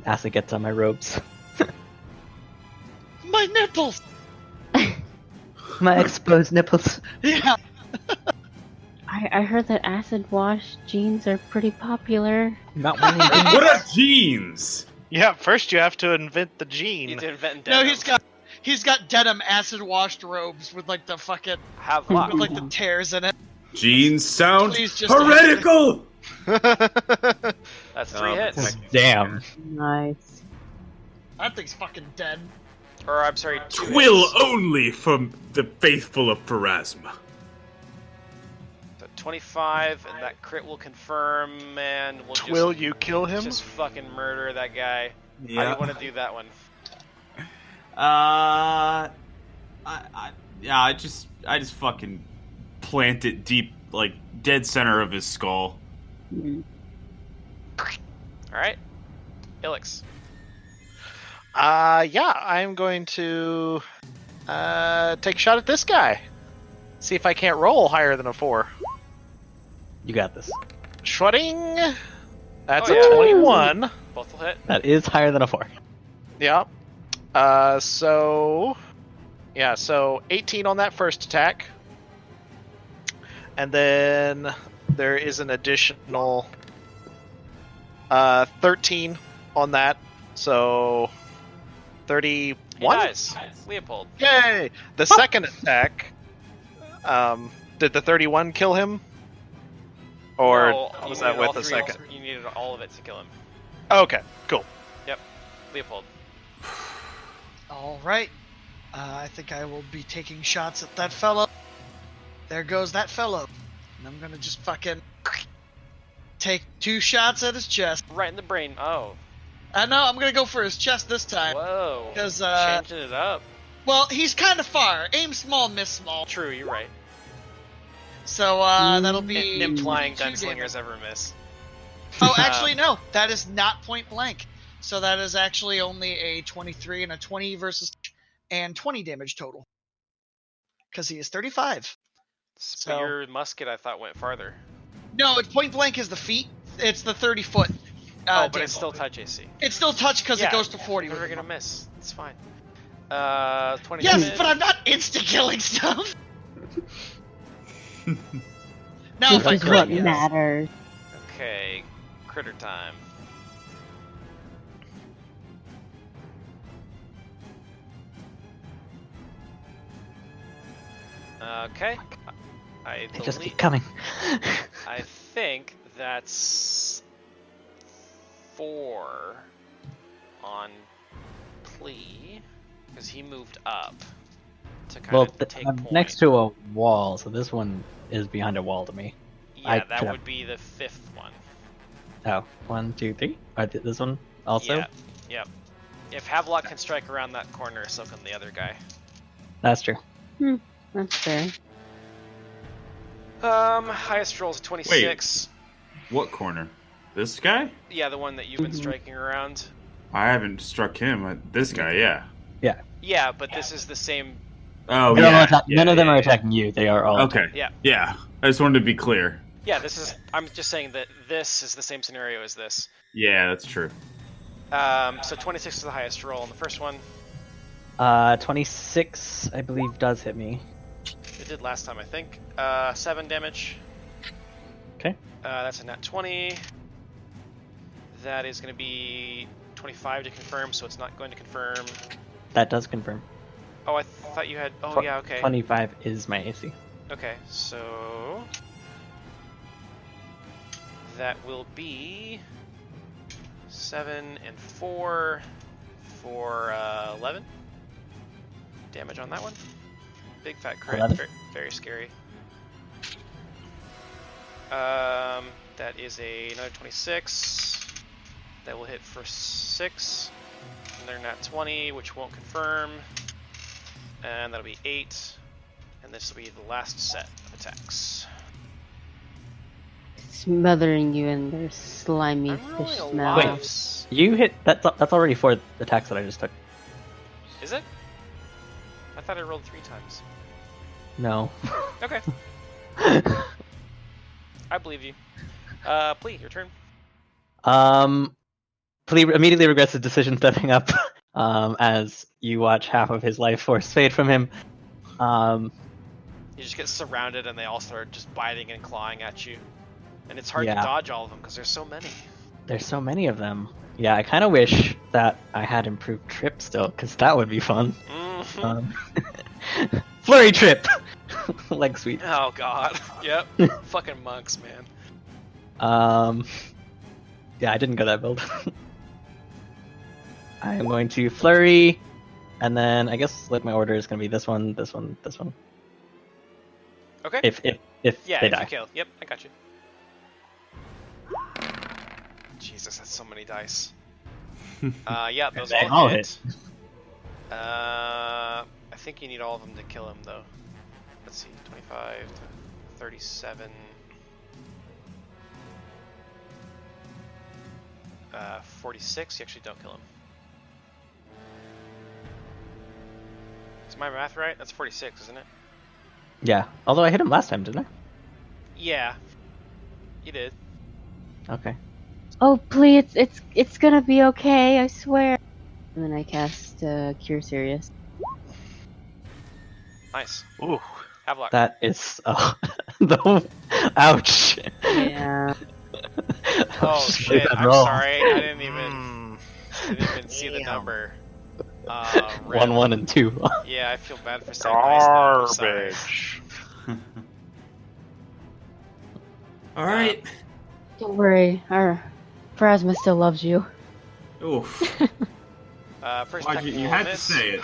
Acid gets on my robes. My nipples! My exposed nipples. Yeah. I heard that acid wash jeans are pretty popular. Not winning. What are jeans? Yeah, first you have to invent the You gene. need to invent No, denim. he's got denim acid washed robes with like the fucking Have with luck. like the tears in it. Jeans sound Please just- heretical! That's 3 hits. Damn. Nice. That thing's fucking dead. Or I'm sorry, 2 Twill hits. only from the faithful of Pharasma. So 25, and that crit will confirm, and we'll Will you kill him? just fucking murder that guy. How do you want to do that one? I just fucking plant it deep, like dead center of his skull. Alright. Ilix. Yeah, I'm going to take a shot at this guy. See if I can't roll higher than a 4. You got this. Shredding. That's Oh, a yeah. 21. Both will hit. That is higher than a 4. Yeah. So 18 on that first attack. And then there is an additional 13 on that. So 31. He dies. Leopold. Yay! The second attack. Did the 31 kill him? Or No, you was that needed with all the 3 second? You needed all of it to kill him. Okay, cool. Leopold. Alright. I think I will be taking shots at that fellow. There goes that fellow. And I'm gonna just fucking take 2 shots at his chest. Right in the brain. Oh. No, I'm gonna go for his chest this time. Whoa. 'Cause, changing it up. Well, he's kind of far. Aim small, miss small. True, you're right. So that'll be Implying 22 gunslingers damage. ever miss. Oh, actually, no. That is not point blank. So that is actually only a 23 and a 20 versus and 20 damage total. Because he is 35. But So your musket, I thought, went farther. no, it's point blank is the feet. It's the 30-foot. But it's still touch AC. It's still touch because it goes to 40. You're never gonna miss. It's fine. 20 Yes, damage. but I'm not insta-killing stuff. Now, if This I is crit, what yes. matters. Okay, critter time. Okay. They just keep coming. I think that's 4 on plea because he moved up to kind Well, of take I'm point. next to a wall, so this one is behind a wall to me. Yeah, that could've- would be the 5th one. Oh, 1, 2, 3. This one also. Yeah. Yep. If Havelock can strike around that corner, so can the other guy. That's true. That's fair. Highest roll is 26. What corner? This guy? Yeah, the one that you've been striking around. I haven't struck him. This guy, yeah. Yeah, but this is the same. Oh, They're all yeah. none of them are attacking you. They are all. Okay. Yeah. Yeah. I just wanted to be clear. Yeah, this is. I'm just saying that this is the same scenario as this. Yeah, that's true. So 26 is the highest roll on the first one. 26, I believe, does hit me. It did last time, I think. 7 damage. Okay. That's a nat 20. That is going to be 25 to confirm, so it's not going to confirm. That does confirm. Oh, I thought you had. Oh, yeah, okay. 25 is my AC. Okay, so that will be 7 and 4 for 11 damage on that one. Big fat crit, 11. very scary. That is another 26. That will hit for 6. And they're nat 20, which won't confirm. And that'll be 8. And this will be the last set of attacks. Smothering you in their slimy I'm fish rolling a smell. lot of s- You hit. That's already 4 attacks that I just took. Is it? I thought I rolled 3 times. No. Okay, I believe you. Plea, your turn. Plea immediately regrets his decision stepping up. As you watch half of his life force fade from him. You just get surrounded and they all start just biting and clawing at you. And it's hard to Yeah. dodge all of them because there's so many. There's so many of them. Yeah, I kind of wish that I had improved trip still, because that would be fun. Mhm. Flurry trip! Like sweet. Oh god. Yep. Fucking monks, man. Yeah, I didn't go that build. I am going to flurry, and then I guess like my order is going to be this one, this one, this one. Okay. If Yeah, they if die. you kill. Yep, I got you. Jesus, that's so many dice. Yeah, those They all all hit. I think you need all of them to kill him, though. Let's see, 25 to 37. 46, you actually don't kill him. Is my math right? That's 46, isn't it? Yeah, although I hit him last time, didn't Yeah. You did. I? Okay. Oh, please, it's gonna be okay, I swear. And then I cast Cure Serious. Nice. Ooh. Havelock. That is ouch. Yeah. Oh Just shit, that I'm roll. sorry. I didn't even see the number. Rip. 1, 1, and 2. Yeah, I feel bad for saying nice now. I'm sorry. Garbage. All right. Don't worry, our Phrasma still loves you. Oof. First Why'd attack you will had to miss. say it.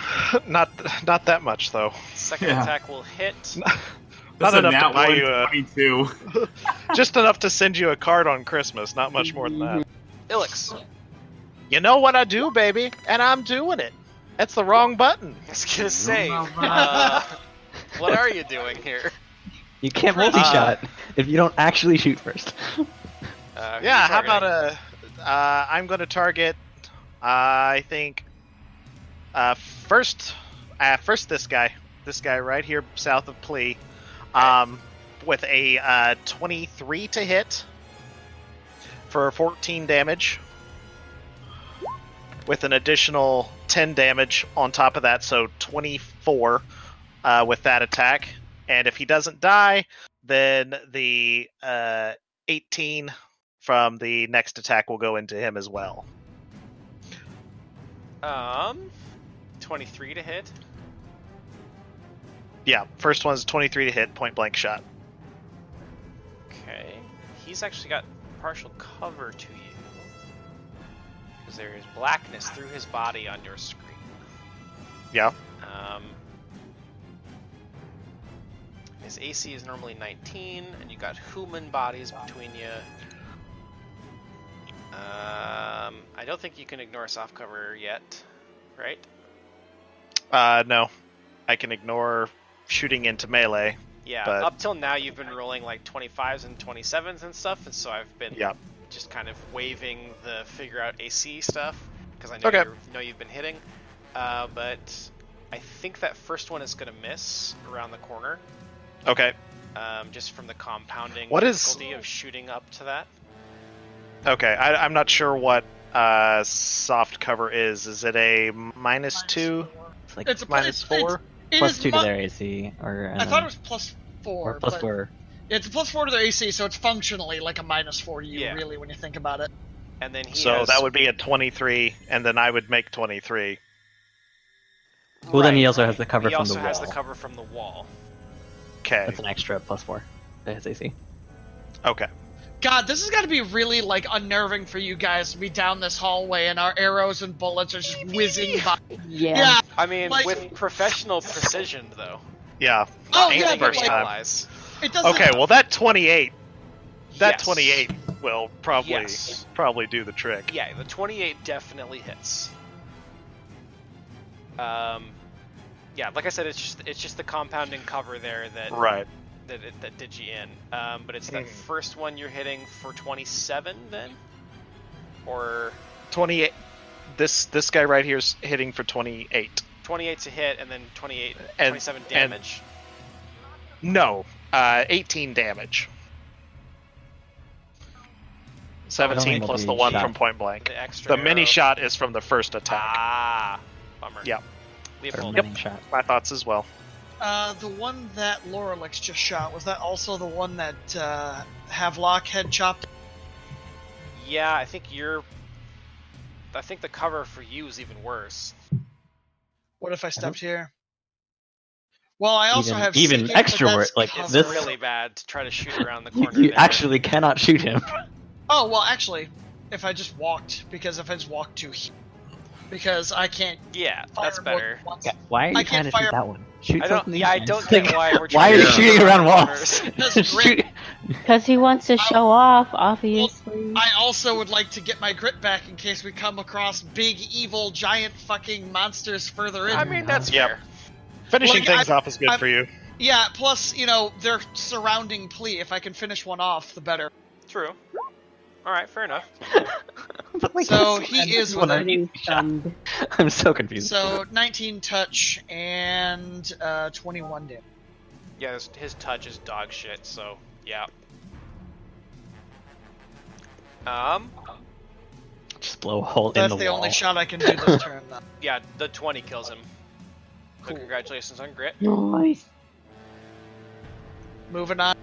not that much though. Second Yeah. attack will hit. Not That's a enough to nat buy one you a 22. just enough to send you a card on Christmas. Not much more than that. Ilix. You know what I do, baby, and I'm doing it. That's the wrong button. I was gonna say, what are you doing here? You can't multi-shot if you don't actually shoot first. Who Yeah, you how about targeting? I'm going to target, I think, first this guy right here south of Plea, with a 23 to hit for 14 damage, with an additional 10 damage on top of that, so 24 with that attack. And if he doesn't die, then the 18 from the next attack will go into him as well. 23 to hit. Yeah, first one's 23 to hit, point blank shot. Okay. He's actually got partial cover to you. Because there is blackness through his body on your screen. Yeah. His AC is normally 19, and you got human bodies between you. I don't think you can ignore soft cover yet, right? No. I can ignore shooting into melee. Yeah, but... up till now you've been rolling like 25s and 27s and stuff, and so I've been just kind of waving the figure out AC stuff, because I know, you've been hitting. But I think that first one is going to miss around the corner. Okay. Just from the compounding difficulty of shooting up to that. Okay, I'm not sure what soft cover is. Is it a -2? It's like It's a -4? plus 2 to their AC, or I thought it was +4. or plus but 4. It's a +4 to their AC, so it's functionally like a -4 to you, really, when you think about it. And then that would be a 23, and then I would make 23. Well, then he also has the cover from the wall. He also has the cover from the wall. Okay. That's an extra +4 to his AC. Okay. God, this has got to be really, like, unnerving for you guys to be down this hallway and our arrows and bullets are just whizzing by. Yeah. I mean, like, with professional precision, though. Yeah. Oh, Not yeah, hitting but any like, allies. it doesn't... Okay, well that 28 Yes. 28 will probably Yes. probably do the trick. Yeah, the 28 definitely hits. Yeah, like I said, it's just the compounding cover there that did you in. But it's that first one you're hitting for 27 then? Or 28. This guy right here is hitting for 28. 28 to hit and then 27 damage. No, 18 damage. 17 plus the one from point blank. The mini shot is from the first attack. Ah, bummer. Yeah. Yep. Shot. My thoughts as well. The one that Lorelix just shot, was that also the one that Havelock had chopped? Yeah, I think the cover for you is even worse. What if I stepped here? Well, I also have even seeking, extra but work. that's Like It's this, really bad to try to shoot around the corner. you there. actually cannot shoot him. Oh, well, actually, if I just walked, because if I just walked to here, because I can't. Yeah, fire that's more better. than once. Why are you I trying can't to fire- shoot that one? Shoot I don't. something Yeah, I else. don't get why we're. Why are trying you to shooting shoot around walls? corners. Because Shoot- Because he wants to show off, obviously. I also would like to get my grit back in case we come across big, evil, giant fucking monsters further in. I mean, that's Yep. fair. Finishing Well, things off is good I'm- for you. Yeah, plus, they're surrounding Plea. If I can finish one off, the better. True. All right, fair enough. But, like, So this- he is when within. Getting stunned. I'm so confused. So 19 touch and 21 damage. Yeah, his touch is dog shit. So yeah. Just blow a hole in That's the the wall. only shot I can do this turn, though. Yeah, the 20 kills him. So congratulations on grit. Nice. Moving on.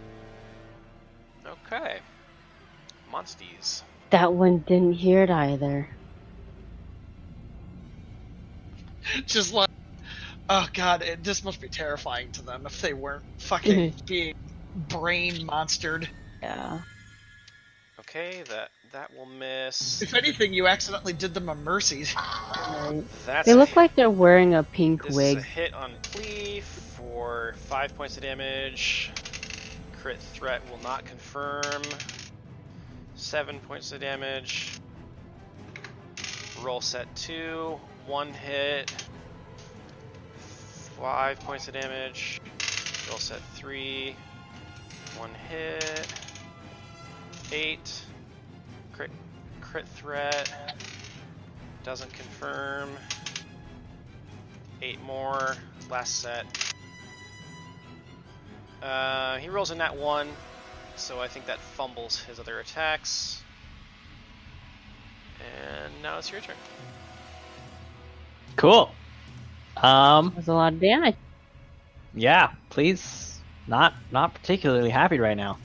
Okay. Monsties. That one didn't hear it either. Just like, oh god, this must be terrifying to them if they weren't fucking being brain monstered. Yeah. Okay, that will miss. If anything, you accidentally did them a mercy. Right. That's They a look hit. like they're wearing a pink This wig. is a hit on Plea for 5 points of damage. Crit threat will not confirm. 7 points of damage. Roll set 2, 1 hit, 5 points of damage. Roll set 3, 1 hit, 8. Crit threat. Doesn't confirm. 8 more. Last set. He rolls a nat 1, so I think that fumbles his other attacks. And now it's your turn. Cool. That's a lot of damage. Yeah, please. Not particularly happy right now.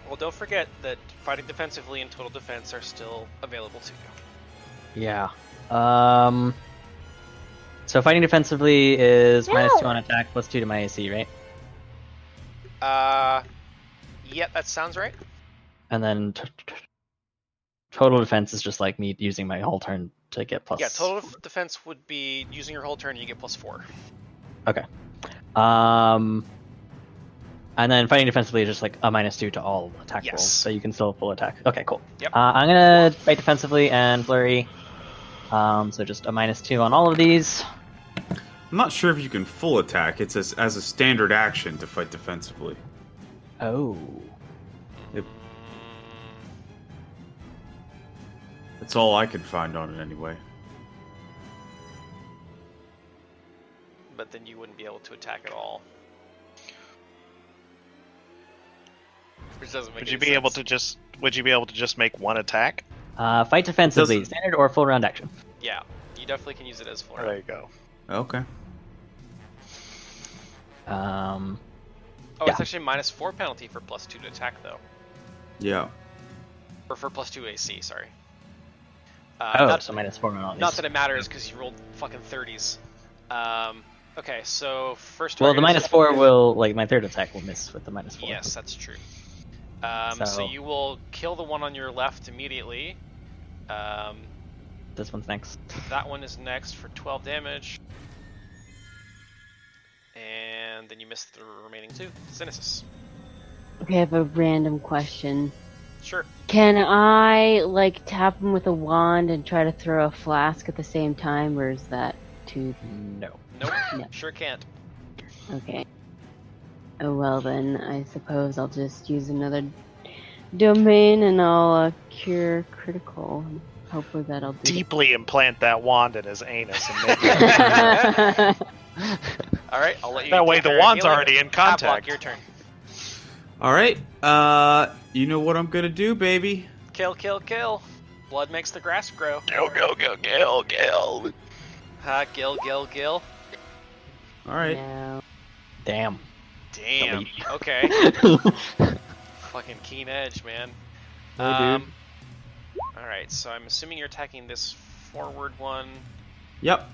Well, don't forget that fighting defensively and total defense are still available to you. Yeah. So fighting defensively is -2 on attack, +2 to my AC, right? Yeah, that sounds right. And then total defense is just like me using my whole turn to get plus. Yeah, total defense would be using your whole turn and you get +4. Okay. And then fighting defensively is just like a -2 to all attack Yes. rolls, so you can still full attack. Okay, cool. Yep. I'm gonna fight defensively and flurry. So just a -2 on all of these. I'm not sure if you can full attack. It's as a standard action to fight defensively. Oh. Yep. That's all I could find on it anyway. But then you wouldn't be able to attack at all. Which doesn't make Would any you be sense. able to just? Would you be able to just make one attack? Fight defensively, Doesn't- standard or full round action. Yeah, you definitely can use it as full There round. you go. Okay. Oh, Yeah. it's actually -4 penalty for +2 to attack, though. Yeah. Or for +2 AC, sorry. So -4 on all these. Not that it matters, because you rolled fucking 30s. Okay, so first Well, the target is- -4 will, like, my third attack will miss with the -4. Yes, that's true. So So- you will kill the one on your left immediately. This one's next. That one is next for 12 damage. And then you miss the remaining 2. Cynicis. Okay, I have a random question. Sure. Can I, like, tap him with a wand and try to throw a flask at the same time, or is that too... No. Nope. No. Sure can't. Okay. Oh, well then, I suppose I'll just use another domain and I'll cure critical. Hopefully that'll do. Deeply implant that wand in his anus and make it. All right, I'll let you. That way take the care of wand's healing. already in Havelock, contact. your turn. All right. You know what I'm gonna do, baby. Kill, kill, kill. Blood makes the grass grow. Go, go, go, kill, kill. Gill, gill, gill. All right. No. Damn. Damn. Delete. Okay. Fucking keen edge, man. Hey, dude. Alright, so I'm assuming you're attacking this forward one. Yep.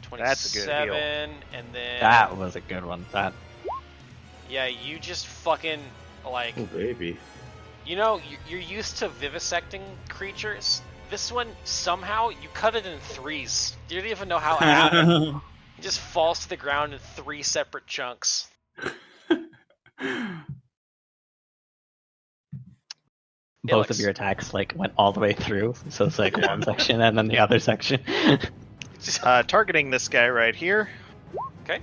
27, That's a good heal. and then... That was a good one. That. Yeah, you just fucking, like... Oh, baby. You know, you're used to vivisecting creatures. This one, somehow, you cut it in 3s. You don't even know how it happened. It just falls to the ground in 3 separate chunks. Both of your attacks like went all the way through, so it's like one section and then the other section. Targeting this guy right here. Okay.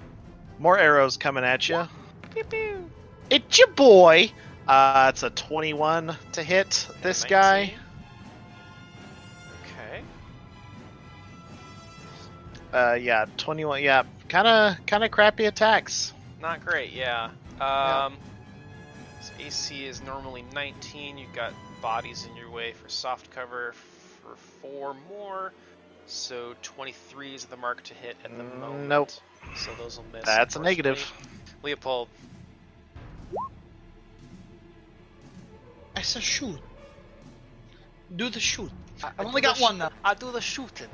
More arrows coming at you. Pew pew. It's your boy. It's a 21 to hit this 19. guy. Okay. Yeah, 21. Yeah, kind of crappy attacks. Not great, yeah. So AC is normally 19. You've got bodies in your way for soft cover for 4 more. So 23 is the mark to hit at the moment. Nope. So those will miss. That's a negative. unfortunately. Leopold. I said shoot. Do the shoot. I've only got one though. I do the shooting.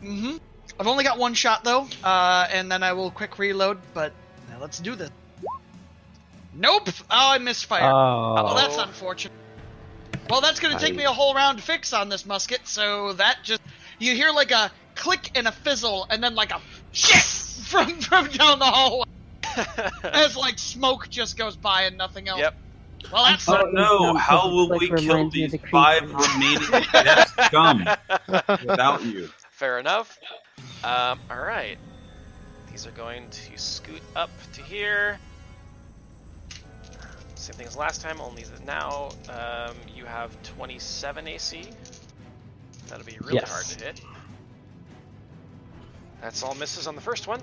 Mm-hmm. I've only got one shot though, and then I will quick reload. But now let's do this. Nope. Oh, I misfired. Well, that's unfortunate. Well, that's gonna take me a whole round to fix on this musket. So that just you hear like a click and a fizzle, and then like a shit from down the hallway as like smoke just goes by and nothing else. Yep. Well, that's Oh no! Some How puzzle will click we kill reminds me of these the 5 creature. remaining death scum without you? Fair enough. All right. These are going to scoot up to here. Same thing as last time, only that now you have 27 AC. That'll be really Yes. hard to hit. That's all misses on the first one.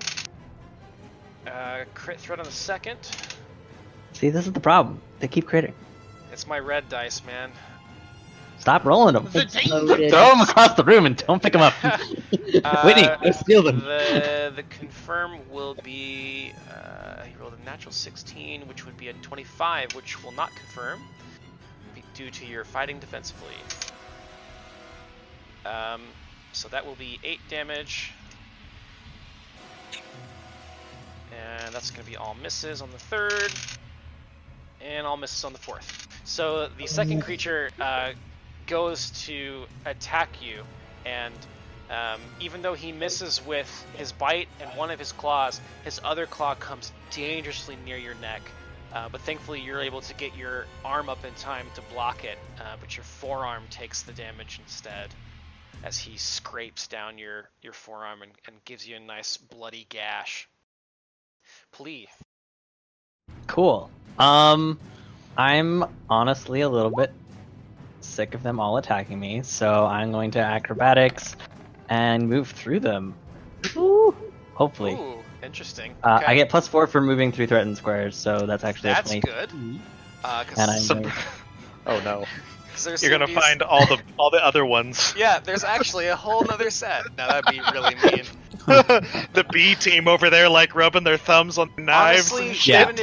Crit threat on the second. See, this is the problem. They keep critting. It's my red dice, man. Stop rolling them. The danger. Loaded. Throw them across the room and don't pick them up. Whitney, go steal them. The confirm will be he rolled a natural 16, which would be a 25, which will not confirm due to your fighting defensively. So that will be 8 damage, and that's going to be all misses on the third, and all misses on the fourth. So the second creature goes to attack you, and even though he misses with his bite and one of his claws, his other claw comes dangerously near your neck. But thankfully you're able to get your arm up in time to block it, but your forearm takes the damage instead as he scrapes down your forearm and gives you a nice bloody gash. Plea. Cool. I'm honestly a little bit sick of them all attacking me, so I'm going to acrobatics and move through them. Woo! Hopefully. Ooh, interesting. I get +4 for moving through threatened squares, so that's actually That's a 20. good. And 'Cause I'm going... Oh no. there's You're gonna find all the other ones. Yeah, there's actually a whole nother set. Now that'd be really mean. The B team over there, like rubbing their thumbs on knives. Honestly, and shit. even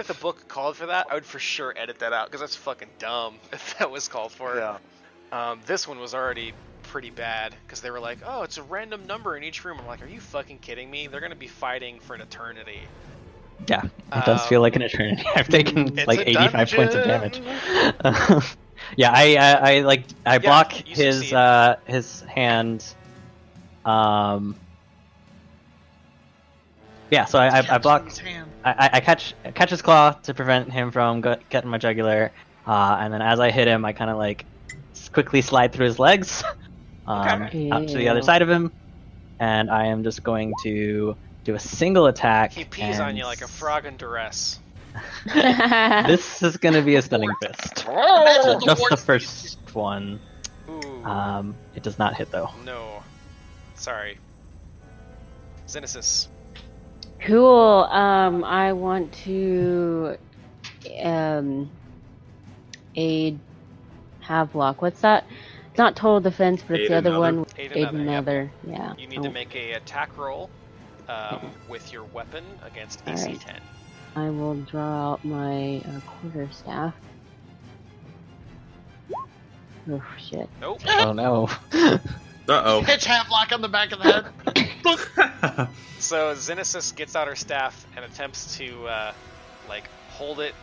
if the book called for that, I would for sure edit that out because that's fucking dumb if that was called for. Yeah. This one was already pretty bad because they were like, "Oh, it's a random number in each room." I'm like, "Are you fucking kidding me? They're gonna be fighting for an eternity." Yeah, it does feel like an eternity. I've taken It's like a 85 points of dungeon. damage. Yeah, I block you his succeed. his hand. Yeah, so I block. His hand. I catch his claw to prevent him from getting my jugular, and then as I hit him, I kind of like quickly slide through his legs, up to the other Ew. side of him, and I am just going to do a single attack. He pees on and you like a frog in duress. This is gonna be a stunning fist. Imagine Just the wards- first one. Ooh. It does not hit though. No. Sorry. Xenesis. Cool. I want to aid Havelock. What's that? It's not total defense, but it's Aid the other another? one. Aid Aid another, yep. another. Yeah. You need to make a attack roll with your weapon against AC Alright. 10. I will draw out my quarterstaff. Oh shit. Nope. Oh no. Uh Pitch Havelock on the back of the head. oh. So Xenesis gets out her staff and attempts to like hold it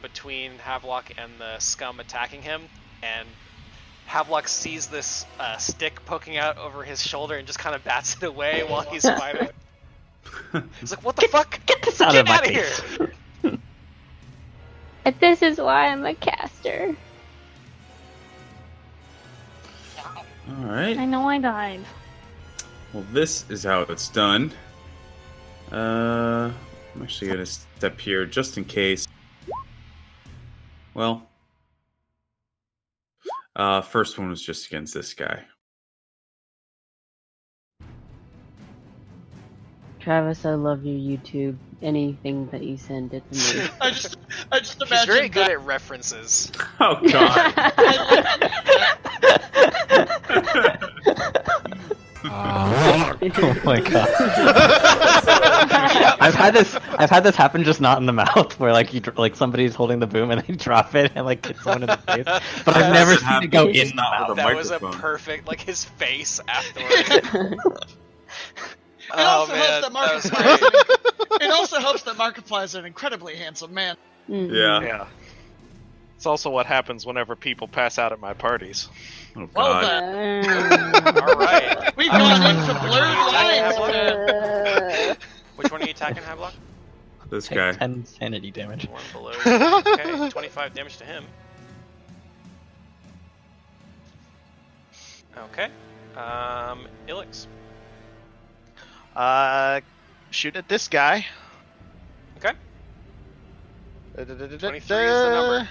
between Havelock and the scum attacking him, and Havelock sees this stick poking out over his shoulder and just kind of bats it away while he's fighting. He's like, "What the fuck? Get this out of my outta face." here!" And this is why I'm a caster. All right. I know I died. Well, this is how it's done. I'm actually gonna step here just in case. Well, first one was just against this guy. Travis, I love your YouTube. Anything that you send it to me. I just imagine He's very good that. at references. Oh God! Oh my god. I've had this happen, just not in the mouth, where like like somebody's holding the boom and they drop it and like hit someone in the face. But I've never seen it go in the mouth. The That was a microphone. perfect, like his face afterwards. It also helps man, that that was Markiplier. great. It also helps that Markiplier is an incredibly handsome man. Mhm. Yeah. Yeah. It's also what happens whenever people pass out at my parties. Oh Well God! then, All right. we've gone into blurred lines. Which one are you attacking, Havelock? This Take guy. 10 sanity damage. One below. Okay, 25 damage to him. Okay. Ilix. Shoot at this guy. Okay. 23 is the number.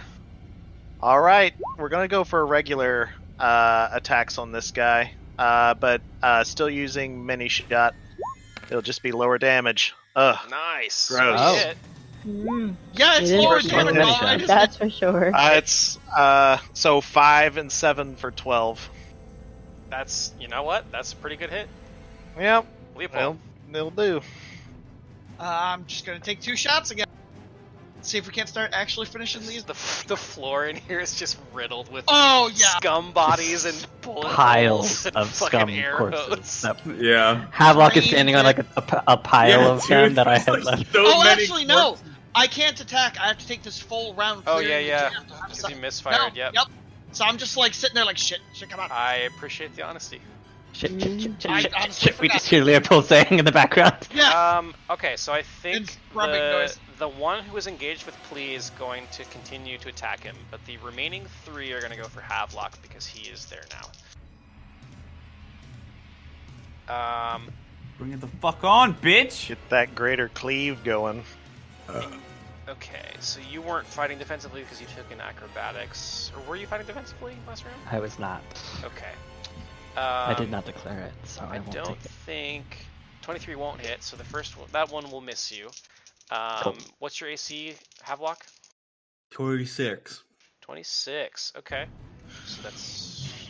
All right, we're gonna go for regular attacks on this guy, but still using mini shot. It'll just be lower damage. Ugh. Nice. Gross. Oh. Hit. Yeah, it's It is lower for damage. sure. All right, isn't it? That's for sure. It's so 5 and 7 for 12. That's, you know what? That's a pretty good hit. Yep. Leopold. They'll do. I'm just gonna take 2 shots again. See if we can't start actually finishing these. The floor in here is just riddled with Oh yeah. scum bodies and bullet Piles holes and of fucking scum arrows. corpses. Yep. Yeah. Havelock is standing on like a pile Yeah, of dude, them that I there's, had like, left. so Oh, many actually no. corpses. I can't attack. I have to take this full round. Oh, clearing yeah. the jam to have Because some- you misfired, No, yep. Yep. So I'm just like sitting there like shit, come on. I appreciate the honesty. Shit, I honestly we forgot. just hear Leopold saying in the background. Yeah. Okay, so I think It's rubbing noise. the one who was engaged with Plea is going to continue to attack him, but the remaining 3 are going to go for Havelock because he is there now. Bring it the fuck on, bitch! Get that greater cleave going. Okay, so you weren't fighting defensively because you took an acrobatics, or were you fighting defensively last round? I was not. Okay. I did not declare it, so I I won't don't take it. think 23 won't hit, so the first one, that one will miss you. Cool. What's your AC, Havelock? 26. 26. Okay, so that's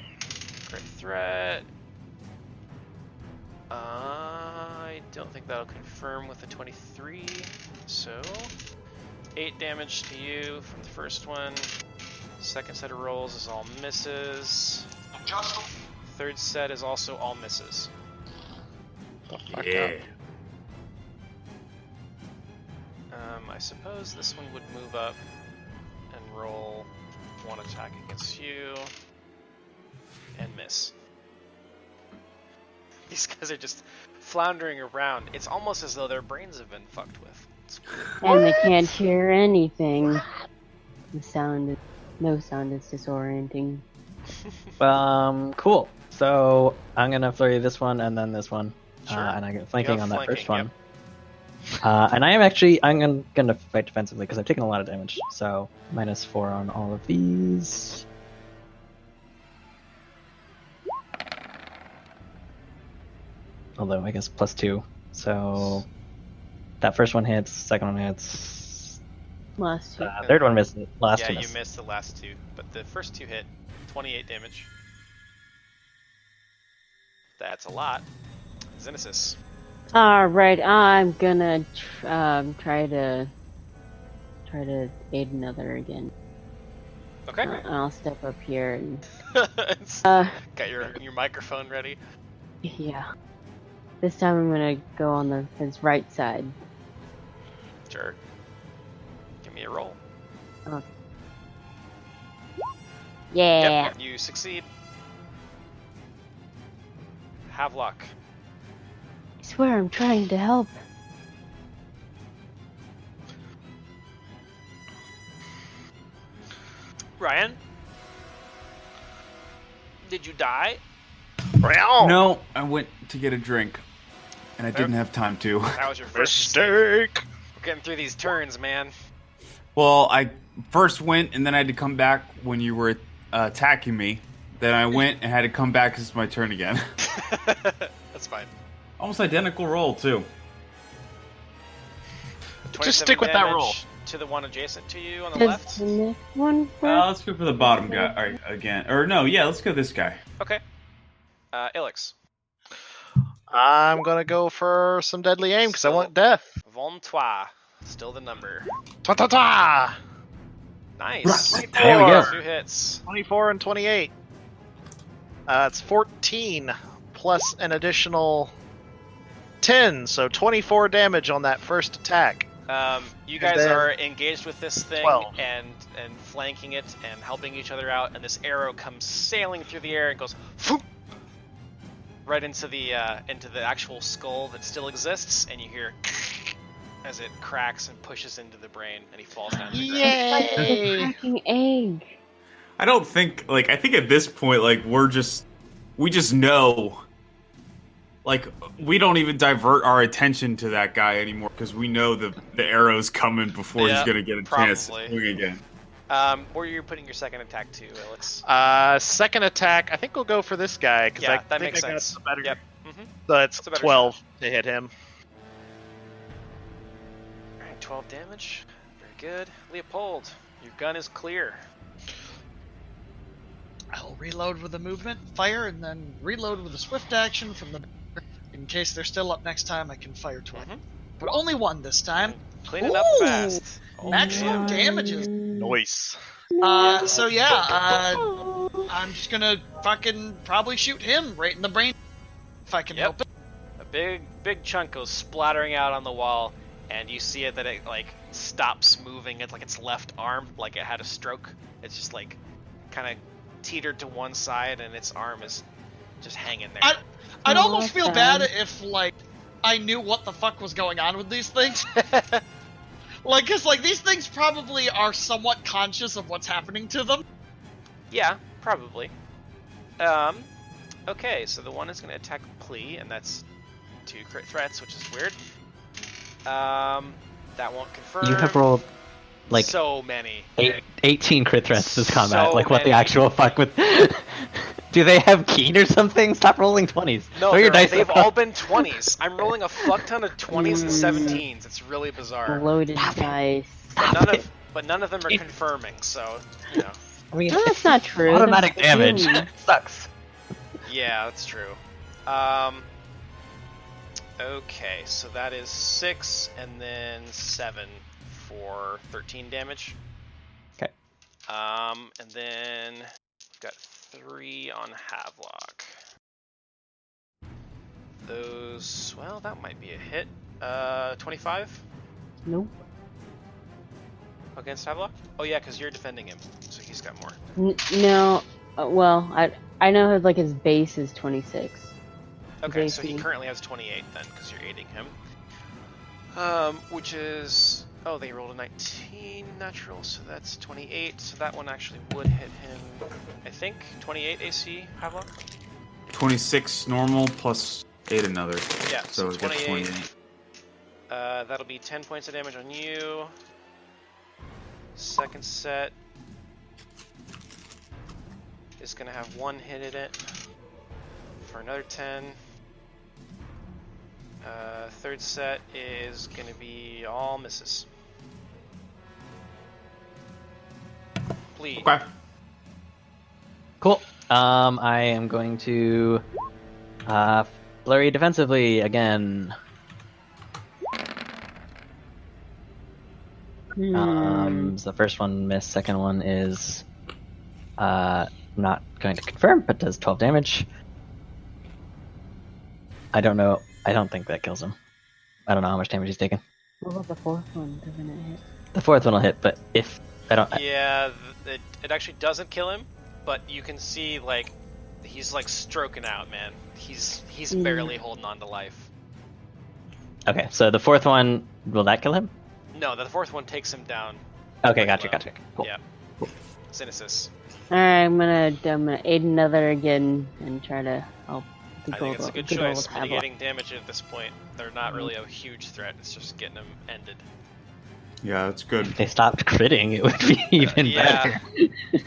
crit threat. I don't think that'll confirm with the 23. So 8 damage to you from the first one. Second set of rolls is all misses. Third set is also all misses. Yeah. I suppose this one would move up and roll 1 attack against you and miss. These guys are just floundering around. It's almost as though their brains have been fucked with. And they can't hear anything. The sound is, no sound is disorienting. Cool. So I'm gonna flurry this one and then this one, Sure. and I get flanking have on that flanking, first one. And I'm gonna fight defensively because I've taken a lot of damage. So -4 on all of these. Although I guess +2. So that first one hits, second one hits, Last two. third one misses, last Yeah, two you misses. missed the last 2, but the first 2 hit. 28 damage. That's a lot. Xenesis. Alright, I'm gonna try to aid another again. Okay. I'll step up here and Got your microphone ready. yeah. This time I'm gonna go on his right side. Sure. Give me a roll. Yeah. Yep, you succeed. Havelock. I swear I'm trying to help. Ryan? Did you die? No, I went to get a drink, and I didn't have time to. That was your first mistake. Mistake. We're getting through these turns, man. Well, I first went, and then I had to come back when you were attacking me. Then I went and had to come back because it's my turn again. That's fine. Almost identical roll, too. Just 27 stick with that damage roll. To the one adjacent to you on the Does left. the next one work? Let's go for the bottom guy again. Or no, yeah, let's go this guy. Okay. Ilix. I'm gonna go for some deadly aim because I want death. 23. Still the number. Ta ta ta! Nice. There we go. 2 hits. 24 and 28. It's 14 plus an additional 10, so 24 damage on that first attack. You guys then are engaged with this thing 12. and flanking it and helping each other out, and this arrow comes sailing through the air and goes phoop, right into the actual skull that still exists, and you hear as it cracks and pushes into the brain, and he falls down to the ground. It's like a Yay! cracking egg. I don't think I think at this point we just know. Like, we don't even divert our attention to that guy anymore because we know the arrow's coming before he's gonna get a chance to probably. swing again. Where you're putting your second attack to, Alex? Second attack, I think we'll go for this guy because Yeah, I that think makes I got sense. the better. Yep. Mhm. So it's That's a better 12 to hit him. Alright, 12 damage. Very good. Leopold, your gun is clear. I'll reload with a movement, fire, and then reload with a swift action from the. In case they're still up next time, I can fire twice. Mhm. But only one this time. Clean it up Ooh, fast. Oh, maximum man. damages. Nice. So yeah, I'm just gonna fucking probably shoot him right in the brain if I can Yep. help it. A big chunk goes splattering out on the wall, and you see it that it like stops moving. It's like its left arm, like it had a stroke. It's just like kind of teetered to one side, and its arm is just hanging there. I'd Oh, almost feel okay. bad if like I knew what the fuck was going on with these things. Like, cause like these things probably are somewhat conscious of what's happening to them. Yeah, probably. Okay, so the one is going to attack Plea, and that's 2 crit threats, which is weird. That won't confirm. You have rolled like so many. 18 crit threats this combat. So Like what the many. actual fuck with? Do they have keen or something? Stop rolling 20s. No, Throw your dice they've across- all been 20s. I'm rolling a fuck ton of 20s and 17s. It's really bizarre. Loaded dice. But none of them are confirming, so, you know. I mean, No, that's not true. automatic That's damage mean. sucks. Yeah, that's true. Okay, so that is 6 and then 7 for 13 damage. Okay. And then we've got 3 on Havelock. Those, well, that might be a hit. 25 Nope. against Havelock? Oh yeah, because you're defending him, so he's got more. No. Well, I know his base is 26. Okay, so he AC. currently has 28 then, because you're aiding him. Which is... Oh, they rolled a 19 natural, so that's 28. So that one actually would hit him, I think. 28 AC, Havelock? 26 normal plus 8 another. Yeah, So so we got 28. 28. That'll be 10 points of damage on you. Second set is going to have 1 hit in it for another 10. Third set is going to be all misses. Please. Okay. Cool. I am going to flurry defensively again. So the first one missed. Second one is not going to confirm, but does 12 damage. I don't know. I don't think that kills him. I don't know how much damage he's taken. What about the fourth one? Doesn't it hit? The fourth one will hit, but if I don't, Yeah, it actually doesn't kill him, but you can see like he's like stroking out, man. He's barely holding on to life. okay. So the fourth one, will that kill him? No, the fourth one takes him down. Okay, pretty gotcha. low. Cool. Yeah. Synesis. Alright, I'm gonna aid another again and try to help the I think it's a good old choice. Havelock. Mitigating damage at this point. They're not really a huge threat. It's just getting them ended. Yeah, that's good. If they stopped critting, it would be even yeah. better.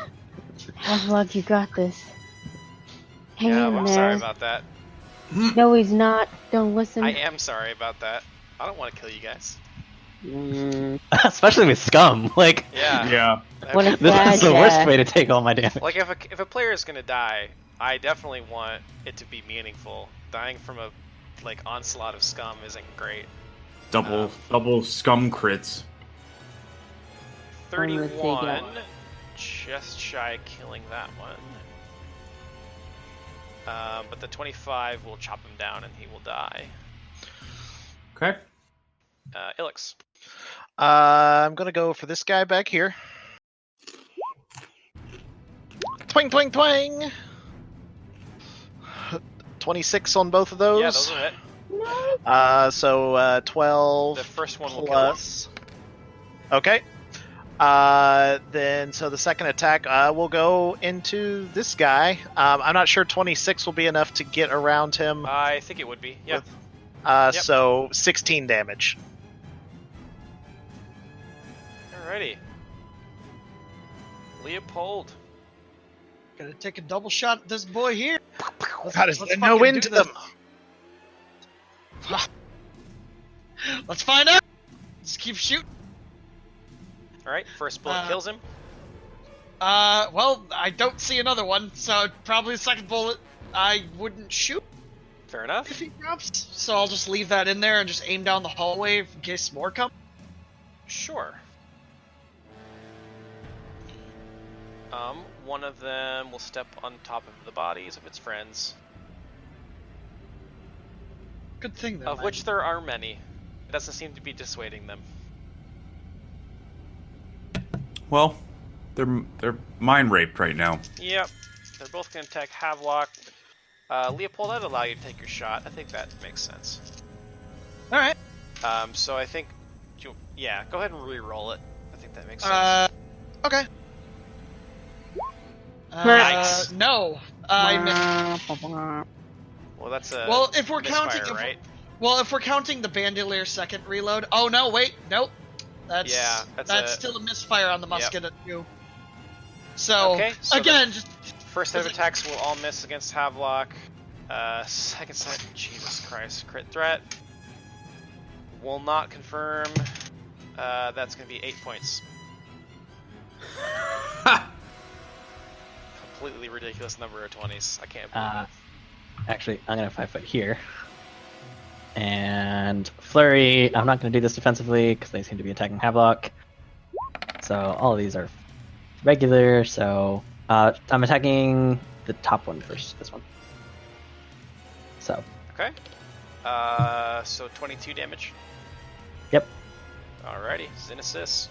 Havelock, you got this. Hang Yeah, in I'm there. sorry about that. No, he's not. Don't listen. I am sorry about that. I don't want to kill you guys. Especially with scum. Like, Yeah. Yeah. What if this bad is the worst guy? way to take all my damage. Like if a player is gonna die, I definitely want it to be meaningful. Dying from a like onslaught of scum isn't great. Double scum crits. I'm gonna take 31, it. just shy of killing that one. But the 25 will chop him down and he will die. Okay. Ilix. I'm gonna go for this guy back here. Twing, twing, twing! 26 on both of those. Yeah, those will hit. So 12 The first one will kill him. plus. Okay. Then so the second attack will go into this guy. I'm not sure 26 will be enough to get around him. I think it would be. Yeah. Yep. Yep. So 16 damage. Alrighty. Leopold. Gonna take a double shot at this boy here. God, is there no fucking end do to this. them? Let's find out. Let's keep shooting. Alright, first bullet kills him. Well, I don't see another one, so probably the second bullet I wouldn't shoot Fair enough. if he drops. So I'll just leave that in there and just aim down the hallway in case more come. Sure. One of them will step on top of the bodies of its friends, Good thing though. of which there are many. It doesn't seem to be dissuading them. Well, they're mind raped right now. Yep. They're both going to attack Havelock. Leopold, I'd allow you to take your shot. I think that makes sense. All right. So I think, yeah, go ahead and re-roll it. I think that makes sense. Okay. Nice. No. I missed. Well, that's a Well, if we're misfire, counting, right? if we're counting the bandolier second reload. Oh no, wait, nope. That's Yeah, that's still a misfire on the Yep. musket at you. So, Okay, so again, just First set of attacks will all miss against Havelock. Second set, Jesus Christ, crit threat. Will not confirm. That's going to be 8 points. Completely ridiculous number of 20s. I can't believe it. Actually, I'm gonna 5 foot here. And flurry. I'm not gonna do this defensively because they seem to be attacking Havelock. So all of these are regular. So I'm attacking the top one first. This one. So. Okay. So 22 damage. Yep. Alrighty, Xenesis.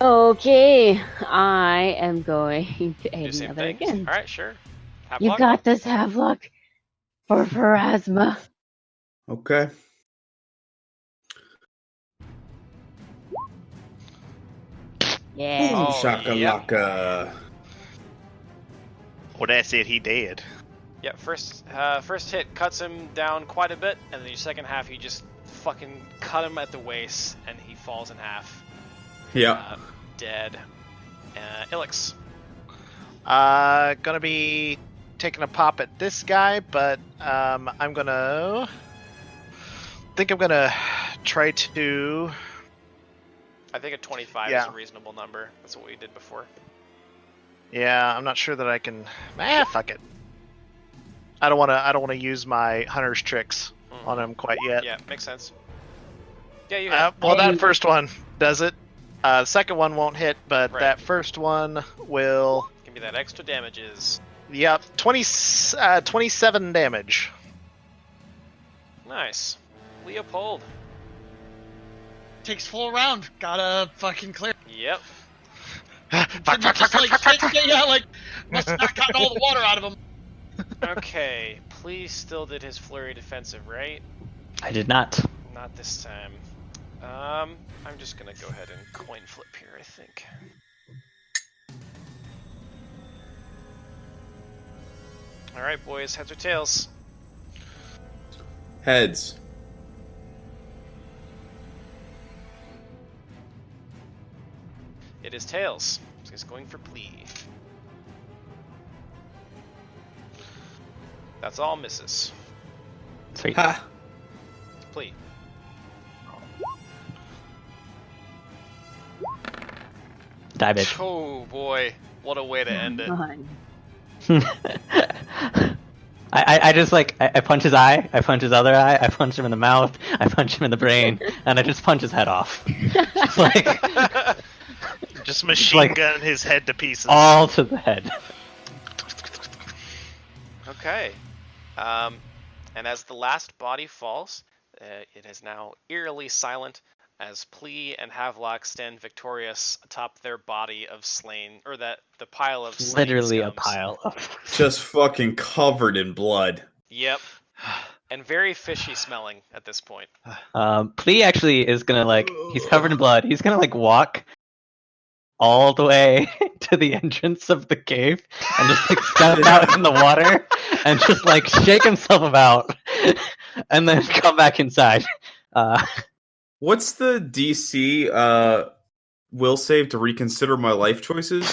Okay, I am going to Do aid same another things. again. Alright, sure. You Havelock? got this, Havelock. For Pharasma. Okay. Yeah. Boom, Oh, shakalaka. Well, that's it. He dead. Yeah, first hit cuts him down quite a bit, and then your second half you just fucking cut him at the waist, and he falls in half. Yeah. Dead. Ilix. Gonna be taking a pop at this guy, but I'm gonna try to. I think a 25 is Yeah. a reasonable number. That's what we did before. Yeah, I'm not sure that I can. Fuck it. I don't want to use my hunter's tricks on him quite yet. Yeah, makes sense. Yeah, you hit. Well, that first one does it. The second one won't hit, but Right. that first one will. Give me that extra damages. Yep, 27 damage. Nice. Leopold. takes full round. Gotta fucking clear. Yep. Just like, yeah, like must have not gotten all the water out of him. Okay, please still did his flurry defensive, right? I did not. Not this time. I'm just gonna go ahead and coin flip here, I think. Alright, boys, heads or tails? Heads. It is tails. He's going for plea. That's all misses. Sweet. Ha! Plea. Die, bitch. Oh boy, what a way to end it. Fine. I just like I punch his eye, I punch his other eye, I punch him in the mouth, I punch him in the brain, and I just punch his head off. Just like Just machine like- gun his head to pieces. all to the head. Okay. And as the last body falls, it is now eerily silent as Plea and Havelock stand victorious atop their body of slain, or the pile of slain Literally a scums. pile of. Just fucking covered in blood. Yep. and very fishy smelling at this point. Plea actually is gonna he's covered in blood. He's gonna walk all the way to the entrance of the cave and just step out in the water and just shake himself about and then come back inside. What's the DC will save to reconsider my life choices?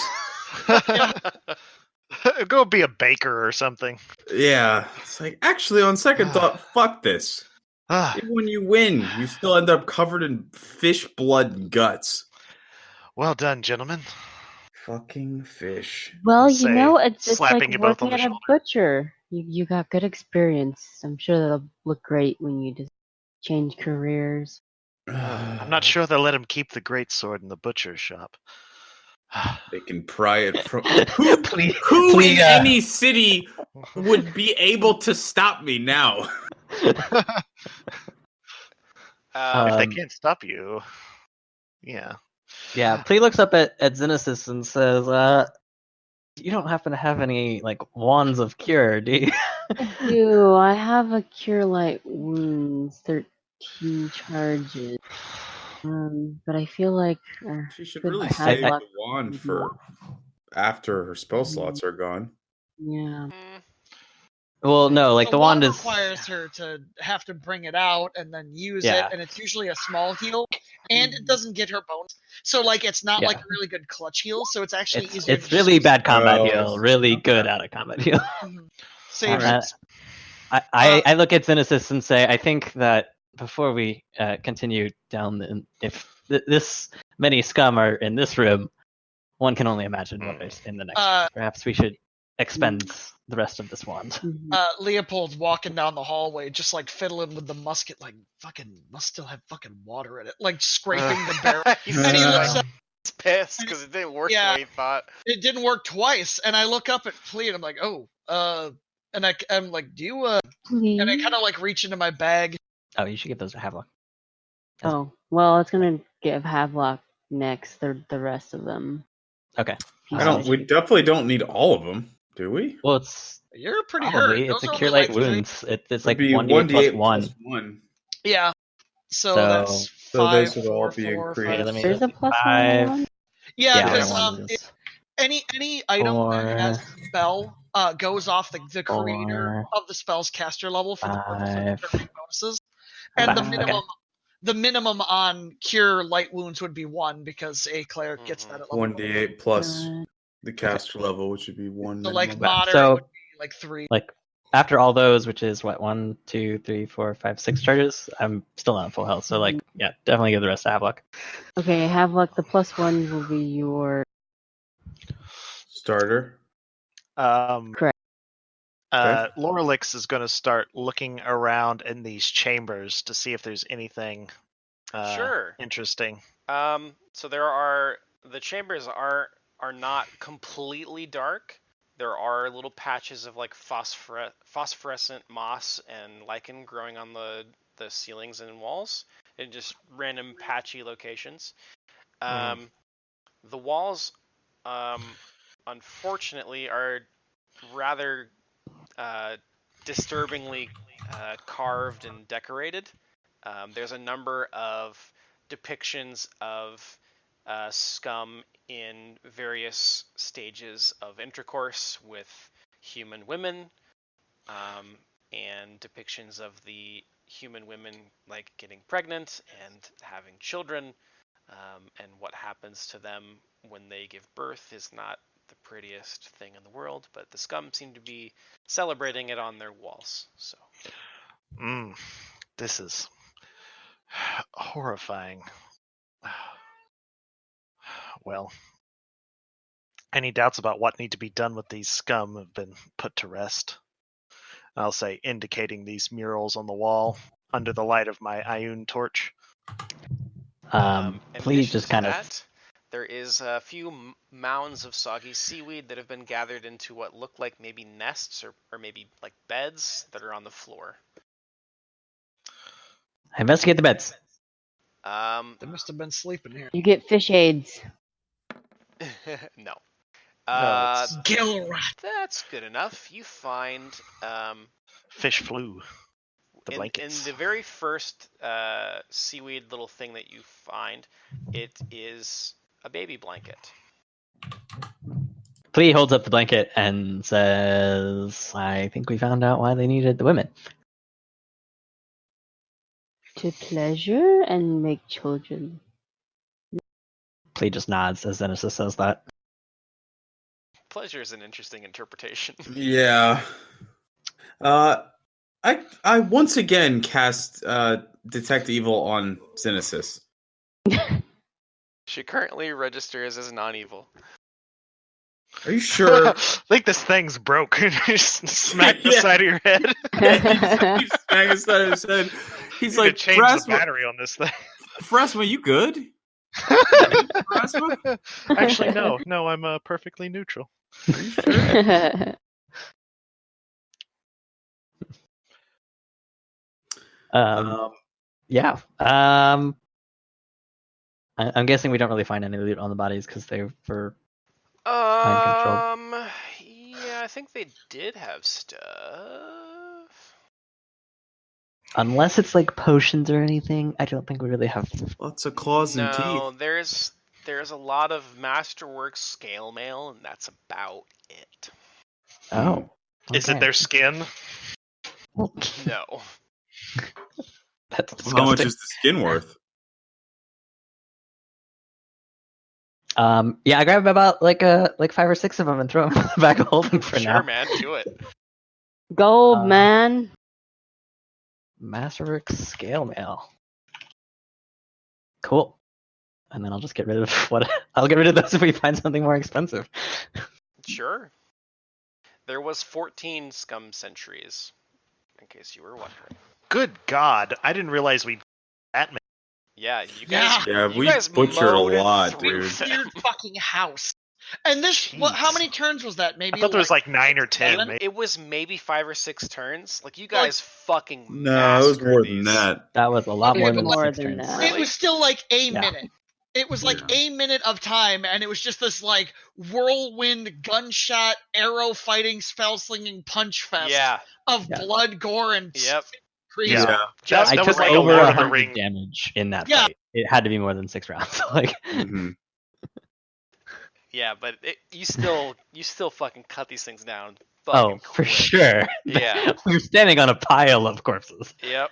Go be a baker or something. Yeah, it's actually on second thought, fuck this. Even when you win, you still end up covered in fish blood and guts. Well done, gentlemen. Fucking fish. Well, I'll you say, know, it's slapping you like both on working the at a shoulder. butcher. You got good experience. I'm sure that'll look great when you just change careers. I'm not sure they'll let him keep the great sword in the butcher's shop. They can pry it from. Plea, Who plea, in any city would be able to stop me now? If they Um, can't stop you, yeah. Yeah, Plea looks up at Xenesis and says, you don't happen to have any wands of cure, do you? I have a cure light wounds, 13 charges. But I feel like She should good really have save luck the wand would be for after her spell Mhm. slots are gone. Yeah. Well, no, the wand is requires her to have to bring it out and then use Yeah. it, and it's usually a small heal, and it doesn't get her bonus. So it's not Yeah. a really good clutch heal. So it's actually it's easier. it's really bad combat Oh, heal, really okay. good out of combat heal. Saves. Alright. I look at Xenesis and say, I think that before we continue down, if this many scum are in this room, one can only imagine what there's in the next room. Perhaps we should expend the rest of this wand. Leopold's walking down the hallway, just fiddling with the musket, fucking must still have fucking water in it, scraping the barrel. He's And he looks up. He's pissed because it didn't work the Yeah. way he thought. It didn't work twice, and I look up at Flea, and I'm like, oh, and I'm like, do you, and I kind of reach into my bag. Oh, you should give those to Havelock. Oh, well, it's gonna give Havelock next. The rest of them. Okay. We definitely don't need all of them, do we? Well, it's You're pretty probably hurt. it's Those a are cure only, light wounds. It's It'd be 1d8 plus 1. Yeah. So So- that's So 5, those would all 4, be 4, increased. 5, Let me- There's a plus 5. one. Yeah, Yeah, because one is any item that has a spell goes off the creator 4, of the spell's caster level for the purpose of 5, determining bonuses, and the 5. minimum Okay. the minimum on cure light wounds would be 1 because a cleric gets that at level 1d8 plus Uh, the caster level, which would be 1. So minimum. moderate So- would be 3. After all those, which is what 1, 2, 3, 4, 5, 6 charges, I'm still not at full health. So yeah, definitely give the rest to Havelock. Okay, Havelock. The plus one will be your Starter. Correct. Lorelix is going to start looking around in these chambers to see if there's anything Sure. interesting. So the chambers are not completely dark. There are little patches of phosphorescent moss and lichen growing on the ceilings and walls, in just random patchy locations. The walls, unfortunately, are rather disturbingly carved and decorated. There's a number of depictions of scum in various stages of intercourse with human women, and depictions of the human women getting pregnant and having children, and what happens to them when they give birth is not the prettiest thing in the world, but the scum seem to be celebrating it on their walls. So This is horrifying. Well, any doubts about what need to be done with these scum have been put to rest. I'll say, indicating these murals on the wall under the light of my Ioun torch. in Please addition just to kind of that, there is a few mounds of soggy seaweed that have been gathered into what look like maybe nests or maybe beds that are on the floor. investigate the beds. They must have been sleeping here. You get fish aids. No. it's Gill rat. That's good enough. You find Fish flu. The in blankets. the very first seaweed little thing that you find, it is a baby blanket. Flea holds up the blanket and says, I think we found out why they needed the women. To pleasure and make children. Flea just nods as Genesis says that. Pleasure is an interesting interpretation. Yeah. I once again cast Detect Evil on Genesis. She currently registers as non-evil. Are you sure? Like this thing's broke. Just smack the Yeah. side of your head. He's smacking his side of his head. He's You like, could change the Phrasma, battery on this thing. Phrasma, you good? Phrasma? Actually, no, I'm perfectly neutral. Are you sure? Yeah. I'm guessing we don't really find any loot on the bodies because they were controlled. Yeah, I think they did have stuff. Unless it's like potions or anything, I don't think we really have. Lots of claws and No, teeth. there's a lot of masterwork scale mail, and that's about it. Oh. Is it their skin? No. That's disgusting. How much is the skin worth? Yeah, I grab about like 5 or 6 of them and throw them back of holding for Sure, now. man, do it. Gold, man. Masterwork scale mail. Cool. And then I'll just get rid of I'll get rid of those if we find something more expensive. Sure. There was 14 scum centuries, in case you were wondering. Good God, I didn't realize we that many. Yeah, you guys. Yeah, you we guys butchered a mowed lot, through dude. them. Weird fucking house. And this, Jeez. how many turns was that? Maybe I thought there was like 9 or 10. 7? Maybe. It was maybe 5 or 6 turns. Like you guys fucking No, it was massacred more than these. that. That was a lot Okay, more but than like- 6 More than turns. that. Really? It was still like a Yeah. minute. It was like Yeah. a minute of time, and it was just this like whirlwind, gunshot, arrow fighting, spell slinging punch fest Yeah. of Yeah. blood, gore, and Yep. crazy. Yeah. Just I That took was like a over Lord of the 100 Rings. damage in that Yeah. fight. It had to be more than 6 rounds. Like, Mhm. Yeah, but you still fucking cut these things down. oh, Fucking for quick. sure. Yeah. We were standing on a pile of corpses. Yep.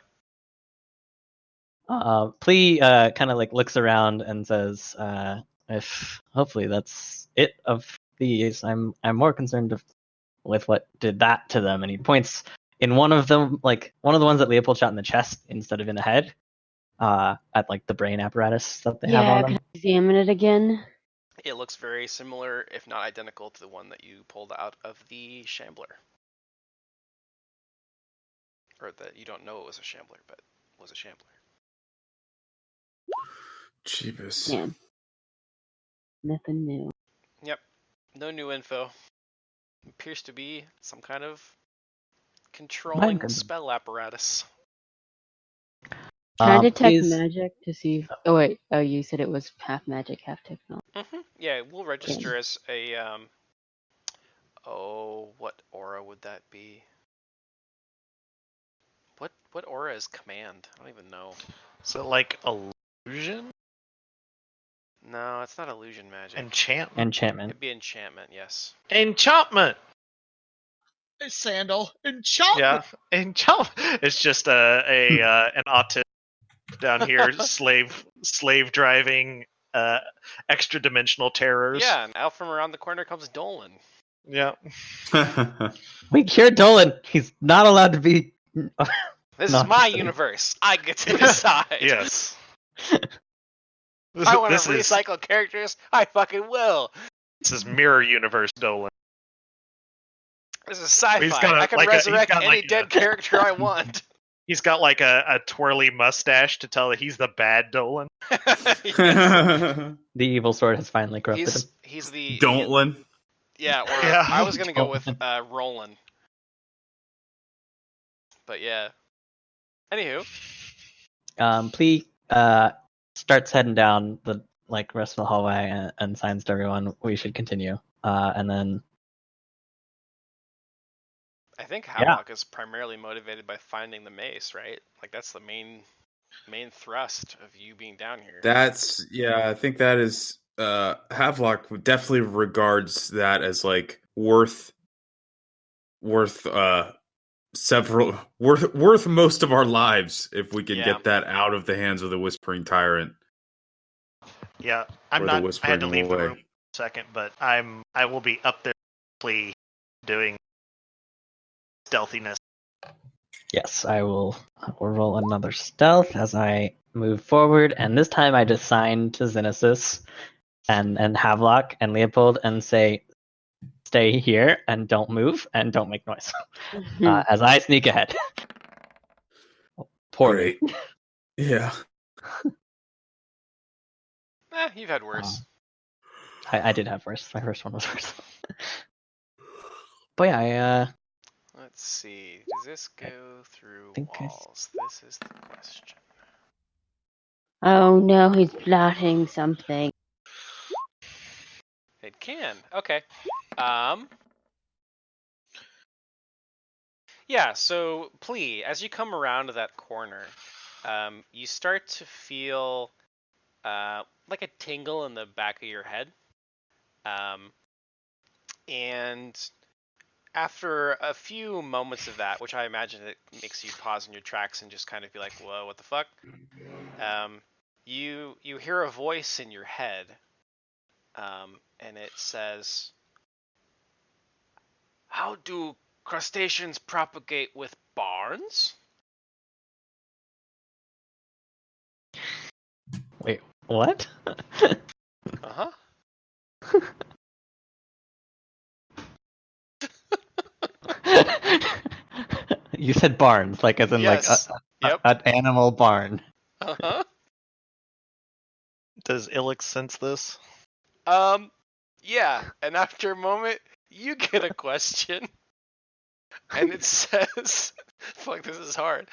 Plea kind of like looks around and says, "If hopefully that's it of these, I'm more concerned with what did that to them." And he points in one of them, like one of the ones that Leopold shot in the chest instead of in the head, at like the brain apparatus that they have Yeah, on can them. I examine it again? It looks very similar, if not identical, to the one that you pulled out of the Shambler. Or that you don't know it was a Shambler, but was a Shambler. Jeebus. Yeah. Nothing new. Yep. No new info. Appears to be some kind of controlling control. spell apparatus. Can I detect Please, magic to see if... Oh, wait. Oh, you said it was half magic, half technology. Yeah, we'll register as a what aura would that be? What aura is command? I don't even know. Is it like illusion? No, it's not illusion magic. enchantment. It'd be enchantment, yes. Enchantment. Sandal and chop. Yeah, enchantment. It's just an autistic down here, slave driving, extra dimensional terrors. Yeah, and out from around the corner comes Dolan. Yeah. We cured Dolan. He's not allowed to be. This No, is my just kidding. universe. I get to decide. Yes. If I want This to is recycle characters, I fucking will. this is mirror universe Dolan. This is sci-fi. He's got I can he's resurrect got any like dead character I want. He's got like a twirly mustache to tell that he's the bad Dolan. The evil sword has finally corrupted him. he's the Don'tlin. Yeah, or Yeah. I was gonna go with Roland. But yeah. Anywho, Plea starts heading down the like rest of the hallway and signs to everyone we should continue. And then think Yeah. Havelock is primarily motivated by finding the mace, right? Like that's the main thrust of you being down here. I think that is Havelock definitely regards that as like worth several worth most of our lives if we can Yeah. get that out of the hands of the Whispering Tyrant. Yeah, I'm Or the not. I had to Whispering leave the Away. room for a second, but I will be up there doing stealthiness. Yes, I will roll another stealth as I move forward, and this time I just sign to Xenesis and Havelock and Leopold and say, "Stay here and don't move and don't make noise." As I sneak ahead. Poor me. Great. Yeah. You've had worse. I did have worse. My first one was worse. But yeah, Let's see. Does this go through think I- walls? This is the question. Oh no, he's plotting something. It can. Okay. Yeah, so Plea, as you come around to that corner, you start to feel like a tingle in the back of your head. And after a few moments of that, which I imagine it makes you pause in your tracks and just kind of be like, whoa, what the fuck? You hear a voice in your head, and it says, "How do crustaceans propagate with barns?" wait, what? Uh-huh. You said barns, like as in Yes. Yep. an animal barn. Uh-huh. Does Ilix sense this? Yeah, and after a moment, you get a question. And it says, fuck, this is hard.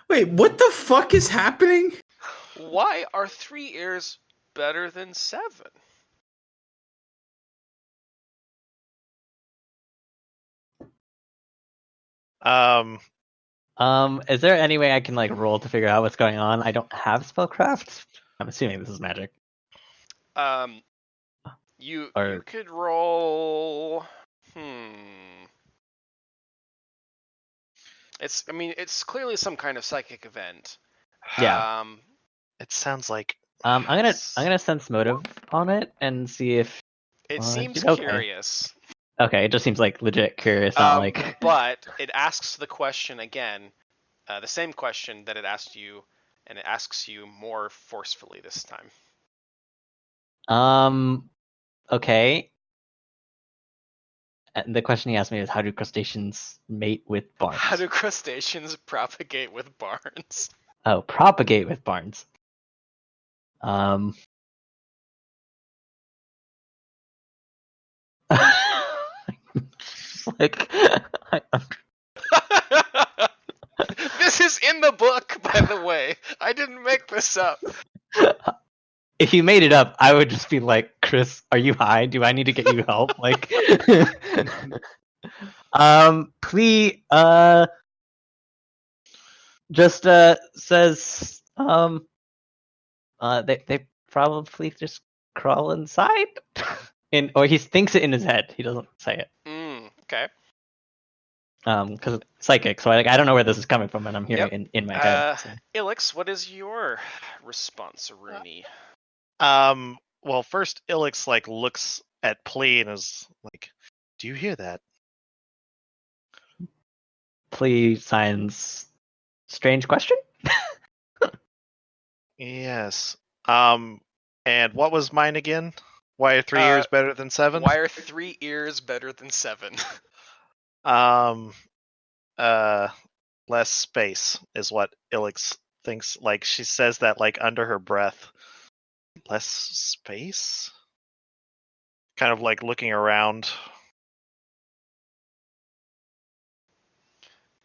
Wait, what the fuck is happening? Why are 3 ears better than 7? Is there any way I can like roll to figure out what's going on? I don't have spellcraft. I'm assuming this is magic. You Or- could roll. It's clearly some kind of psychic event. Yeah. It sounds like I'm gonna sense motive on it and see if It seems okay. curious. Okay, it just seems like legit curious, not like. But it asks the question again, the same question that it asked you, and it asks you more forcefully this time. Okay. And the question he asked me is, how do crustaceans mate with barns? How do crustaceans propagate with barns? Oh, propagate with barns. Like, This is in the book, by the way. I didn't make this up. if you made it up, I would just be like, Chris, are you high? Do I need to get you help? Like, Plea, just says, they probably just crawl inside, or he thinks it in his head. He doesn't say it. Okay. Because it's psychic, so I don't know where this is coming from, and I'm hearing it in my head. So. Ilix, what is your response, Rooney? Well, first Ilix like looks at Plea and is like, "Do you hear that?" Plea signs. Strange question. Yes. And what was mine again? Why are 3 ears better than 7? Why are 3 ears better than 7? Less space is what Ilix thinks. Like she says that like under her breath. Less space? Kind of like looking around.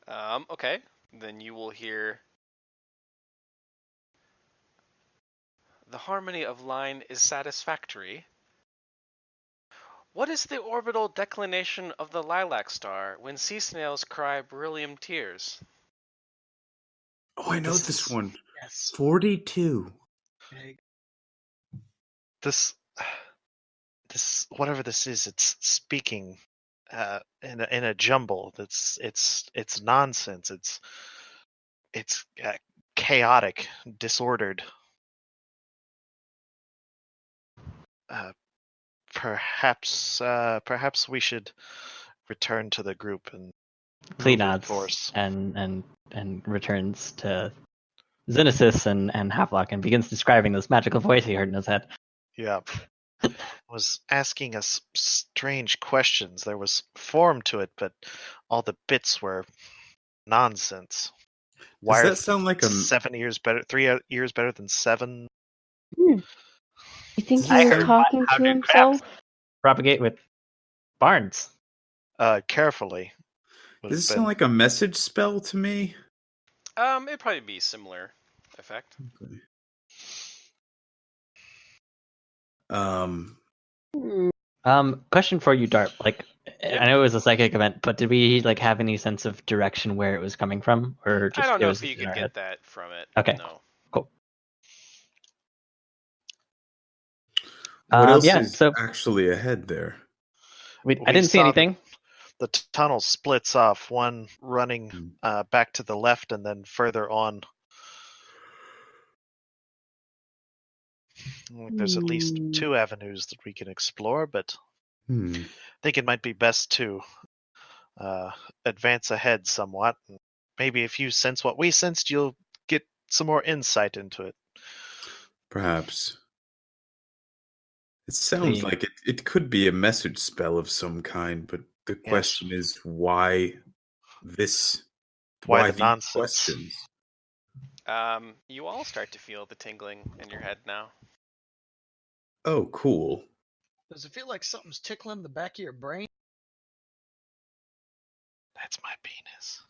Okay. Then you will hear, "The harmony of line is satisfactory. What is the orbital declination of the lilac star when sea snails cry beryllium tears? Oh, I know This this is- one. Yes. 42. This whatever this is, it's speaking in a jumble. It's nonsense. It's chaotic, disordered. Perhaps we should return to the group and Plea move in nods force. and returns to Xenesis and Havelock and begins describing this magical voice he heard in his head. Yeah. Was asking us strange questions. There was form to it, but all the bits were nonsense. Why Does are that sound like a 7 years better? 3 years better than 7? You think he I was heard- talking how to do himself? Propagate with Barnes. Carefully. would Does it have sound been- like a message spell to me? It'd probably be similar effect. Um, Question for you, Dart. Like, Yep. I know it was a psychic event, but did we like have any sense of direction where it was coming from, or just I don't it know was if you just in could our get head? that from it. Okay. No. Cool. what else Yeah. is So actually ahead there? I We didn't see saw anything. The tunnel splits off, one running back to the left and then further on. There's at least 2 avenues that we can explore, but Hmm. I think it might be best to advance ahead somewhat. Maybe if you sense what we sensed, you'll get some more insight into it. Perhaps. It sounds like it could be a message spell of some kind, but the question is why this? Why the these nonsense? questions? You all start to feel the tingling in your head now. Oh, cool. Does it feel like something's tickling the back of your brain? That's my penis.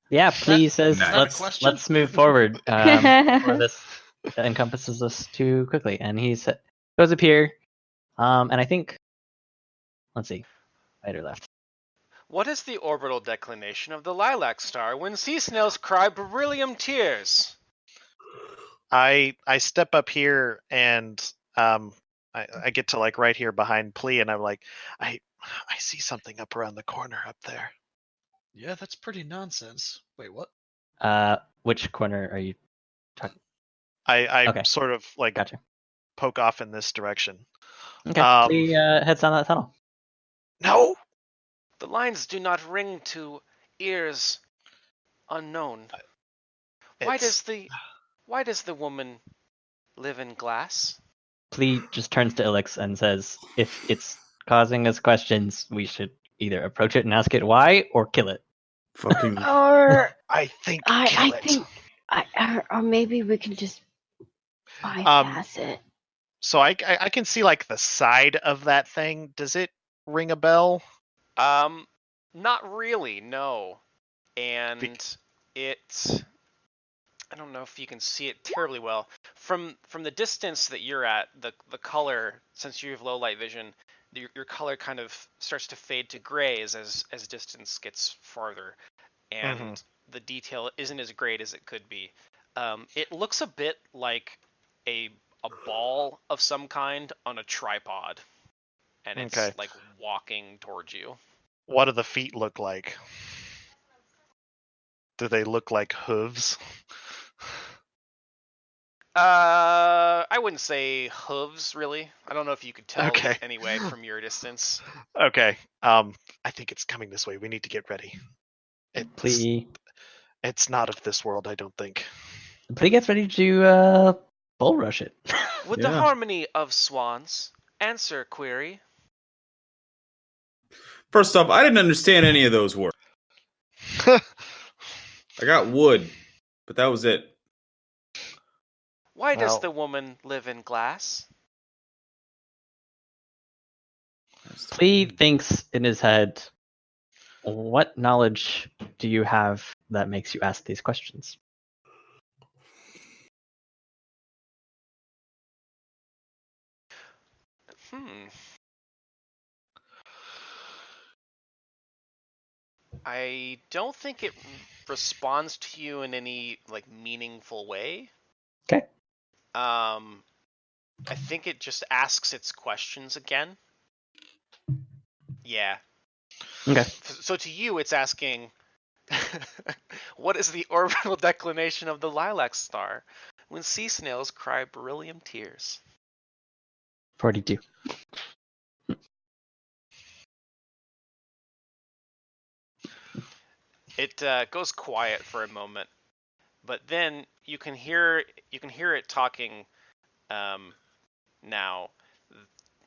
Yeah. Please says Nice. let's move forward. Before this encompasses us too quickly, and he goes up here. And I think, let's see, right or left. What is the orbital declination of the lilac star when sea snails cry beryllium tears? I step up here and I get to like right here behind Plea, and I'm like, I see something up around the corner up there. Yeah, that's pretty nonsense. Wait, what? Which corner are you talking? I Okay. sort of like Gotcha. poke off in this direction. Okay. Plea heads down that tunnel. No. The lines do not ring to ears unknown. Why does the woman live in glass? Plea just turns to Ilix and says, if it's causing us questions, we should either approach it and ask it why, or kill it. Fucking. Or I think I think, or maybe we can just bypass it. So I can see like the side of that thing. Does it ring a bell? Not really, no. And I don't know if you can see it terribly well. From the distance that you're at, the color, since you have low light vision, your color kind of starts to fade to gray as distance gets farther, and the detail isn't as great as it could be. It looks a bit like a ball of some kind on a tripod, and it's like walking towards you. What do the feet look like? Do they look like hooves? I wouldn't say hooves, really. I don't know if you could tell anyway from your distance. Okay. I think it's coming this way. We need to get ready. It's not of this world, I don't think. Plea gets ready to bull rush it. With the harmony of swans, answer query. First off, I didn't understand any of those words. I got wood, but that was it. Why does the woman live in glass? Plea thinks in his head, what knowledge do you have that makes you ask these questions? I don't think it responds to you in any like meaningful way. Okay. I think it just asks its questions again. Yeah. Okay. So to you, it's asking, what is the orbital declination of the lilac star when sea snails cry beryllium tears? 42. It goes quiet for a moment, but then you can hear it talking now,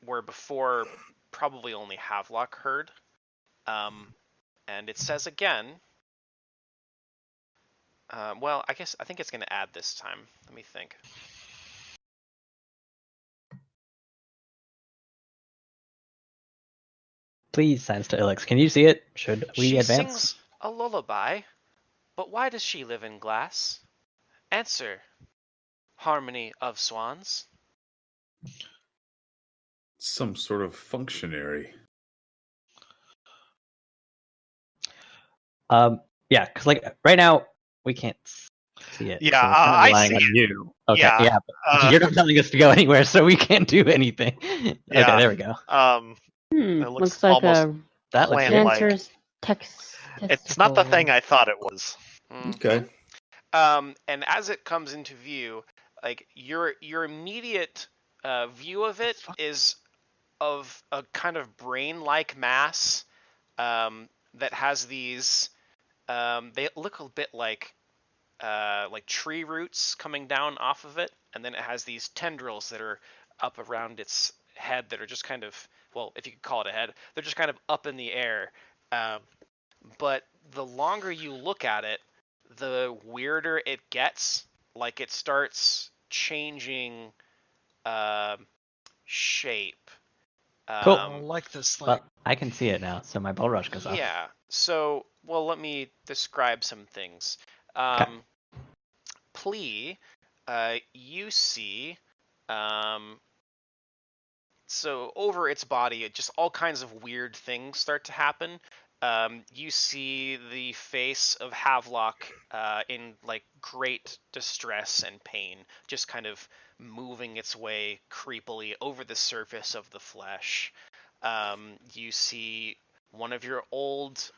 where before probably only Havelock heard. And it says again. Well, I think it's going to add this time. Let me think. Please, signs to Ilix. Can you see it? Should we She advance? sings a lullaby, but why does she live in glass? Answer, harmony of swans. Some sort of functionary. Yeah, because like right now we can't see it. Yeah, so we're kind of I relying see on it. you. Okay, Yeah, yeah, but you're not telling us to go anywhere, so we can't do anything. Yeah. Okay, there we go. It looks Looks like almost a That looks plant-like. good. dancer's It's not the testicle. thing I thought it was. Okay. And as it comes into view, like your immediate view of it is of a kind of brain-like mass that has these. They look a bit like tree roots coming down off of it, and then it has these tendrils that are up around its head that are just kind of, well, if you could call it a head, they're just kind of up in the air. But the longer you look at it, the weirder it gets. Like it starts changing shape. Cool. I like this. Well, I can see it now, so my bull rush goes off. Yeah. So, well, let me describe some things. Okay. Plea, you see, so over its body, just all kinds of weird things start to happen. You see the face of Havelock in like great distress and pain, just kind of moving its way creepily over the surface of the flesh. You see one of your old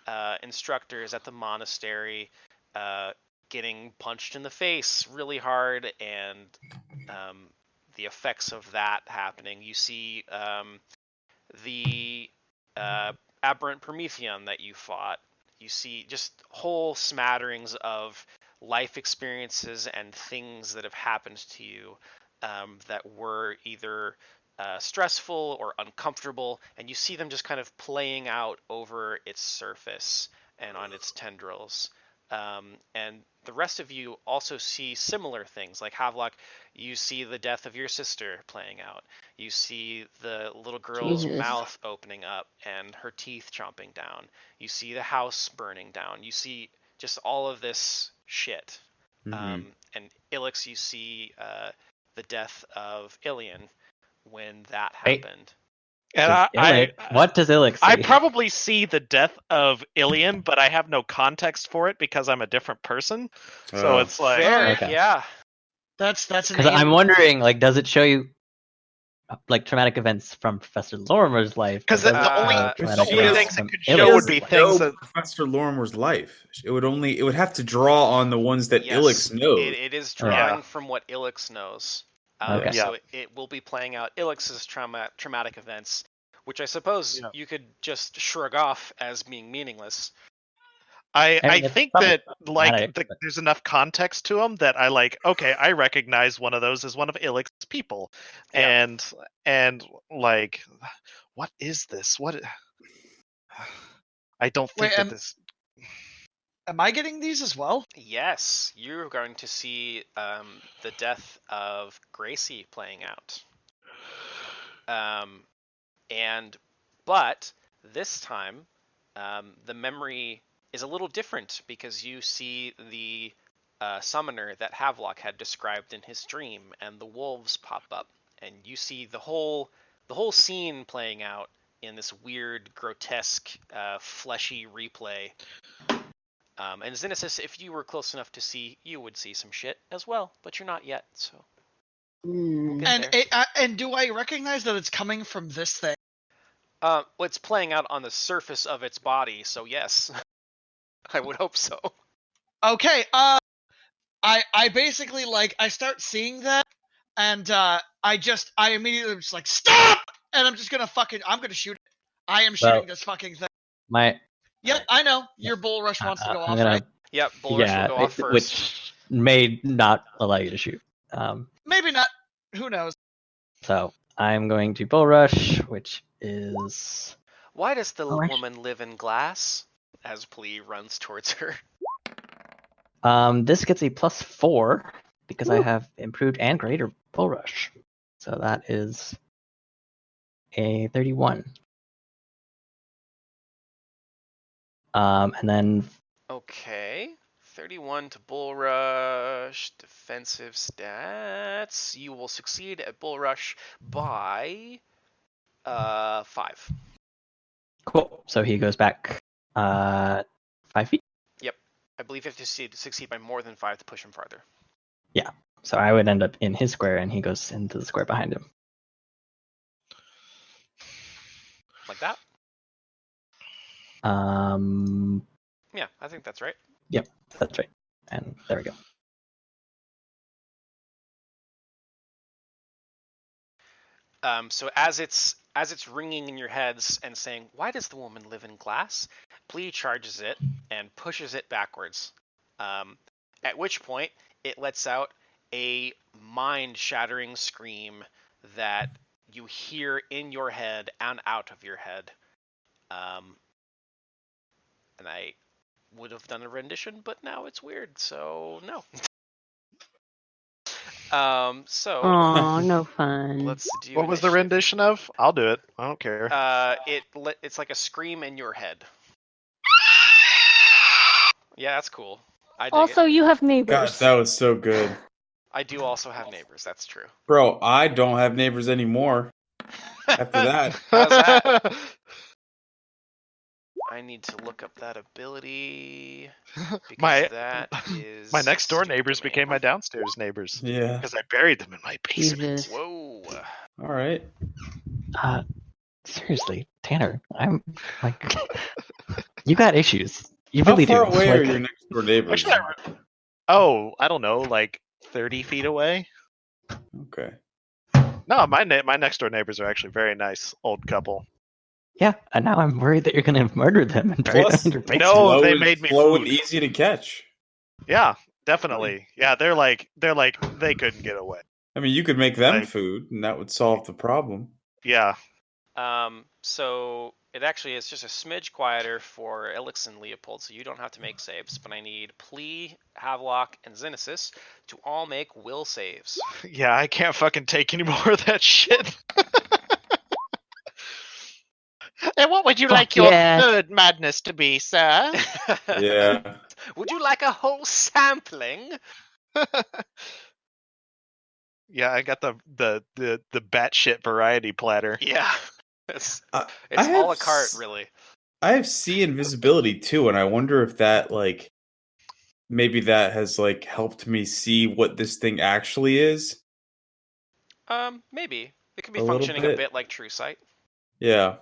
instructors at the monastery getting punched in the face really hard, and the effects of that happening. You see the aberrant Promethean that you fought. You see just whole smatterings of life experiences and things that have happened to you that were either stressful or uncomfortable, and you see them just kind of playing out over its surface and on its tendrils. And the rest of you also see similar things, like Havelock. You see the death of your sister playing out. You see the little girl's Jesus. mouth opening up and her teeth chomping down. You see the house burning down. You see just all of this shit. Mhm. And Ilix, you see the death of Ilian when that Wait. happened. And What does Ilix see? I probably see the death of Ilian, but I have no context for it because I'm a different person. So it's like, Fair, Okay. yeah. That's an Because I'm wondering, like, does it show you like traumatic events from Professor Lorimer's life? because or the does it only, show the traumatic only events things it from could She show Ilix? would be doesn't things know that. Professor Lorimer's life. It would have to draw on the ones that Yes, Ilix knows. it is drawing from what Ilix knows. Okay. So it will be playing out Ilix's traumatic events, which I suppose Yeah. you could just shrug off as being meaningless. I it's think probably that like traumatic, but- there's enough context to them that I like. Okay, I recognize one of those as one of Ilix's people, Yeah. and like, what is this? What? I don't think Wait, that this. Am I getting these as well? Yes, you're going to see the death of Gracie playing out. But this time, the memory is a little different because you see the summoner that Havelock had described in his dream, and the wolves pop up, and you see the whole the whole scene playing out in this weird, grotesque, fleshy replay. And Xenesis, if you were close enough to see, you would see some shit as well, but you're not yet, so we'll get there. And do I recognize that it's coming from this thing? Well, it's playing out on the surface of its body, so yes, I would hope so. Okay. I basically I start seeing that, and I immediately just like stop, and I'm gonna shoot it. I am shooting this fucking thing. Yep, I know. Your bull rush wants to go off, right? Yep, bull rush will go off first. Which may not allow you to shoot. Maybe not. Who knows? So I'm going to bull rush, which is. Why does the woman live in glass? As Plea runs towards her. This gets a +4 because I have improved and greater bull rush. So that is a 31. And then. Okay. 31 to bull rush, defensive stats. You will succeed at bull rush by 5. Cool. So he goes back 5 feet. Yep. I believe you have to succeed by more than 5 to push him farther. Yeah. So I would end up in his square, and he goes into the square behind him. Like that? Yeah, I think that's right. Yep, that's right. And there we go. So as it's ringing in your heads and saying, "Why does the woman live in glass?" Plea charges it and pushes it backwards. At which point it lets out a mind-shattering scream that you hear in your head and out of your head. And I would have done a rendition, but now it's weird, so no. So. Oh, no fun. Let's do. What was the rendition of? I'll do it. I don't care. It's like a scream in your head. Yeah, that's cool. I dig Also, it. you have neighbors. God, that was so good. I do also have neighbors. That's true. Bro, I don't have neighbors anymore. After that. How's that? I need to look up that ability because that is my next door stupid neighbors to me. became my downstairs neighbors. Yeah. Because I buried them in my basement. Jesus. Whoa. All right. Seriously, Tanner, I'm like, you got issues. You How really far do. away Like, are your next door neighbors? Actually, I don't know, like 30 feet away. Okay. No, my next door neighbors are actually very nice old couple. yeah, and now I'm worried that you're going to murder them and bury Plus, them in your basement. No, Slow they and- made me slow food. and easy to catch. Yeah, definitely. Yeah, they're like they couldn't get away. I mean, you could make them Like- food, and that would solve the problem. Yeah. So it actually is just a smidge quieter for Elix and Leopold, so you don't have to make saves, but I need Plea, Havelock, and Xenesis to all make will saves. Yeah, I can't fucking take any more of that shit. And what would you Fuck like your yeah. third madness to be, sir? Yeah. Would you like a whole sampling? Yeah, I got the batshit variety platter. Yeah. It's I a have la carte, s- really. I have see invisibility too, and I wonder if that maybe that has helped me see what this thing actually is. Maybe. It could be A little functioning a bit. bit like True Sight. Yeah.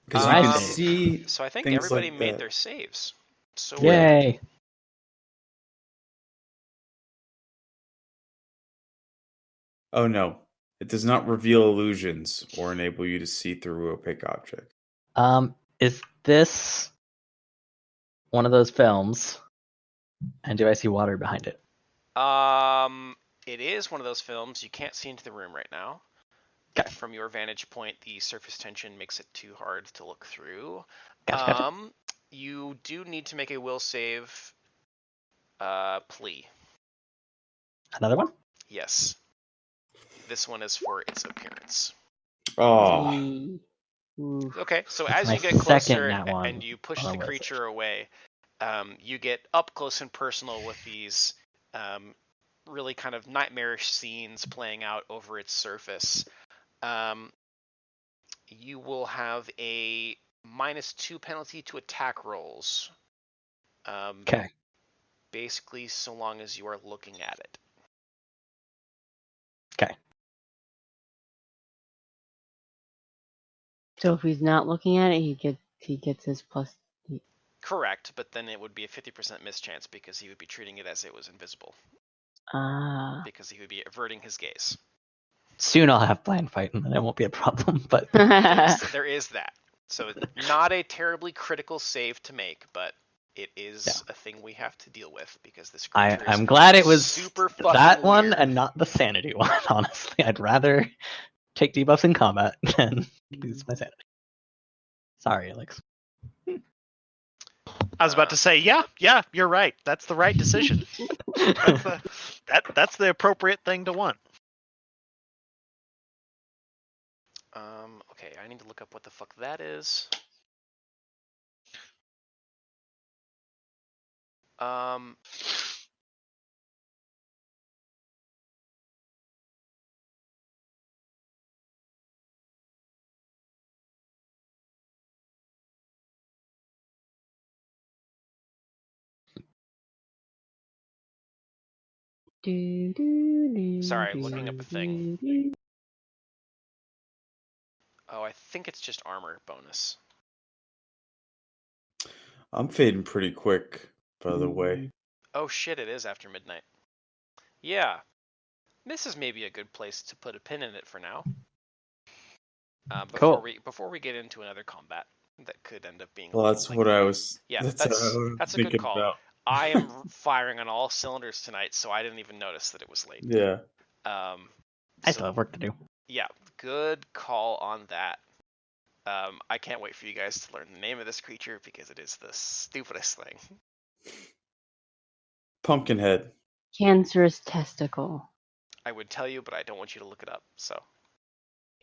Because you Um, can see. So I think things everybody like made that. their saves. So Yay. Oh no, it does not reveal illusions or enable you to see through opaque objects. Is this one of those films? And do I see water behind it? it is one of those films. You can't see into the room right now. Okay. From your vantage point, the surface tension makes it too hard to look through. Gotcha. You do need to make a will save. Plea. Another one? Yes. This one is for its appearance. Oh, Oof. Okay, so That's as my you get second closer nat one and you push on the a will creature away, you get up close and personal with these really kind of nightmarish scenes playing out over its surface. You will have a -2 penalty to attack rolls. Okay. Basically, so long as you are looking at it. Okay. So if he's not looking at it, he gets his plus. Correct, but then it would be a 50% mischance because he would be treating it as it was invisible. Ah. Because he would be averting his gaze. Soon I'll have blind fight, and then it won't be a problem. But There is that. So not a terribly critical save to make, but it is a thing we have to deal with because this creature is I'm glad it was super fucking that one weird. and not the sanity one. Honestly, I'd rather take debuffs in combat than lose my sanity. Sorry, Alex. I was about to say, yeah, you're right. That's the right decision. That's the appropriate thing to want. Okay, I need to look up what the fuck that is. Sorry, I'm looking up a thing. Oh, I think it's just armor bonus. I'm fading pretty quick, by the way. Oh shit, it is after midnight. Yeah. This is maybe a good place to put a pin in it for now. Before we get into another combat that could end up being. Well, that's what I was. Yeah, that's a good call. about. I am firing on all cylinders tonight, so I didn't even notice that it was late. Yeah. I still have work to do. Yeah, good call on that. I can't wait for you guys to learn the name of this creature because it is the stupidest thing. Pumpkinhead. Cancerous testicle. I would tell you, but I don't want you to look it up. So.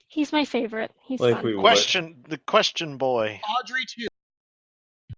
He's my favorite. He's Like fun. we would. The question boy. Audrey too.